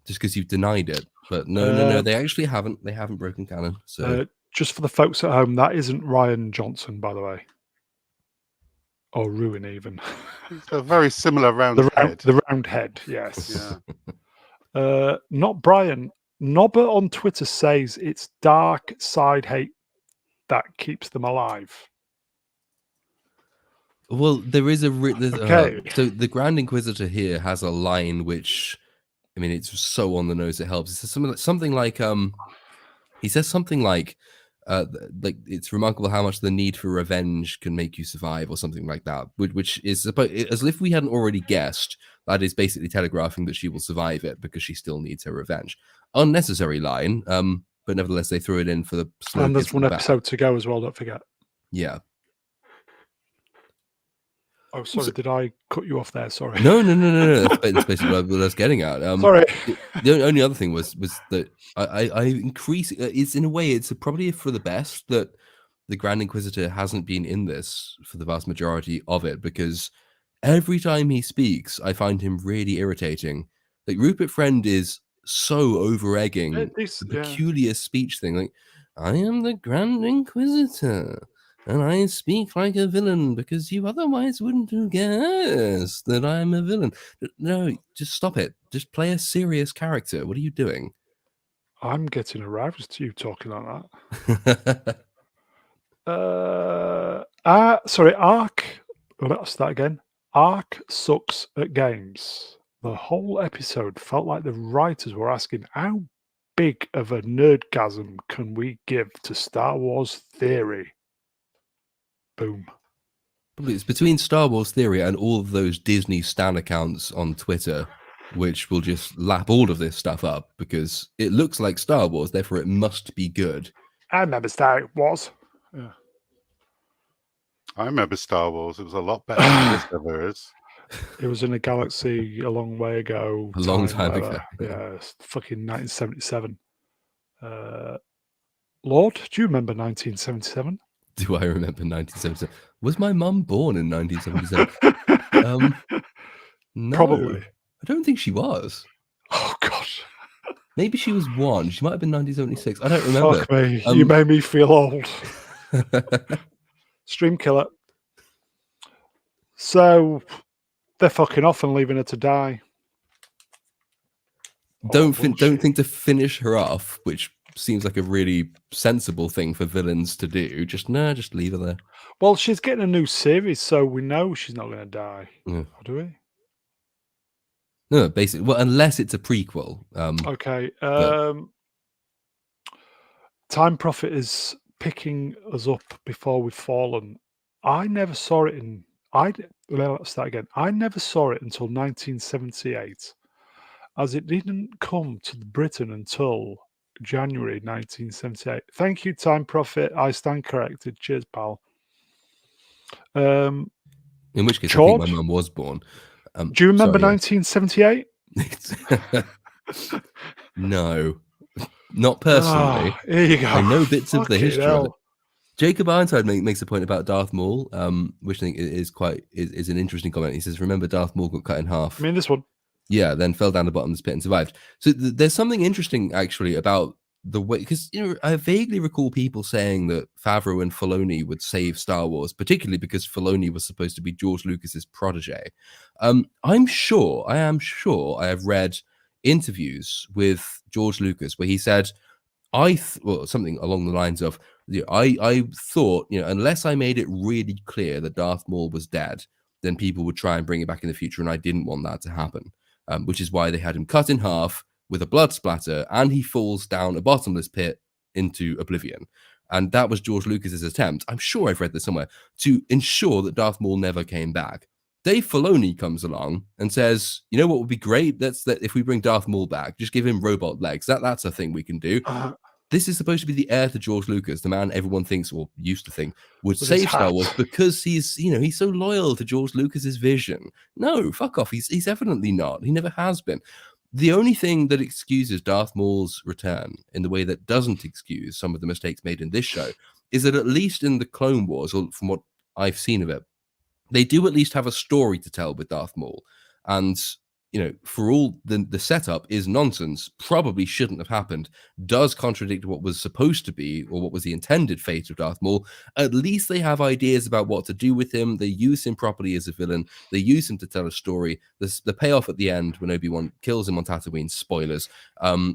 just because you've denied it. But no, they actually haven't. They haven't broken canon. So just for the folks at home, that isn't Ryan Johnson, by the way. Or Ruin, even. It's a very similar round head. The round head, yes. Yeah. Not Brian. Nobber on Twitter says it's dark side hate that keeps them alive. well, there is a Okay. so the Grand Inquisitor here has a line which, I mean, it's so on the nose it helps. It says something like he says something like it's remarkable how much the need for revenge can make you survive, or something like that, which is as if we hadn't already guessed. That is basically telegraphing that she will survive it because she still needs her revenge. Unnecessary line, but nevertheless they threw it in for the slow. And there's one episode to go as well, don't forget. Yeah. Oh, sorry, did I cut you off there? Sorry. No. That's basically what I was getting at. Sorry. The only other thing was that I increase. It's in a way, it's probably for the best that the Grand Inquisitor hasn't been in this for the vast majority of it, because every time he speaks, I find him really irritating. Like Rupert Friend is so over-egging the peculiar speech thing. Like, I am the Grand Inquisitor, and I speak like a villain because you otherwise wouldn't have guessed that I'm a villain. No, just stop it. Just play a serious character. What are you doing? I'm getting aroused to you talking like Well, that. Sorry, Ark. Let's start again. Ark sucks at games. The whole episode felt like the writers were asking, how big of a nerdgasm can we give to Star Wars theory? Boom. it's between Star Wars Theory and all of those Disney stan accounts on Twitter, which will just lap all of this stuff up because it looks like Star Wars, therefore it must be good. I remember Star Wars. Yeah. I remember Star Wars. It was a lot better than this ever is. It was in a galaxy a long way ago. A long time ago. Yeah, it's fucking 1977. Lord, do you remember 1977? Do I remember 1977? Was my mum born in 1977? No. Probably. I don't think she was. Oh, gosh. Maybe she was 1. She might have been 1976. I don't remember. Fuck me. You made me feel old. Stream killer. So they're fucking off and leaving her to die. Don't think to finish her off, which seems like a really sensible thing for villains to do. Just leave her there. Well, she's getting a new series, so we know she's not going to die. Yeah. Or do we? No, basically, well, unless it's a prequel. Okay. but- Time Prophet is picking us up before we've fallen. I never saw it in. Let's start again. I never saw it until 1978, as it didn't come to Britain until January 1978. Thank you, Time Prophet. I stand corrected. Cheers, pal. In which case, George? I think my mum was born. Do you remember 1978? No, not personally. Here you go. I know bits of the Fucking history of it. hell. Jacob Ironside makes a point about Darth Maul, which I think is an interesting comment. He says, "Remember, Darth Maul got cut in half. I mean, this one. Yeah, then fell down the bottom of this pit and survived." So there's something interesting actually about the way, because I vaguely recall people saying that Favreau and Filoni would save Star Wars, particularly because Filoni was supposed to be George Lucas's protege. I am sure I have read interviews with George Lucas where he said, something along the lines of, I thought, unless I made it really clear that Darth Maul was dead, then people would try and bring it back in the future, and I didn't want that to happen, which is why they had him cut in half with a blood splatter, and he falls down a bottomless pit into oblivion. And that was George Lucas's attempt, I'm sure I've read this somewhere, to ensure that Darth Maul never came back. Dave Filoni comes along and says, you know what would be great? That's that if we bring Darth Maul back, just give him robot legs. That's a thing we can do. This is supposed to be the heir to George Lucas, the man everyone thinks, or used to think, would save Star Wars because he's so loyal to George Lucas's vision. No, fuck off. He's evidently not. He never has been. The only thing that excuses Darth Maul's return in the way that doesn't excuse some of the mistakes made in this show is that at least in the Clone Wars, or from what I've seen of it, they do at least have a story to tell with Darth Maul. And for all the setup is nonsense, probably shouldn't have happened, does contradict what was supposed to be, or what was the intended fate of Darth Maul. At least they have ideas about what to do with him. They use him properly as a villain. They use him to tell a story. The payoff at the end when Obi-Wan kills him on Tatooine, spoilers,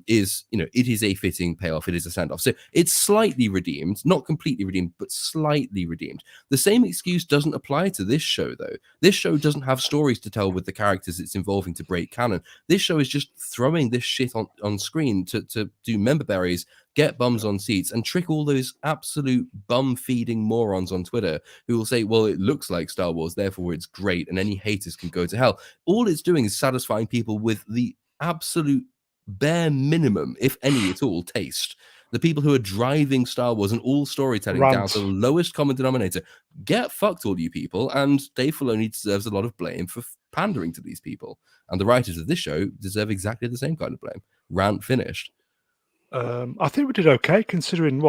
is, it is a fitting payoff. It is a send-off. So it's slightly redeemed, not completely redeemed, but slightly redeemed. The same excuse doesn't apply to this show, though. This show doesn't have stories to tell with the characters it's involving to break canon. This show is just throwing this shit on screen to do member berries, get bums on seats, and trick all those absolute bum-feeding morons on Twitter who will say, well, it looks like Star Wars, therefore it's great, and any haters can go to hell. All it's doing is satisfying people with the absolute bare minimum, if any at all, taste. The people who are driving Star Wars and all storytelling down to the lowest common denominator. Get fucked, all you people, and Dave Filoni deserves a lot of blame for pandering to these people. And the writers of this show deserve exactly the same kind of blame. Rant finished. I think we did okay, considering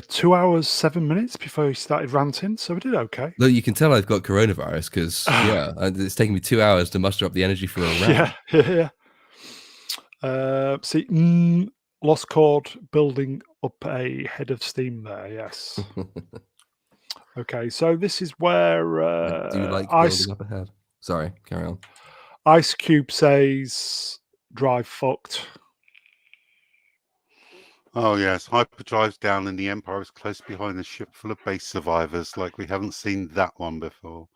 2 hours, 7 minutes before we started ranting. So we did okay. Look, you can tell I've got coronavirus because, it's taken me 2 hours to muster up the energy for a rant. See, Lost Chord building up a head of steam there, yes. Okay, so this is where I do like building up a head. Sorry, carry on. Ice Cube says, drive fucked. Oh, yes. Hyperdrive's down and the Empire is close behind a ship full of base survivors, like we haven't seen that one before.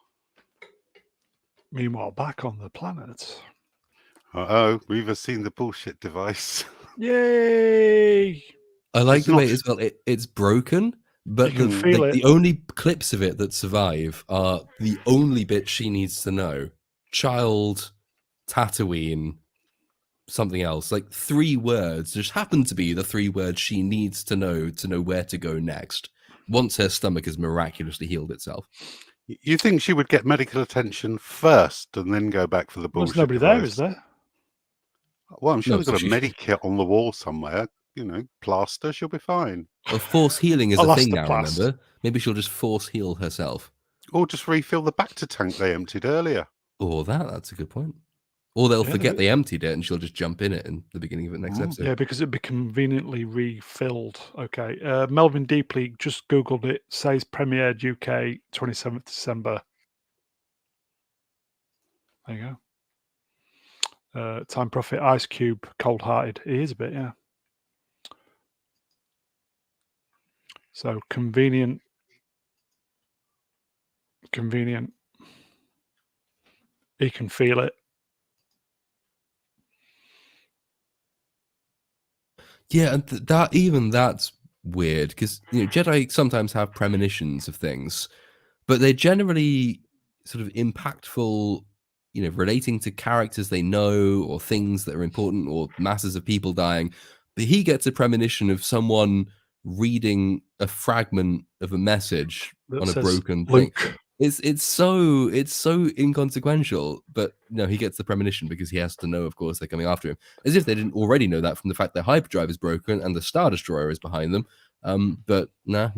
Meanwhile, back on the planet. Uh-oh, we've seen the bullshit device. Yay! I like the way as well. It's broken, but the only clips of it that survive are the only bit she needs to know. Child, Tatooine, something else. Like 3 words just happen to be the 3 words she needs to know where to go next, once her stomach has miraculously healed itself. You think she would get medical attention first and then go back for the bullshit? There's nobody device? there, is there? Well, I'm sure there's got a medikit on the wall somewhere. Plaster, she'll be fine. Well, force healing is a thing now, remember? Maybe she'll just force heal herself. Or just refill the Bacta tank they emptied earlier. Or that's a good point. Or they'll forget they emptied it and she'll just jump in it in the beginning of the next episode. Yeah, because it'd be conveniently refilled. Okay. Melvin Deeply just Googled it, says premiered UK 27th December. There you Time Prophet, Ice Cube, Cold Hearted. He is a bit, yeah. So convenient. He can feel it. Yeah, and that's weird because Jedi sometimes have premonitions of things, but they're generally sort of impactful, relating to characters they know or things that are important or masses of people dying. But he gets a premonition of someone reading a fragment of a message That on a says broken thing. Luke. It's so inconsequential, but he gets the premonition because he has to know, of course, they're coming after him, as if they didn't already know that from the fact their hyperdrive is broken and the Star Destroyer is behind them. But no,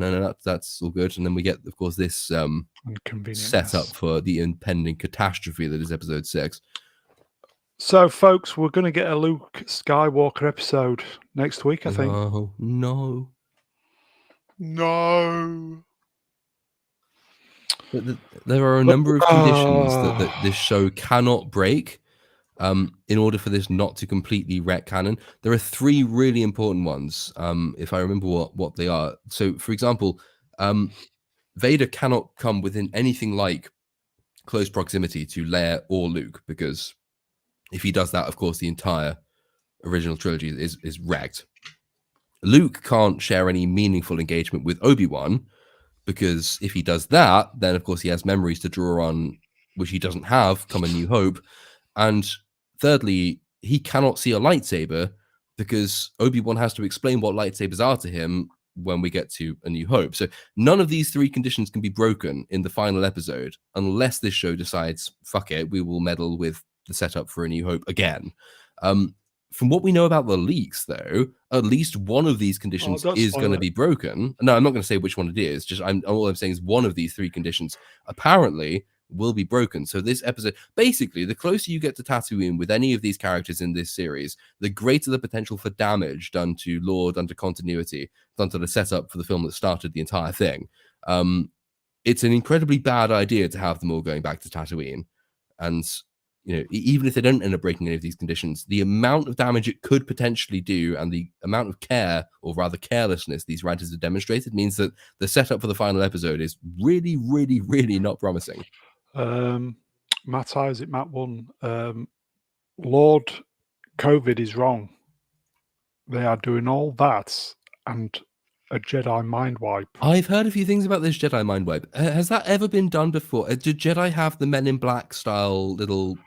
that's all good. And then we get, of course, this setup for the impending catastrophe that is Episode 6. So, folks, we're going to get a Luke Skywalker episode next week, I think. No. But there are a number of conditions that this show cannot break in order for this not to completely wreck canon. There are 3 really important ones, if I remember what they are. So, for example, Vader cannot come within anything like close proximity to Leia or Luke, because if he does that, of course, the entire original trilogy is wrecked. Luke can't share any meaningful engagement with Obi-Wan, because if he does that, then of course he has memories to draw on, which he doesn't have come A New Hope. And thirdly, he cannot see a lightsaber because Obi-Wan has to explain what lightsabers are to him when we get to A New Hope. So none of these 3 conditions can be broken in the final episode unless this show decides, fuck it, we will meddle with the setup for A New Hope again. From what we know about the leaks, though, at least one of these conditions is going to be broken. No, I'm not going to say which one it is. Just all I'm saying is one of these 3 conditions apparently will be broken. So this episode, basically, the closer you get to Tatooine with any of these characters in this series, the greater the potential for damage done to lore, done to continuity, done to the setup for the film that started the entire thing. It's an incredibly bad idea to have them all going back to Tatooine. And even if they don't end up breaking any of these conditions, the amount of damage it could potentially do and the amount of care, or rather carelessness, these writers have demonstrated means that the setup for the final episode is really, really, really not promising. Matt Isaac, Matt 1. Lord COVID is wrong. They are doing all that and a Jedi mind wipe. I've heard a few things about this Jedi mind wipe. Has that ever been done before? Did Jedi have the Men in Black style little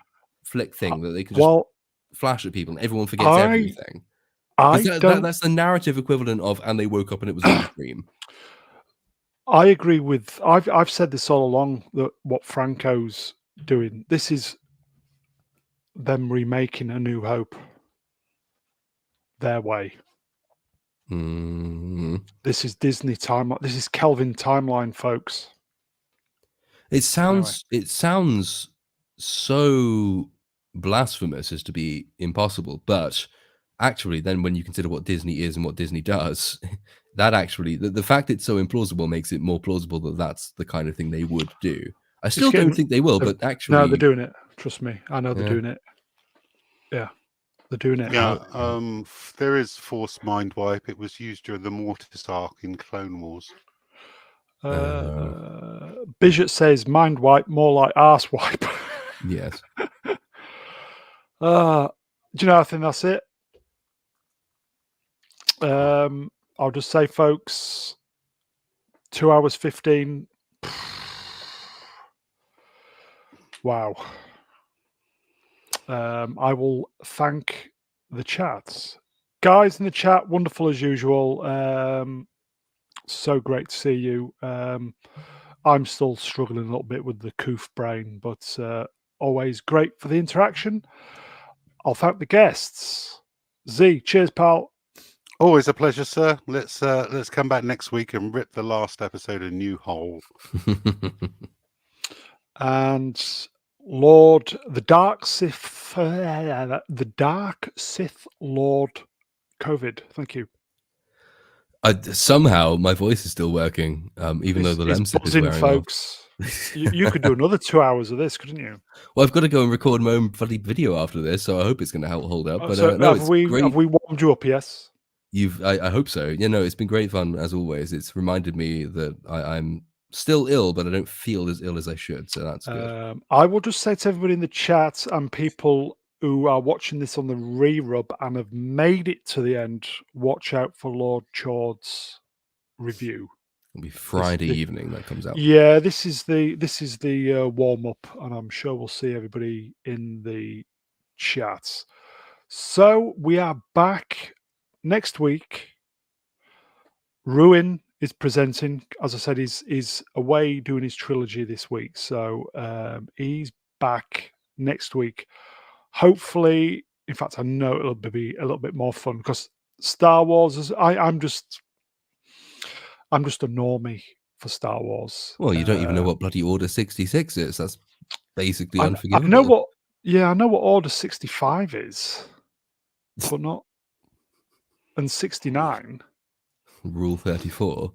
flick thing that they could just flash at people and everyone forgets everything? That's the narrative equivalent of, and they woke up and it was all a dream. I agree with. I've said this all along, that what Franco's doing. This is them remaking A New Hope their way. This is Disney timeline. This is Kelvin timeline, folks. It sounds so blasphemous as to be impossible, but actually, then when you consider what Disney is and what Disney does, that actually the fact it's so implausible makes it more plausible that that's the kind of thing they would do. I still don't think they will, but actually, no, they're doing it. Trust me, I know they're doing it. Yeah. They're doing it. Yeah, there is Force Mind Wipe. It was used during the Mortis arc in Clone Wars. Bishop says mind wipe, more like arse wipe. Yes. Do you know, I think that's it. I'll just say, folks, 2 hours 15. Wow. I will thank the chats. Guys in the chat, wonderful as usual. So great to see you. I'm still struggling a little bit with the coof brain, but always great for the interaction. I'll thank the guests. Z, cheers, pal. Always a pleasure, sir. Let's come back next week and rip the last episode a new hole. And Lord, the Dark Sith Lord COVID. Thank you. Somehow my voice is still working, even though the Lemsip is wearing folks. You could do another 2 hours of this, couldn't you? Well, I've got to go and record my own bloody video after this, so I hope it's going to hold up. But So no, have it's we great. warmed you up? Yes. I hope so. It's been great fun as always. It's reminded me that I'm still ill, but I don't feel as ill as I should. So that's good. I will just say to everybody in the chat and people who are watching this on the re-rub and have made it to the end, watch out for Lord Chord's review. It'll be Friday evening that comes out. Yeah, this is the warm up, and I'm sure we'll see everybody in the chats. So we are back next week. Ruin is presenting, as I said, he's away doing his trilogy this week, so he's back next week. Hopefully, in fact, I know it'll be a little bit more fun because Star Wars is. I'm just a normie for Star Wars. Well, you don't even know what bloody Order 66 is. That's basically I unforgivable. know what. Yeah, I know what Order 65 is, but not. And 69. Rule 34.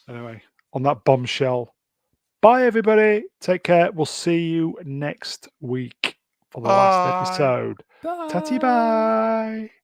Anyway, on that bombshell, bye everybody. Take care. We'll see you next week for the last episode. Bye. Tatty bye.